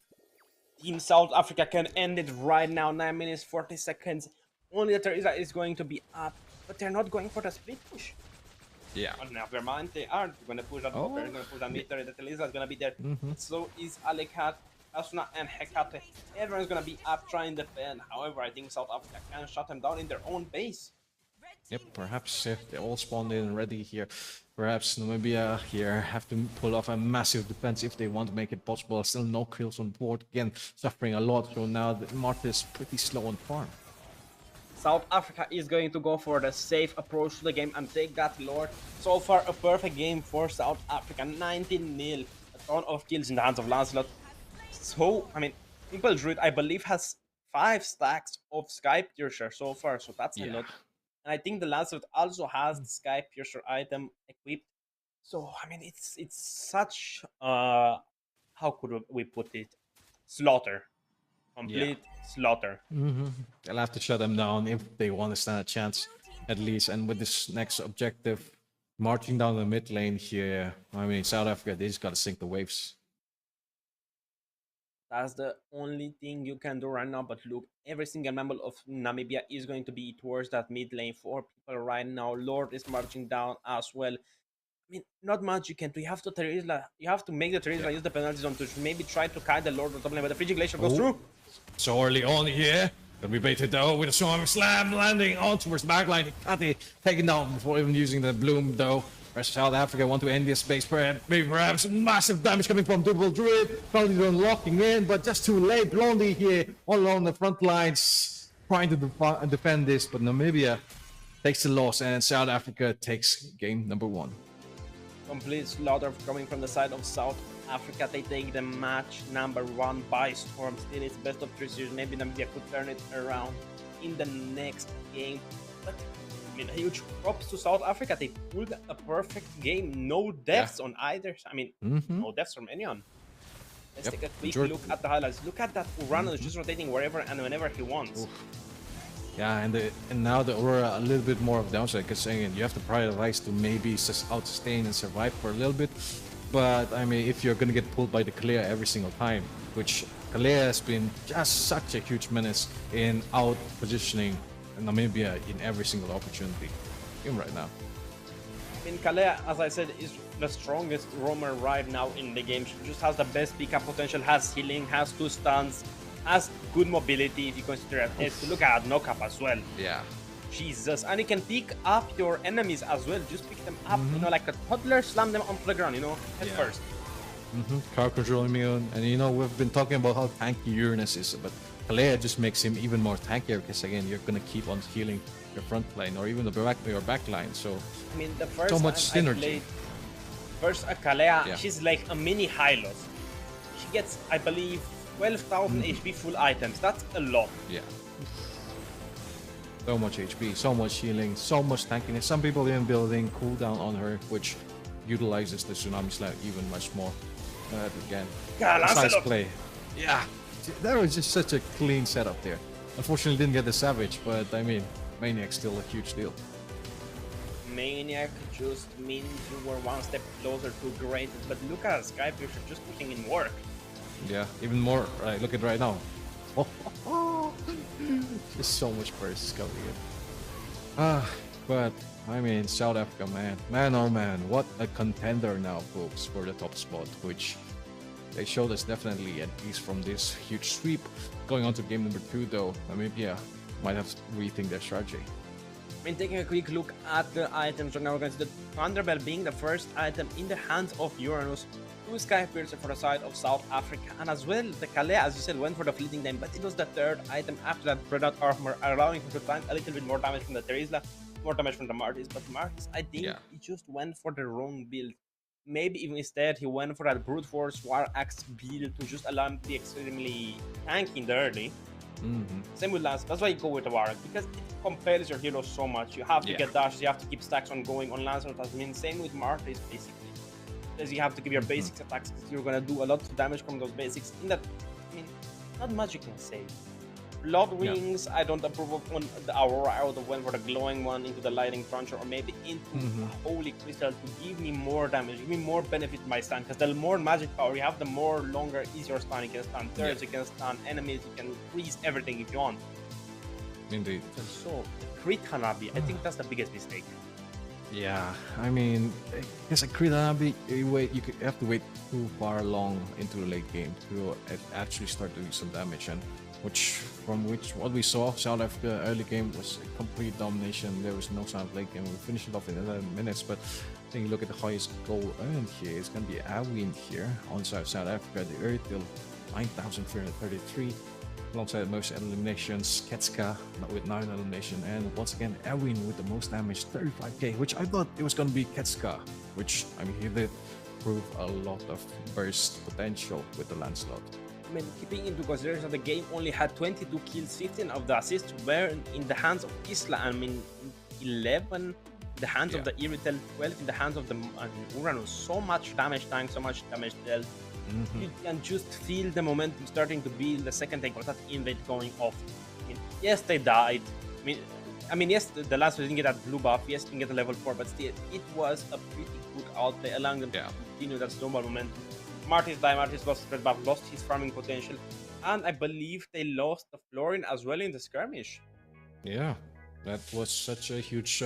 Team South Africa can end it right now. 9 minutes 40 seconds. Only the Teresa is going to be up, but they're not going for the split push. Yeah. But never mind, they are going to push that upper, they're going to push that mid turret. The Teresa is going to be there. So is Alekat, Asuna, and Hecate. Everyone's going to be up trying to defend. However, I think South Africa can shut them down in their own base. Yep, perhaps if they all spawned in and ready here. Perhaps Namibia here have to pull off a massive defense if they want to make it possible. Still no kills on board. Again, suffering a lot. So now Martha is pretty slow on farm. South Africa is going to go for the safe approach to the game and take that Lord. So far, a perfect game for South Africa. 19-0. A ton of kills in the hands of Lancelot. So, I mean, Simple Druid, I believe, has 5 stacks of Sky Piercer so far. So that's a lot. And I think the Lancelot also has the Sky Piercer item equipped. So, I mean, it's such, how could we put it? Slaughter. Complete slaughter. They'll have to shut them down if they want to stand a chance, at least. And with this next objective, marching down the mid lane here, I mean, South Africa, they just got to sink the waves. That's the only thing you can do right now. But look, every single member of Namibia is going to be towards that mid lane. 4 people right now. Lord is marching down as well. I mean, not much you can do. You have to Teresa, you have to make the Teresa use the penalty zone to maybe try to kite the Lord on top lane, but the Frigid Glacier goes through. So early on here, gonna be baited though with a Tsunami Slam landing on towards backline. Kati taken down before even using the Bloom though. Rest of South Africa want to end this space, maybe perhaps massive damage coming from Double Druid. Penalty zone locking in, but just too late. Blondie here all along the front lines trying to defend this, but Namibia takes the loss and South Africa takes game number 1. Complete slaughter coming from the side of South Africa. They take the match number 1 by storm. Still, it's best of 3 series. Maybe Namibia could turn it around in the next game. But I mean, a huge props to South Africa. They pulled a perfect game. No deaths on either. I mean, no deaths from anyone. Let's take a quick look at the highlights. Look at that Urano is just rotating wherever and whenever he wants. Yeah, and now the Aurora a little bit more of downside, because again, you have to prioritize to maybe out-sustain and survive for a little bit. But I mean, if you're gonna get pulled by the Kalea every single time, which Kalea has been just such a huge menace in out-positioning Namibia in every single opportunity, even right now. I mean, Kalea, as I said, is the strongest roamer right now in the game. She just has the best pickup potential, has healing, has 2 stuns, has good mobility if you consider it. Look at knock-up as well. Yeah. Jesus. And you can pick up your enemies as well. Just pick them up, you know, like a toddler, slam them onto the ground, you know, head first. Car control immune, and you know, we've been talking about how tanky Uranus is, but Kalea just makes him even more tankier because again, you're gonna keep on healing your front line or even your back line. So I mean, the first so much time I synergy. played first Kalea, Yeah. she's like a mini Hylos. She gets, I believe, 12,000 HP full items. That's a lot. Yeah. So much HP, so much healing, so much tankiness. Some people even building cooldown on her, which utilizes the Tsunami Slam even much more. Again, Yeah, precise Lancelot. play. Yeah, that was just such a clean setup there. Unfortunately, didn't get the Savage, but I mean, Maniac's still a huge deal. Maniac just means you were one step closer to great, but look at Skyfisher just putting in work. Yeah, even more. Right, look at right now. Just so much burst coming in. But I mean, South Africa, man, oh man, what a contender now, folks, for the top spot. Which they showed us definitely at least from this huge sweep. Going on to game number 2, though, Namibia might have to rethink their strategy. I mean, taking a quick look at the items right now, we're going to see the Thunderbell being the first item in the hands of Uranus, 2 Skypiercer for the side of South Africa, and as well, the Kalea, as you said, went for the fleeting time, but it was the third item after that Predator armor, allowing him to tank a little bit more damage from the Terizla, more damage from the Martis, but Martis, I think he just went for the wrong build. Maybe even instead, he went for that Brute Force War Axe build to just allow him to be extremely tanky in the early. Same with Lance. That's why you go with the Warwick, because it compels your heroes so much. You have to get dashes, you have to keep stacks on going. On Lancelot, I mean, same with Martyrs basically. Because you have to give your basics attacks, because you're gonna do a lot of damage from those basics. In that, I mean, not much you can say. Blood Wings, I don't approve of on the Aurora. I would have went for the glowing one into the Lightning Cruncher, or maybe into a Holy Crystal to give me more damage, give me more benefit to my stun. Because the more magic power you have, the more longer is your stun. You can stun turrets, you can stun enemies, you can freeze everything if you want. Indeed. So, the crit Hanabi, I think that's the biggest mistake. Yeah, I mean, because a crit Hanabi, you have to wait too far long into the late game to actually start doing some damage, and what we saw, South Africa early game was a complete domination. There was no sign of late game. We finished it off in 11 minutes, but I think you look at the highest goal earned here. It's going to be Awin here on South Africa. The earth till 9,333. Alongside most eliminations, Ketska with 9 elimination, and once again Awin with the most damage, 35k, which I thought it was gonna be Ketska, which I mean he did prove a lot of burst potential with the Lancelot. I mean, keeping into consideration that the game only had 22 kills, 15 of the assists were in the hands of Isla, I mean 11 in the hands of the Iritel, 12 in the hands of the Uranus. So much damage tank, so much damage dealt. You can just feel the momentum starting to build the second take of that invade going off. I mean, yes, they died. I mean, yes, the last one didn't get that blue buff. Yes, didn't get the level 4, but still, it was a pretty good outplay, allowing them to continue that snowball momentum. Martis died, Martis lost his red buff, lost his farming potential, and I believe they lost the Florin as well in the skirmish. Yeah, that was such a huge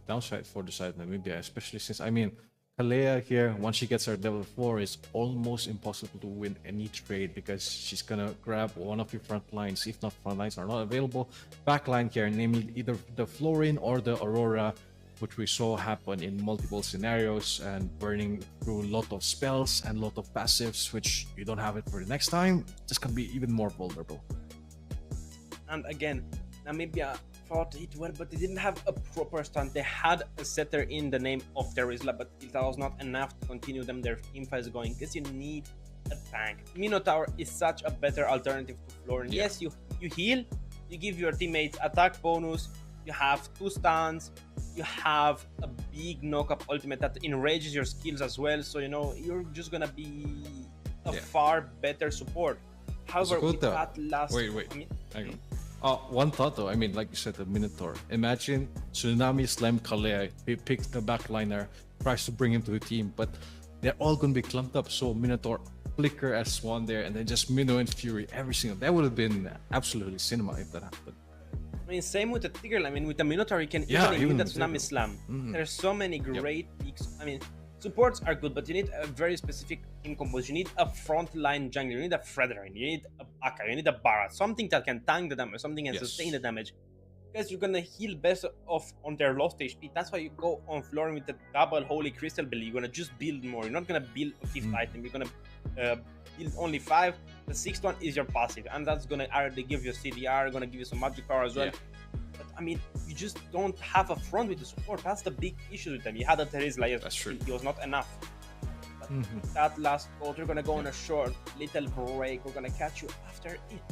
downside for the side of Namibia, especially since, I mean, Kalea here, once she gets her level 4, it's almost impossible to win any trade because she's gonna grab one of your front lines. If not, front lines are not available. Backline here, namely either the Florin or the Aurora, which we saw happen in multiple scenarios and burning through a lot of spells and a lot of passives, which you don't have it for the next time. Just gonna be even more vulnerable. And again, Namibia fought it well, but they didn't have a proper stun. They had a setter in the name of Terizla, but that was not enough to continue their team fights going, because you need a tank. Minotaur is such a better alternative to Florin. Yes, you heal, you give your teammates attack bonus, you have 2 stuns, you have a big knock-up ultimate that enrages your skills as well, so you know you're just gonna be a far better support. However, with that last... One thought though, I mean, like you said, the Minotaur. Imagine Tsunami Slam Kalea, he picks the backliner, tries to bring him to the team, but they're all going to be clumped up. So Minotaur flicker as one there, and then just Minnow and Fury every single. That would have been absolutely cinema if that happened. I mean, same with the Tigger. I mean, with the Minotaur, you can even the Tsunami Slam. There's so many great picks. I mean, supports are good, but you need a very specific team composition. You need a frontline jungler, you need a Frederain, you need a Aka, you need a Barat, something that can tank the damage, something that can sustain the damage. Because you're gonna heal best off on their lost HP. That's why you go on Florin with the double Holy Crystal build. You're gonna just build more. You're not gonna build a 5th item. You're gonna build only 5. The 6th one is your passive, and that's gonna already give you CDR, gonna give you some magic power as well. But I mean, you just don't have a front with the support. That's the big issue with them. You had a Terizla, yes, That's true. he was not enough. But that last quote, we're gonna go on a short little break. We're gonna catch you after it.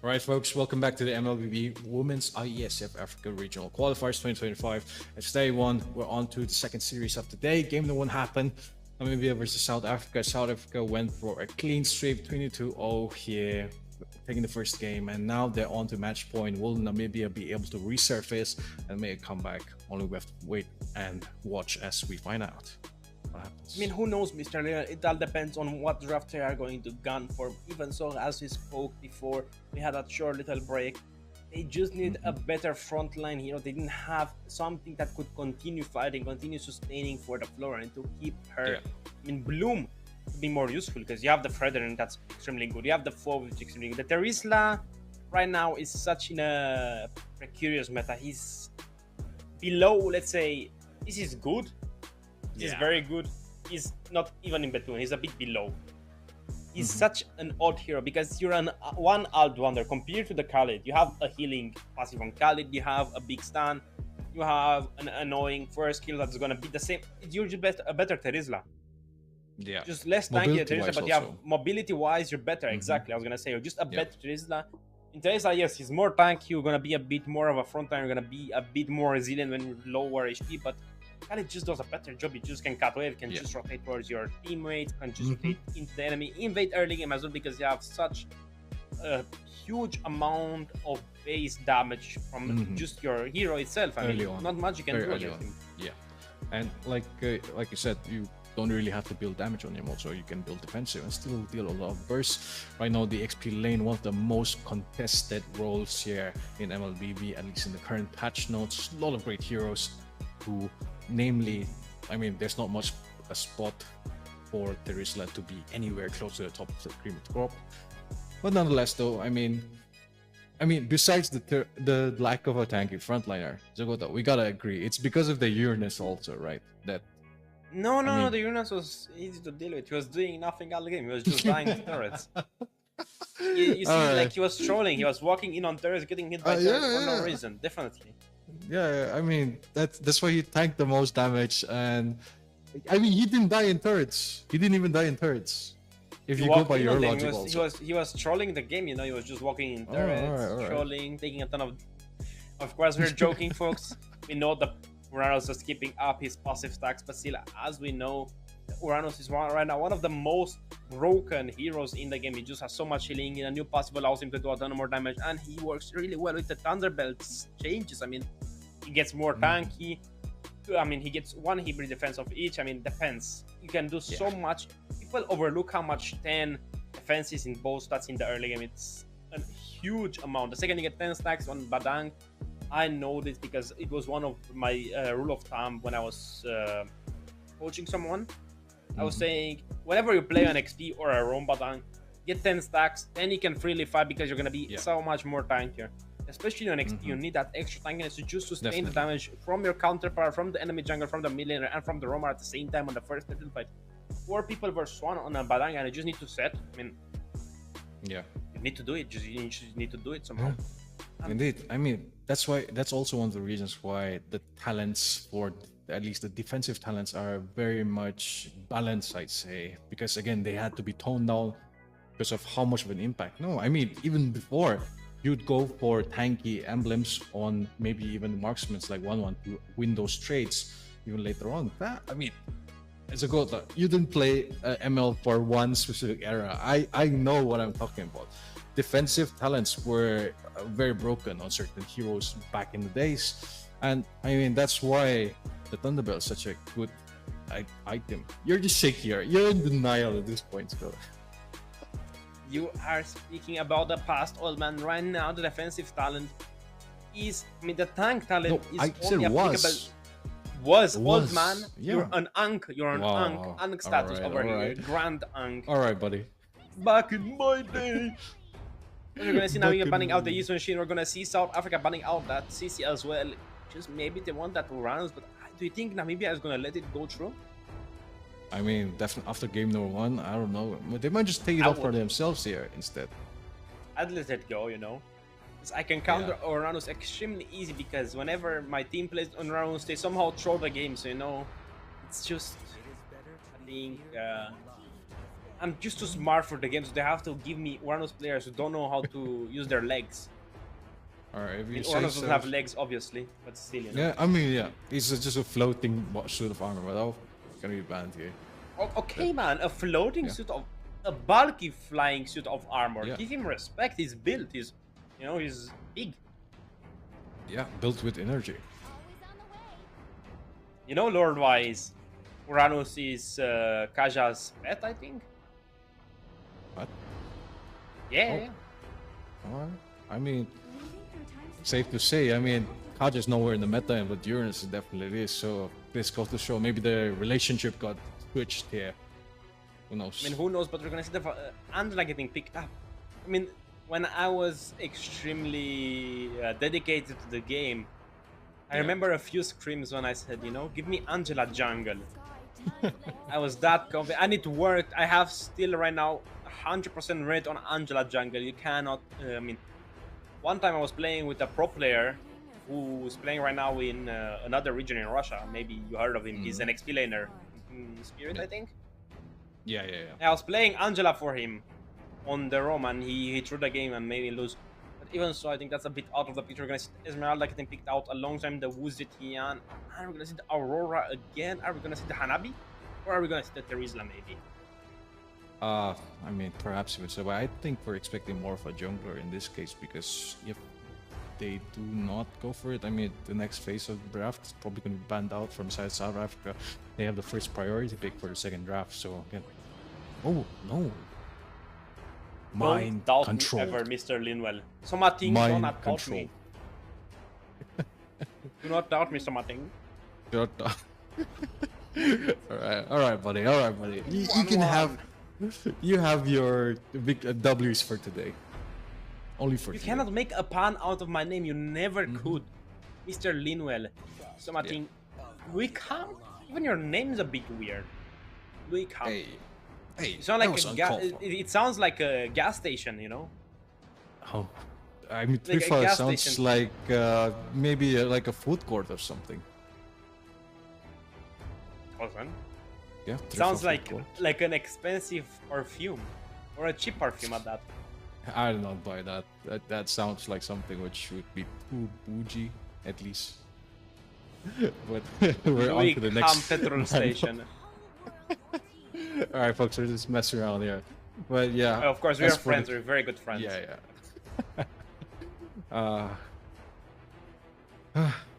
All right, folks, welcome back to the Mlbb Women's Iesf Africa Regional Qualifiers 2025. It's day one. We're on to the second series of the day. Game number 1 happened. Namibia versus South Africa. South Africa went for a clean sweep, 22-0 here, taking the first game, and now they're on to match point. Will Namibia be able to resurface and make a comeback? Only we have to wait and watch as we find out what happens. I mean, who knows, Mr. Leonard? It all depends on what draft they are going to gun for. Even so, as we spoke before, we had a short little break. They just need a better front line here. They didn't have something that could continue fighting, continue sustaining for the floor, and to keep her. I mean, Bloom would be more useful because you have the Frederick, that's extremely good. You have the Foe, which is extremely good. The Terizla right now is such in a precarious meta. He's below, let's say, this is good. This is very good. He's not even in between. He's a bit below. He's such an odd hero because you're one alt wonder compared to the Khalid. You have a healing passive on Khalid. You have a big stun. You have an annoying first kill that's gonna be the same. You're just a better Terizla. Yeah. Just less tanky Terizla, but you have also. mobility-wise, you're better. Exactly. I was gonna say you're just a better Terizla. In Terizla, yes, he's more tanky. You're gonna be a bit more of a front line. You're gonna be a bit more resilient when you're lower HP, but Khalid just does a better job. You just can cut wave, can just rotate towards your teammates, can just rotate into the enemy, invade early game as well because you have such a huge amount of base damage from just your hero itself. I Early mean, on. not much you can Very do early against on. him. Yeah, and like you said, you don't really have to build damage on him. Also, you can build defensive and still deal a lot of bursts. Right now, the XP lane, one of the most contested roles here in MLBB, at least in the current patch notes. A lot of great heroes who, namely, I mean, there's not much a spot for Terisla to be anywhere close to the top of the cream of the crop. But nonetheless, though, I mean, besides the lack of a tanky frontliner, Zagota, we gotta agree, it's because of the Uranus also, right? That No, mean- the Uranus was easy to deal with. He was doing nothing all the game. He was just dying to turrets. You see, Alright. like he was trolling. He was walking in on turrets, getting hit by turrets for no reason. Definitely. yeah, I mean that's why he tanked the most damage, and I mean he didn't die in turrets. He didn't even die in turrets. If He you go walked by in your on them. logic, also. He was trolling the game. You know, he was just walking in turrets, alright. trolling, taking a ton of. Of course, we're joking, folks. We know that Uranus is keeping up his passive stacks, but still, as we know, Uranus is right now one of the most broken heroes in the game. He just has so much healing, and a new passive allows him to do a ton more damage, and he works really well with the Thunderbolt's changes. I mean, he gets more tanky. I mean, he gets one hybrid defense of each. I mean, depends. You can do so much. People overlook how much 10 defense is in both stats in the early game. It's a huge amount. The second you get 10 stacks on Badang, I know this because it was one of my rule of thumb when I was coaching someone. I was saying, whenever you play an XP or a Rome Badang, get 10 stacks, then you can freely fight because you're going to be so much more tankier. Especially on XP, you need that extra tankiness to just sustain the damage from your counterpart, from the enemy jungle, from the mid laner, and from the roamer at the same time on the first little fight. 4 people versus 1 on a Badang, and you just need to set. I mean, you need to do it. You just need to do it somehow. Indeed. I mean, that's also one of the reasons why the talents, for at least the defensive talents, are very much balanced, I'd say, because again, they had to be toned down because of how much of an impact. No, I mean, even before, you'd go for tanky emblems on maybe even marksmen like 1-1 to win those trades even later on. That, I mean, as a goal, you didn't play ML for one specific era. I know what I'm talking about. Defensive talents were very broken on certain heroes back in the days, and I mean that's why the Thunderbolt is such a good item. You're just shaky here. You're in denial at this point, Scott. You are speaking about the past, old man. Right now, the defensive talent is, I mean, the tank talent is only applicable. Was old man. Yeah. You're an Ankh. You're an Ankh status over here. Grand Ankh. All right, buddy. Back in my day. We're gonna see Namibia banning out the Eastern Shin. We're gonna see South Africa banning out that CC as well. Just maybe they want that Uranus, but do you think Namibia is gonna let it go through? I mean, definitely after game number 1, I don't know. They might just take it off for themselves here instead. I'd let it go, you know. Because I can counter Uranus extremely easy because whenever my team plays on Uranus, they somehow throw the game. So, you know, it's just, I think, I'm just too smart for the game. So they have to give me Uranus players who don't know how to use their legs. Alright, if you Uranus doesn't have legs, obviously, but still, you know. Yeah, I mean, it's just a floating suit of armor, but it's gonna be banned here. Okay, man, a floating suit of, a bulky flying suit of armor. Yeah. Give him respect. He's built. He's, you know, he's big. Yeah, built with energy. Always on the way. You know, lore-wise, Uranus is Kaja's pet, I think. What? Yeah. Alright. I mean, safe to say, I mean, Kaja's nowhere in the meta, but Uranus definitely is. So this goes to show maybe the relationship got switched here. Who knows? I mean, who knows? But we're gonna see the Angela getting picked up. I mean, when I was extremely dedicated to the game, I remember a few scrims when I said, you know, give me Angela jungle. I was that confident, and it worked. I have still right now 100% rate on Angela jungle. You cannot. I mean, one time I was playing with a pro player who's playing right now in another region in Russia. Maybe you heard of him. He's an XP laner, Spirit, I think. Yeah. I was playing Angela for him on the Rome, and he threw the game and made me lose. But even so, I think that's a bit out of the picture. We're gonna see Esmeralda getting picked out alongside the Wuzitian. Are we gonna see the Aurora again? Are we gonna see the Hanabi? Or are we gonna see the Terizla maybe? I mean, perhaps even so, but I think we're expecting more of a jungler in this case because if they do not go for it, I mean, the next phase of the draft is probably going to be banned out from South Africa. They have the first priority pick for the second draft, so again. Oh no! Mind Don't doubt control. me ever, Mr. Linwell. Somating, do Mind not doubt control. me. Do not doubt me, Somating. Shut up. all right, buddy. All right, buddy. You can have. You have your big W's for today. Only for You today. cannot make a pun out of my name. You never could, Mr. Linwell. Somating, we can't. Even your name is a bit weird. We can't. Hey, You sound that like was a uncalled for. it sounds like a gas station, you know? Oh, I mean, Like a Trifa gas sounds station. like maybe like a food court or something. Awesome. Yeah, Sounds Trifa food like court. an expensive perfume. Or a cheap perfume at that. I do not buy that. That sounds like something which would be too bougie, at least. But we're on Louis to the next petrol one. station. All right, folks, we're just messing around here. But yeah, Of course, we as are for friends. the- We're very good friends. Yeah.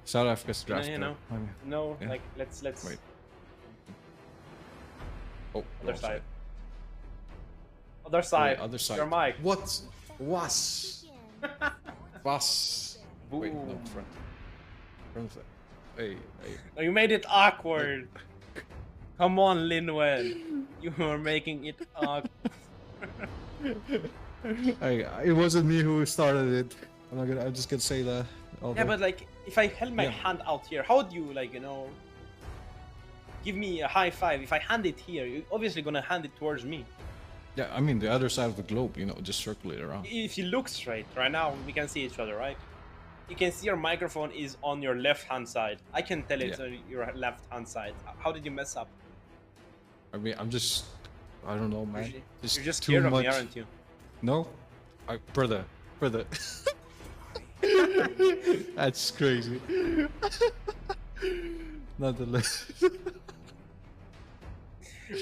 South Africa's draft. You know, though. I mean, no, Yeah. like let's Wait. Oh, other wrong side. Other side. Other side. Your mic. What? Was? Was? Wait, no, Boom. front. Front. Hey. Oh, you made it awkward. Come on, Linwell. You are making it awkward. It wasn't me who started it. I'm just gonna say that. Yeah, but like, if I held my Yeah. hand out here, how would you, like, you know, give me a high five? If I hand it here, you're obviously gonna hand it towards me. Yeah, I mean the other side of the globe, just circle it around. If you look straight, right now, we can see each other, right? You can see your microphone is on your left-hand side. I can tell it's Yeah. on your left-hand side. How did you mess up? I mean, I don't know, man. You're just too scared of much. me, aren't you? No, brother. That's crazy. Nonetheless.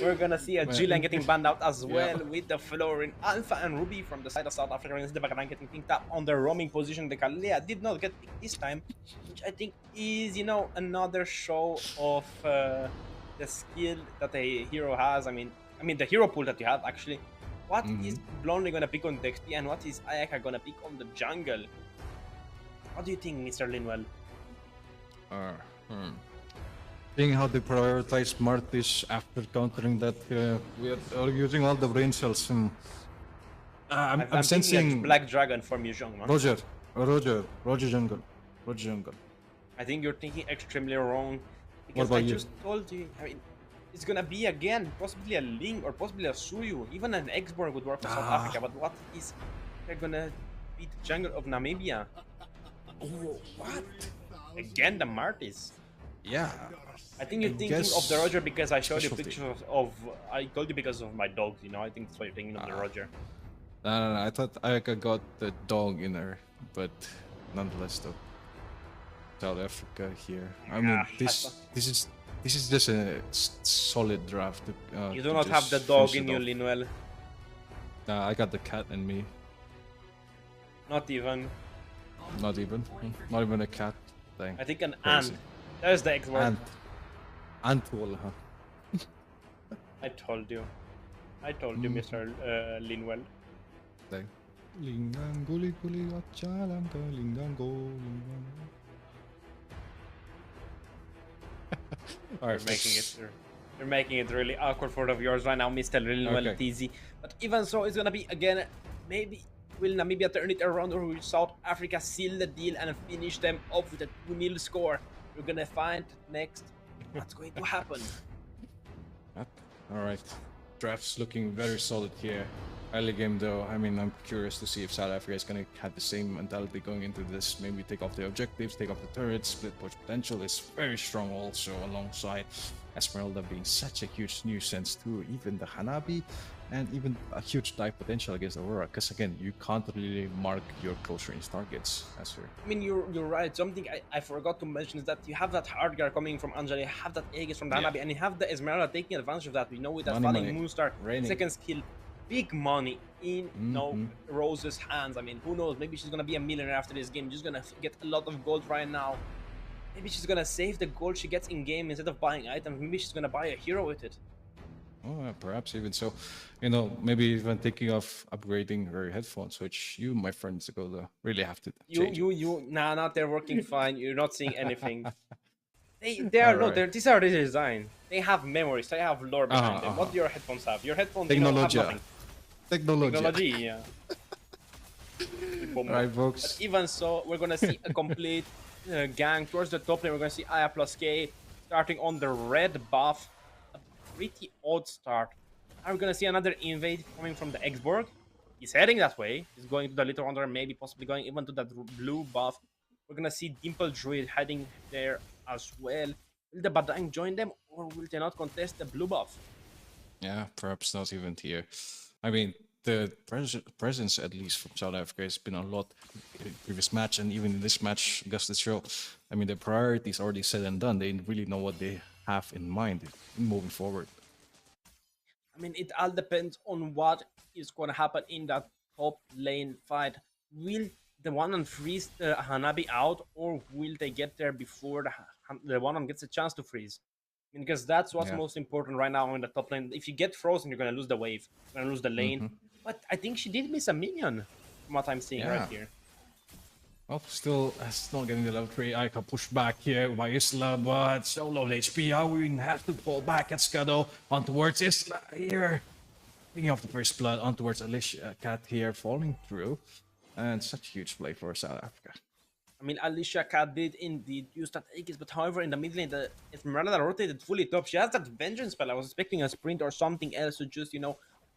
We're gonna see a Man. Julian getting banned out as Yeah. well with the Florin Alpha and Ruby from the side of South Africa. And the Bagaran getting picked up on the roaming position. The Kalea did not get picked this time, which I think is, another show of the skill that a hero has. I mean the hero pool that you have actually. What is Blondie gonna pick on the XP and what is Ayaka gonna pick on the jungle? What do you think, Mr. Linwell? Seeing how they prioritize Martis after countering that we are using all the brain cells. I'm I'm thinking sensing like Black Dragon for Mujong, man. Roger Jungle. I think you're thinking extremely wrong. What Because about I you? just told you, it's gonna be again, possibly a Ling or possibly a Suyu. Even an X-Born would work for South Africa, but what is they're gonna beat the jungle of Namibia? Oh, what? Again, the Martis. Yeah. I think you're I thinking of guess the Roger because I showed you specialty. pictures of I told you because of my dogs, I think that's why you're thinking of the Roger. No. I thought Ayaka got the dog in her, but nonetheless, though. South Africa here. I mean, Yeah, this is just a solid draft. You to do not have just the dog finish in it you, off. Linwell. Nah, I got the cat in me. Not even. Not even a cat. Dang. I think an Crazy. ant. There's the X-Born. Antwol, huh? I told you, Mr. Linwell. Dang. Lingang guli guli achalam ka lingango. Alright, You're making it really awkward for the viewers right now, Mr. Linwell Okay. TZ. But even so, it's gonna be again. Maybe will Namibia turn it around, or will South Africa seal the deal and finish them off with a 2-0 score? We're gonna find next what's going to happen. Alright. Draft's looking very solid here. Early game though, I mean, I'm curious to see if South Africa is going to have the same mentality going into this. Maybe take off the objectives, take off the turrets. Split push potential is very strong also, alongside Esmeralda being such a huge nuisance too. Even the Hanabi and even a huge dive potential against Aurora. Because again, you can't really mark your close range targets as here. I mean, you're right. Something I forgot to mention is that you have that hard guard coming from Anjali, you have that Aegis from the Yeah. Hanabi, and you have the Esmeralda taking advantage of that. We know with that Money, falling money. Moonstar, Raining. second skill, big money in Rose's hands. I mean, who knows? Maybe she's gonna be a millionaire after this game. Just gonna get a lot of gold right now. Maybe she's gonna save the gold she gets in game instead of buying items. Maybe she's gonna buy a hero with it. Oh, perhaps even so. Maybe even thinking of upgrading her headphones, which you, my friends, really have to change. Nah, they're working fine. You're not seeing anything. They are Alright. no, these are redesigned. They have memories. They have lore behind them. What do your headphones have? Your headphones have Technology. nothing. Technology, yeah. Alright, folks. But even so, we're gonna see a complete gang towards the top lane. We're gonna see Aya plus K starting on the red buff. A pretty odd start. Now we're gonna see another invade coming from the Xborg. He's heading that way. He's going to the Little Wonder, maybe possibly going even to that blue buff. We're gonna see Dimple Druid heading there as well. Will the Badang join them, or will they not contest the blue buff? Yeah, perhaps not even here. I mean, the presence, at least from South Africa, has been a lot in the previous match, and even in this match, Augustus show. I mean, the priorities already said and done. They really know what they have in mind moving forward. I mean, it all depends on what is going to happen in that top lane fight. Will the one freeze the Hanabi out, or will they get there before the one gets a chance to freeze? I mean, because that's what's most important right now in the top lane. If you get frozen, you're going to lose the wave. You're going to lose the lane. But I think she did miss a minion, from what I'm seeing right here. Well, still not getting the level 3 icon pushed back here by Isla, but so low HP. How we have to fall back at Scuttle on towards Isla here. Picking off the first blood on towards Alicia Cat here, falling through. And such a huge play for South Africa. I mean, Alicia Cat did indeed use that Aegis, but however, in the mid lane, the Esmeralda rotated fully top. She has that Vengeance spell. I was expecting a sprint or something else to just,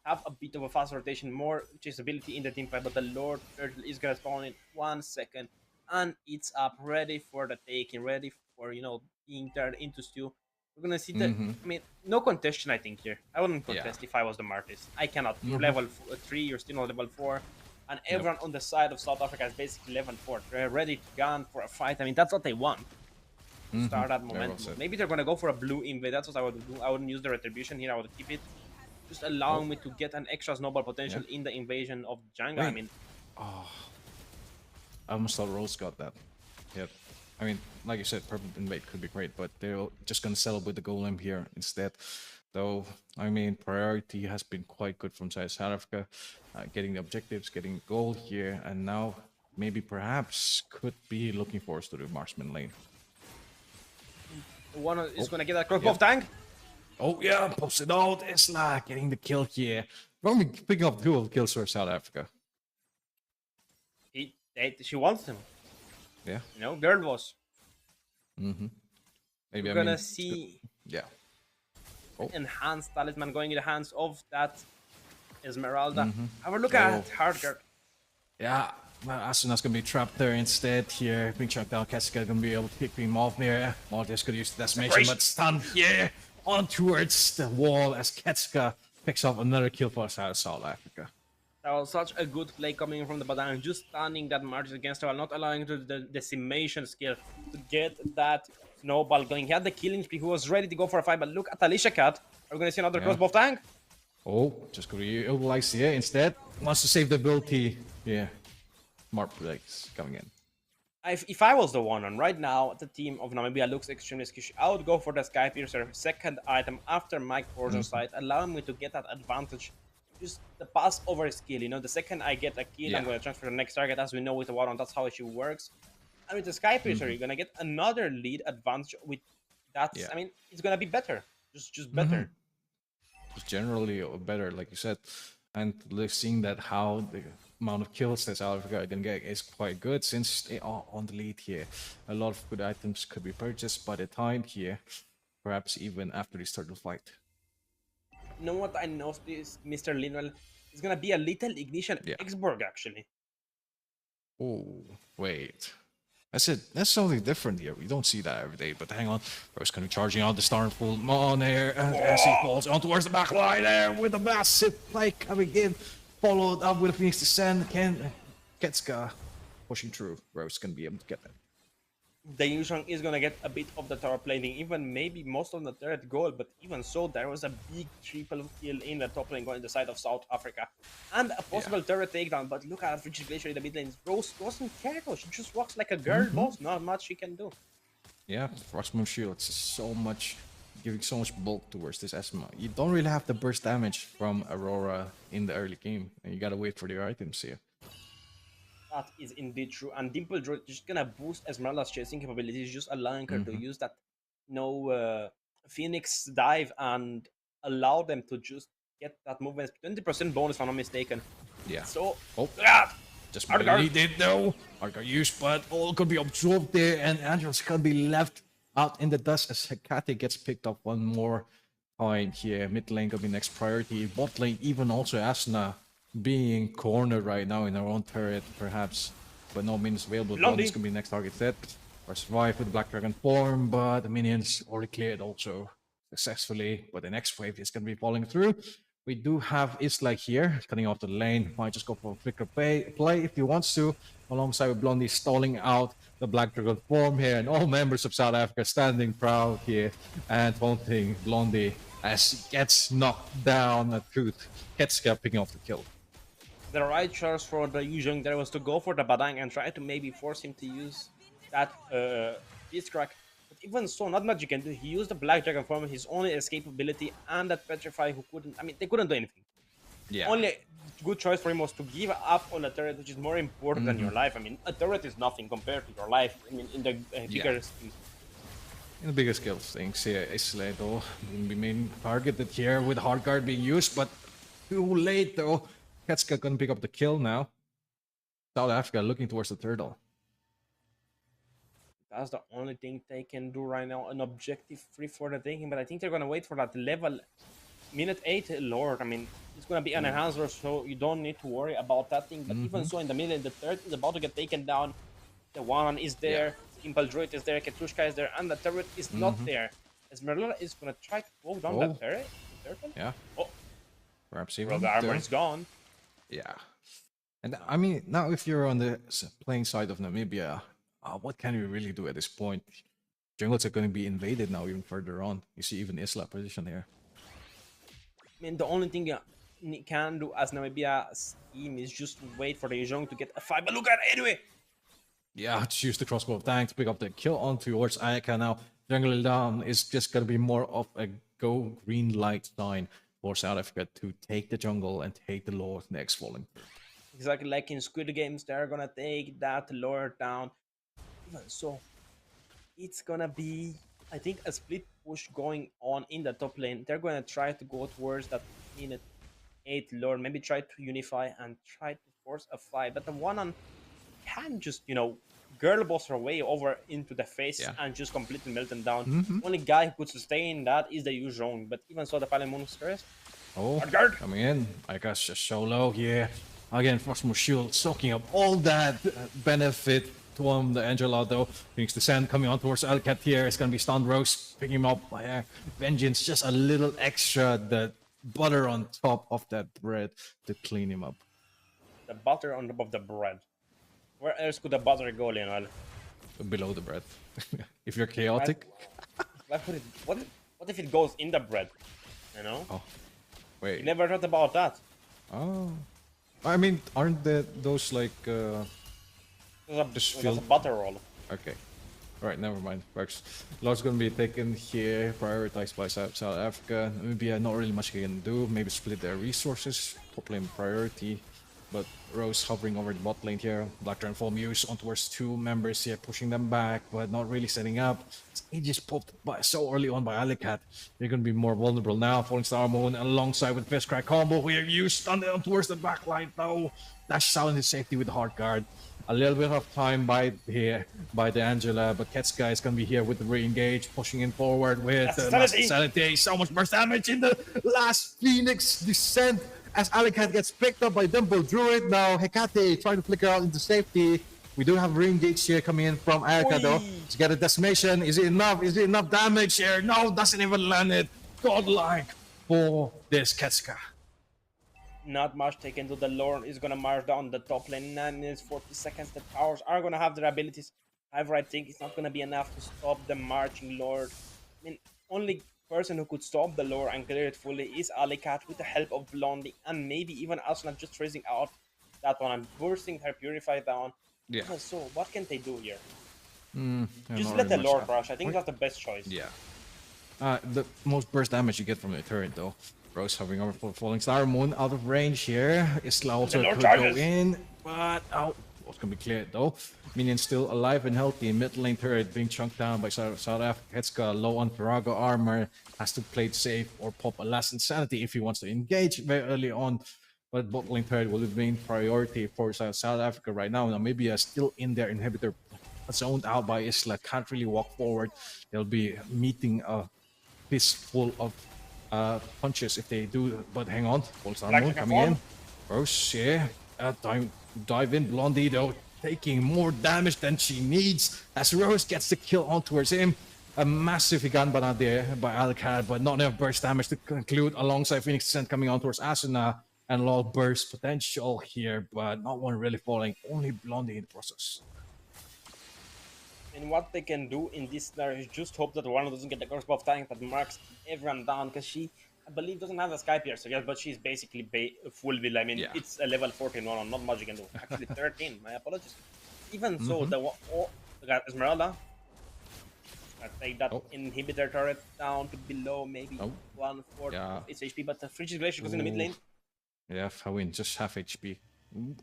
have a bit of a fast rotation, more chaseability in the team fight, but the Lord Turtle is gonna spawn in 1 second, and it's up, ready for the taking, ready for, being turned into stew. We're gonna see the, I mean, no contestation, I think, here. I wouldn't contest if I was the Martis. I cannot. You're level 3, you're still not level 4, and everyone on the side of South Africa is basically level 4. They're ready to gun for a fight. I mean, that's what they want. Start that momentum. Maybe they're gonna go for a blue invade. That's what I would do. I wouldn't use the retribution here. I would keep it. Just allowing me to get an extra snowball potential in the invasion of Janga. I mean, I almost thought Rose got that. Yeah, I mean, like you said, purple invade could be great, but they're just gonna settle with the golem here instead. Though, I mean, priority has been quite good from South Africa, getting the objectives, getting gold here, and now maybe perhaps could be looking forward to the marksman lane. one is gonna get a crossbow tank. Oh yeah, pops it out. Isla getting the kill here. Probably picking up dual kills for South Africa. She wants them. Yeah. Girl was. Maybe We're gonna see enhanced talisman going in the hands of that Esmeralda. Have a look at Hardguard. Yeah, well, Asuna's gonna be trapped there instead here. Being trapped down, Kessica gonna be able to pick him off there. Mortis could use the decimation, but stunned here on towards the wall as Kessica picks up another kill for South Africa. That was such a good play coming from the Badang, just stunning that Martis against her, not allowing the decimation skill to get that snowball going. He had the killing spree, who was ready to go for a fight, but look at Alicia Cat. Are we going to see another crossbow tank? Oh, just gonna utilize here instead. Wants to save the ability. Yeah, smart plays coming in. If I was the one on right now, the team of Namibia looks extremely skishy. I would go for the Sky Piercer second item after my Corson side, allowing me to get that advantage. Just the pass over skill, the second I get a kill, I'm going to transfer to the next target. As we know with the Waron, that's how it works. And with the Sky Piercer, you're going to get another lead advantage with that. I mean, it's going to be better. Just better. Just generally better, like you said. And seeing that how the amount of kills that South Africa are going to get is quite good since they are on the lead here. A lot of good items could be purchased by the time here, perhaps even after they start the fight. You know what I know this, Mr. Linwell? It's gonna be a little ignition Xborg actually. Oh, wait. That's it. That's something different here. We don't see that every day. But hang on. Rose going to be charging out the star full on there. And as he falls on towards the back line there with a massive play coming in. Followed up with a Phoenix Descent. Ketska pushing through. Rose going to be able to get that. The Yuzhong is gonna get a bit of the tower plating, even maybe most of the turret goal, but even so, there was a big triple kill in the top lane going the side of South Africa. And a possible turret takedown, but look at Frigid Glacier in the mid lane. Rose doesn't care though, she just walks like a girl boss, not much she can do. Yeah, Frostmoon Shield is so much, giving so much bulk towards this Esma. You don't really have the burst damage from Aurora in the early game, and you gotta wait for the items here. That is indeed true, and Dimple Druid is just gonna boost Esmeralda's chasing capabilities, just allowing her to use that Phoenix dive and allow them to just get that movement 20% bonus if I'm not mistaken. Yeah. So Just barely did though. Argar used, but all could be absorbed there, and Andros can be left out in the dust as Hecate gets picked up one more time here. Mid lane gonna be next priority. Bot lane, even also Asuna being cornered right now in our own turret, perhaps, but no means available. Blondie's gonna be next target set. Or survive with the Black Dragon form, but the minions already cleared also successfully. But the next wave is gonna be falling through. We do have Iesf here, cutting off the lane. Might just go for a flicker play if he wants to, alongside with Blondie stalling out the Black Dragon form here, and all members of South Africa standing proud here and taunting Blondie as he gets knocked down. A truth, Ketska picking off the kill. The right choice for the Yuzhong there was to go for the Badang and try to maybe force him to use that Beast Crack. But even so, not much you can do. He used the Black Dragon form, his only escapability, and that Petrify who couldn't, I mean, they couldn't do anything. Yeah. Only good choice for him was to give up on a turret, which is more important than your life. I mean, a turret is nothing compared to your life. I mean, in the bigger scheme. In the bigger scale of things, yeah, Iesf though will be main targeted here with Hard Guard being used, but too late though. Ketska gonna pick up the kill now. South Africa looking towards the turtle. That's the only thing they can do right now. An objective free for the taking, but I think they're gonna wait for that level. Minute 8 Lord. I mean, it's gonna be an enhancer, so you don't need to worry about that thing. But even so, in the middle, the third is about to get taken down. The one is there, Impel Druid is there, Ketrushka is there, and the turret is not there. Esmeralda is gonna try to go down the turret. Yeah. Oh, Perhaps even well, the armor is gone. Yeah. And I mean, now if you're on the playing side of Namibia, what can you really do at this point? Jungles are going to be invaded now even further on. You see even Iesf position here. I mean, the only thing you can do as Namibia's team is just wait for the Yuzhong to get a fight. But look at it anyway! Yeah, just use the crossbow of tank to pick up the kill on towards Ayaka now. Jungle down is just going to be more of a go green light sign for South Africa to take the jungle and take the Lord next falling. Exactly like in Squid Games, they're gonna take that Lord down. Even so, it's gonna be, I think, a split push going on in the top lane. They're gonna try to go towards that minute 8 Lord, maybe try to unify and try to force a fight. But the one on can just, girl boss her way over into the face and just completely melt them down. Only guy who could sustain that is the Yuzhong. But even so, the Pale Monsters. Oh, coming in. I guess just solo here. Again, Frostmoon Shield soaking up all that benefit to the Angela though. Phoenix Descent coming on towards Alcat here. It's gonna be stunned Rose, picking him up by Vengeance. Just a little extra, the butter on top of that bread to clean him up. The butter on top of the bread. Where else could the butter go, Lionel? Below the bread. If you're chaotic. What if it goes in the bread? Oh, wait. You never thought about that. Oh. I mean, aren't those like There's a butter roll. Okay. Alright, never mind. Works. Lord's gonna be taken here, prioritized by South Africa. Namibia, not really much they can do. Maybe split their resources. Top lane priority. But Rose hovering over the bot lane here. Black Dragon form use on towards 2 members here, pushing them back, but not really setting up. Aegis popped by so early on by Alicat. They're going to be more vulnerable now. Falling Star Moon alongside with Fist Crack combo here. You stunned them towards the back line though. Dash out into safety with the hard guard. A little bit of time by the Angela, but Ketska is going to be here with the re-engage, pushing in forward with the Sanity. So much burst damage in the last Phoenix Descent as Alicat gets picked up by Dimple Druid. Now Hecate trying to flicker out into safety. We do have ring gates here coming in from Erica though. Oi. To get a decimation. Is it enough? Is it enough damage here? No, doesn't even land it. Godlike for this Ketsuka. Not much taken to the Lord is gonna march down the top lane. 9 minutes 40 seconds. The towers are gonna have their abilities. However, I think it's not gonna be enough to stop the marching Lord. I mean, only person who could stop the Lord and clear it fully is Alicat with the help of Blondie and maybe even Asuna just tracing out that one and bursting her Purify down. Yeah. So what can they do here? Not Just let really the much Lord up. rush. I think that's the best choice. Yeah. The most burst damage you get from the turret though. Rose hovering over for Falling Star. Moon out of range here. Isla also Lord could go charges. in. But what's gonna be cleared though. Minion still alive and healthy. Mid lane turret being chunked down by South Africa. Hetska low on Pirago armor. Has to play it safe or pop a last insanity if he wants to engage very early on. But bot lane turret will be the main priority for South Africa right now. Namibia is still in their inhibitor, zoned out by Isla. Can't really walk forward. They'll be meeting a fistful of punches if they do. But hang on, Moon coming in. Rose, yeah, dive in. Blondie though taking more damage than she needs as Rose gets the kill on towards him. A massive Higanbana there by Alcad, but not enough burst damage to conclude alongside Phoenix Descent coming on towards Asuna. And a lot of burst potential here, but not one really falling. Only Blondie in the process. And what they can do in this scenario is just hope that one doesn't get the curse of tank that marks everyone down, because she, I believe, doesn't have the Sky Piercer yet, but she's basically full will. I mean, Yeah. it's a level 14 one, not much you can do. Actually, 13. My apologies. Even so, they got Esmeralda. Take that inhibitor turret down to below maybe 1/4 of its HP, but the Frigid Glacier goes in the mid lane. Yeah, Hawin, just half HP.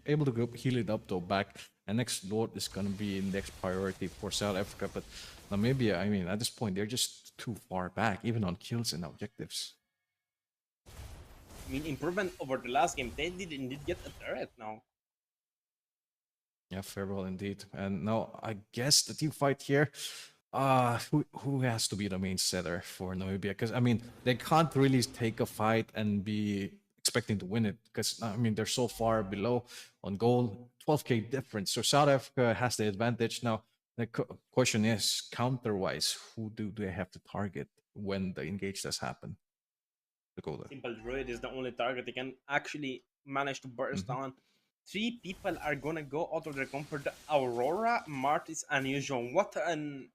Able to go heal it up though back. And next Lord is gonna be next priority for South Africa, but Namibia, I mean, at this point they're just too far back, even on kills and objectives. I mean, improvement over the last game. They did indeed get a turret now. Yeah, farewell indeed. And now I guess the team fight here. Who has to be the main setter for Namibia? Because I mean, they can't really take a fight and be expecting to win it, because I mean they're so far below on goal, 12k difference. So South Africa has the advantage now. The question is, counter-wise, who do they have to target when the engage does happen? The goal there. Simple Druid is the only target they can actually manage to burst on. 3 people are gonna go out of their comfort: Aurora, Martis, and Yujon. What an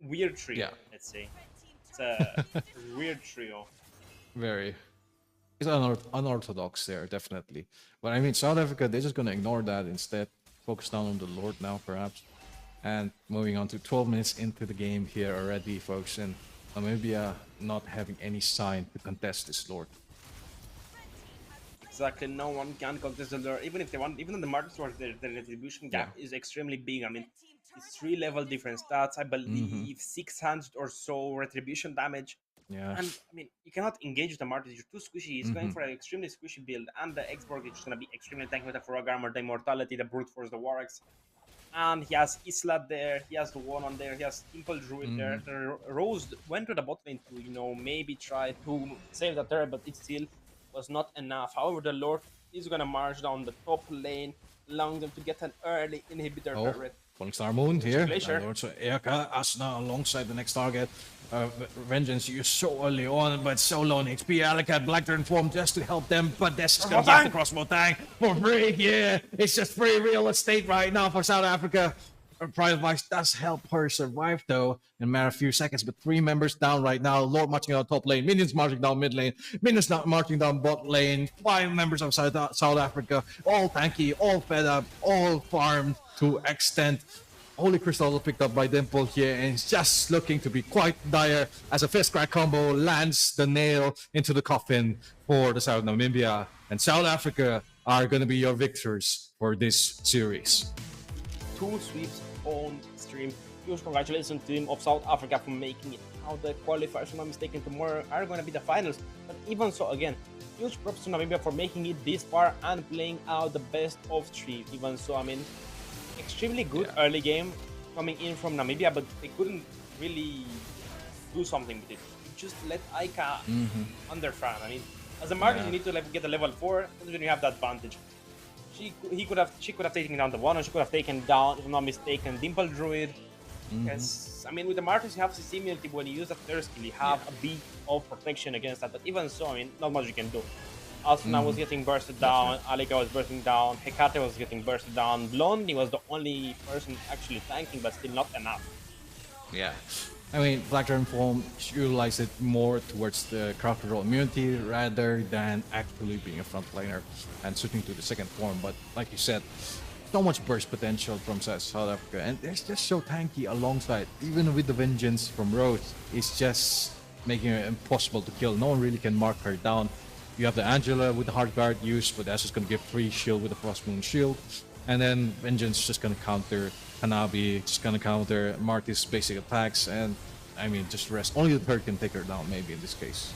weird trio, let's say. It's a weird trio. Very. It's unorthodox there, definitely. But I mean, South Africa, they're just going to ignore that instead. Focus down on the Lord now, perhaps. And moving on to 12 minutes into the game here already, folks. And Namibia not having any sign to contest this Lord. Exactly, no one can contest the Lord. Even if they want, even though the Martins were the retribution gap is extremely big. I mean, it's 3 level different stats. I believe 600 or so retribution damage. Yeah. And I mean, you cannot engage with the Martyrs. You're too squishy. He's going for an extremely squishy build, and the Xborg is just gonna be extremely tanky with the Frog Armor, the Immortality, the Brute Force, the Warx. And he has Isla there, he has the one on there, he has Simple Druid there. The Rose went to the bot lane to, you know, maybe try to save the turret, but it still was not enough. However, the Lord is gonna march down the top lane, allowing them to get an early inhibitor turret. Falling Star Moon here. Glacier. And also Erka, Asuna alongside the next target. Vengeance used so early on, but so low in HP. Alicat Black turn form just to help them, but this is going to get the crossbow tank for free. Yeah, it's just free real estate right now for South Africa. Private Vice does help her survive though in a matter of few seconds, but 3 members down right now. Lord marching down top lane, Minions marching down mid lane, Minions marching down bot lane. 5 members of South Africa, all tanky, all fed up, all farmed to extent. Holy Crystal picked up by Dimple here, and it's just looking to be quite dire as a fist crack combo lands the nail into the coffin for the South Namibia. And South Africa are going to be your victors for this series. 2 sweeps on stream. Huge congratulations to the team of South Africa for making it out. The qualifiers, if I'm not mistaken, tomorrow are going to be the finals. But even so, again, huge props to Namibia for making it this far and playing out the best of 3. Even so, I mean, extremely good early game coming in from Namibia, but they couldn't really do something with it. You just let Aika underfarm. I mean, as a market, you need to get a level 4, and then you have that advantage. She could have taken down the one, or she could have taken down, if I'm not mistaken, Dimple Druid. Yes, I mean, with the Martyrs, you have CC immunity. When you use the third skill, you have a bit of protection against that. But even so, I mean, not much you can do. Asuna was getting bursted down, Alika was bursting down, Hecate was getting bursted down, Blondie was the only person actually tanking, but still not enough. Yeah. I mean, Black Dragon Form utilized it more towards the crowd control immunity rather than actually being a frontliner and switching to the second form. But like you said, so much burst potential from South Africa, and it's just so tanky alongside. Even with the Vengeance from Rose, it's just making it impossible to kill. No one really can mark her down. You have the Angela with the Hard Guard use, but that's just going to give free shield with the Frost Moon shield. And then Vengeance just going to counter Hanabi, just going to counter Marty's basic attacks, and I mean, just rest. Only the third can take her down, maybe in this case.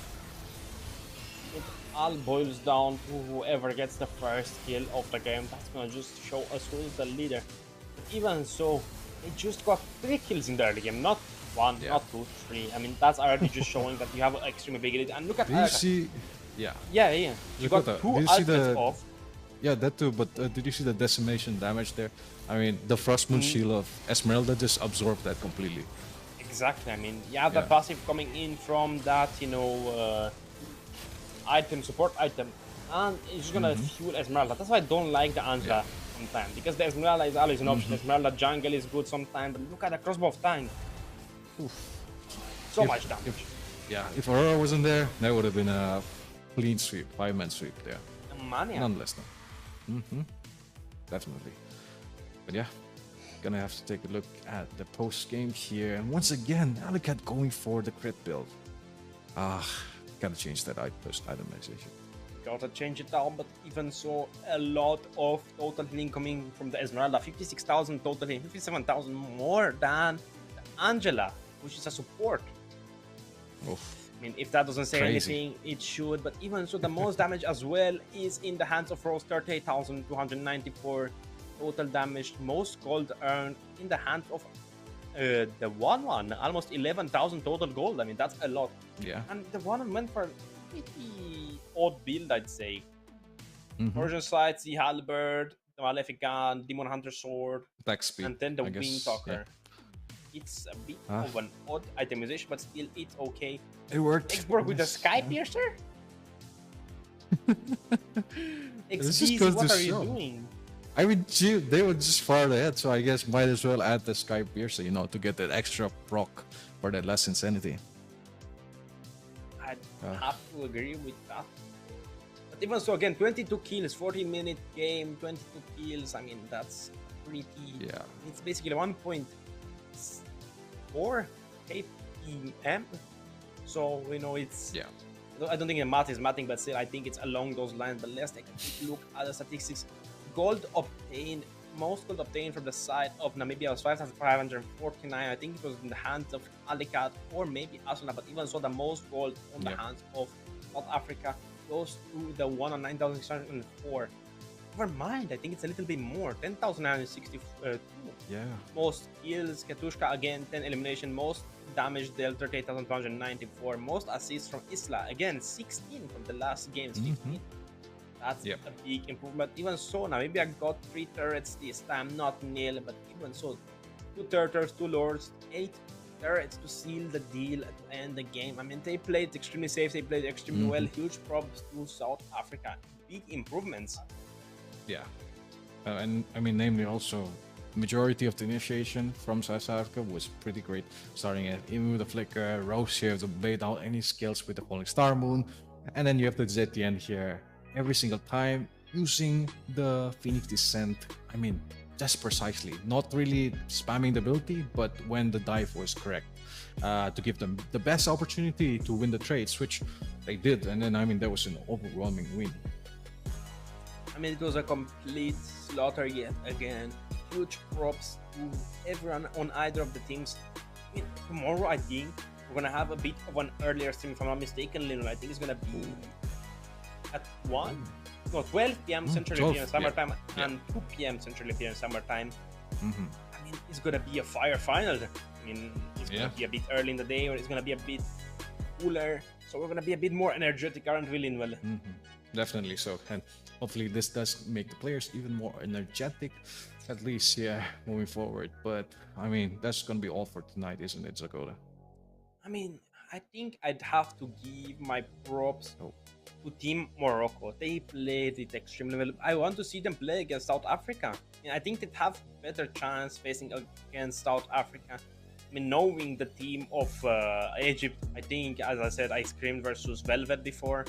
It all boils down to whoever gets the first kill of the game. That's going to just show us who is the leader. But even so, they just got 3 kills in the early game, not 1, not 2, 3. I mean, that's already just showing that you have an extremely big lead. And look at Did you see? Yeah. Yeah. You got 2 ultimates off. Yeah, that too, but did you see the decimation damage there? I mean, the Frost Moon shield of Esmeralda just absorbed that completely. Exactly, I mean, you have the passive coming in from that, you know, item, support item, and it's just gonna fuel Esmeralda. That's why I don't like the Angela sometimes, because the Esmeralda is always an option. Esmeralda jungle is good sometimes, but look at the crossbow of tank. So much damage. If Aurora wasn't there, that would have been a clean sweep, 5-man sweep there. Mania. Nonetheless, no. Definitely. But yeah, gonna have to take a look at the post game here, and once again, Alicat going for the crit build. Gotta change that post itemization. Gotta change it down, but even so, a lot of total healing coming from the Esmeralda. 56,000 total healing, 57,000 more than the Angela, which is a support. Oof. I mean, if that doesn't say anything, it should. But even so, the most damage as well is in the hands of Rose. 38,294 total damage. Most gold earned in the hands of the 1-1. Almost 11,000 total gold. I mean, that's a lot. Yeah. And the 1-1 went for a pretty odd build, I'd say. Persian Sights, the Halberd, the Maleficant, Demon Hunter Sword, Attack speed, and then the Wing Talker. It's a bit of an odd itemization, but still, it's okay. It worked. Export with the Sky Piercer? XGC, what are you doing? I mean, they were just far ahead, so I guess might as well add the Sky Piercer, you know, to get that extra proc for that less insanity. I'd have to agree with that. But even so, again, 22 kills, 14-minute game, 22 kills. I mean, that's pretty... Yeah. It's basically 1.4 KPM. So, you know, it's... Yeah. I don't think the math is mathing, but still, I think it's along those lines. But let's take a quick look at the statistics. Gold obtained, most gold obtained from the side of Namibia was 5,549. I think it was in the hands of Alicat or maybe Asuna, but even so, the most gold on the hands of South Africa goes to the one on 9,604. Never mind, I think it's a little bit more, 10,962. Yeah. Most kills, Ketushka again, 10 elimination, most damage dealt, 38,294. Most assists from Isla, again, 16 from the last games, 15. That's a big improvement. Even so, Namibia got 3 turrets this time, not nil, but even so, 2 turtles, 2 lords, 8 turrets to seal the deal to end the game. I mean, they played extremely safe, they played extremely well. Huge props to South Africa. Big improvements. Yeah. And I mean, namely also, majority of the initiation from South Africa was pretty great. Starting at even with the Flicker, Rose here to bait out any skills with the Falling Star Moon. And then you have the ZTN here every single time using the Phoenix Descent. I mean, just precisely. Not really spamming the ability, but when the dive was correct. To give them the best opportunity to win the trades, which they did. And then, I mean, that was an overwhelming win. I mean, it was a complete slaughter yet again. Huge props to everyone on either of the teams. I mean, tomorrow, I think, we're going to have a bit of an earlier stream, if I'm not mistaken, Lino. I think it's going to be at 12 p.m. Central European Summertime and 2 p.m. Central European Summertime. I mean, it's going to be a fire final. I mean, it's going to be a bit early in the day, or it's going to be a bit cooler. So we're gonna be a bit more energetic, aren't we, Linwell? Definitely so, and hopefully this does make the players even more energetic, at least, yeah, moving forward. But I mean, that's gonna be all for tonight, isn't it, Zagoda? I mean, I think I'd have to give my props Oh. to Team Morocco. They played it extremely well. I want to see them play against South Africa. I think they'd have better chance facing against South Africa. I mean, knowing the team of Egypt, I think, as I said, I screamed versus Velvet before.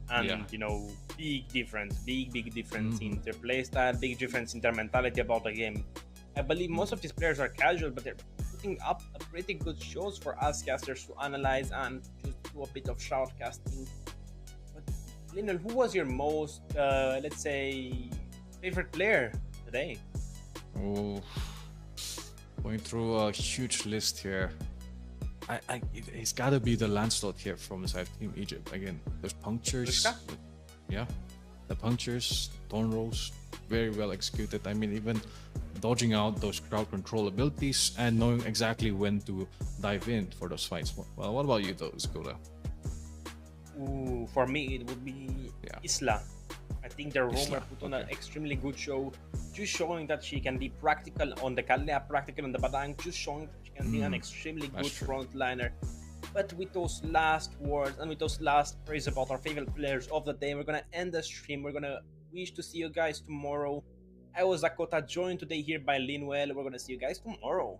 And, Yeah. you know, big difference in their playstyle, big difference in their mentality about the game. I believe most of these players are casual, but they're putting up a pretty good shows for us casters to analyze and just do a bit of shoutcasting. But Lionel, who was your most, let's say, favorite player today? Oh, going through a huge list here. It's got to be the Lancelot here from the side of Team Egypt. Again, those punctures. Ruska? Yeah, the punctures, thorn rolls, very well executed. I mean, even dodging out those crowd control abilities and knowing exactly when to dive in for those fights. Well, what about you, though, Skoda? Ooh, for me, it would be Yeah. Isla. I think the Isla, Romer put on an okay. extremely good show, just showing that she can be practical on the Kalia, practical on the Badang, just showing that she can be an extremely that's good true. frontliner. But with those last words and with those last praise about our favorite players of the day, we're gonna end the stream. We're gonna wish to see you guys tomorrow. I was Dakota, joined today here by Linwell. We're gonna see you guys tomorrow.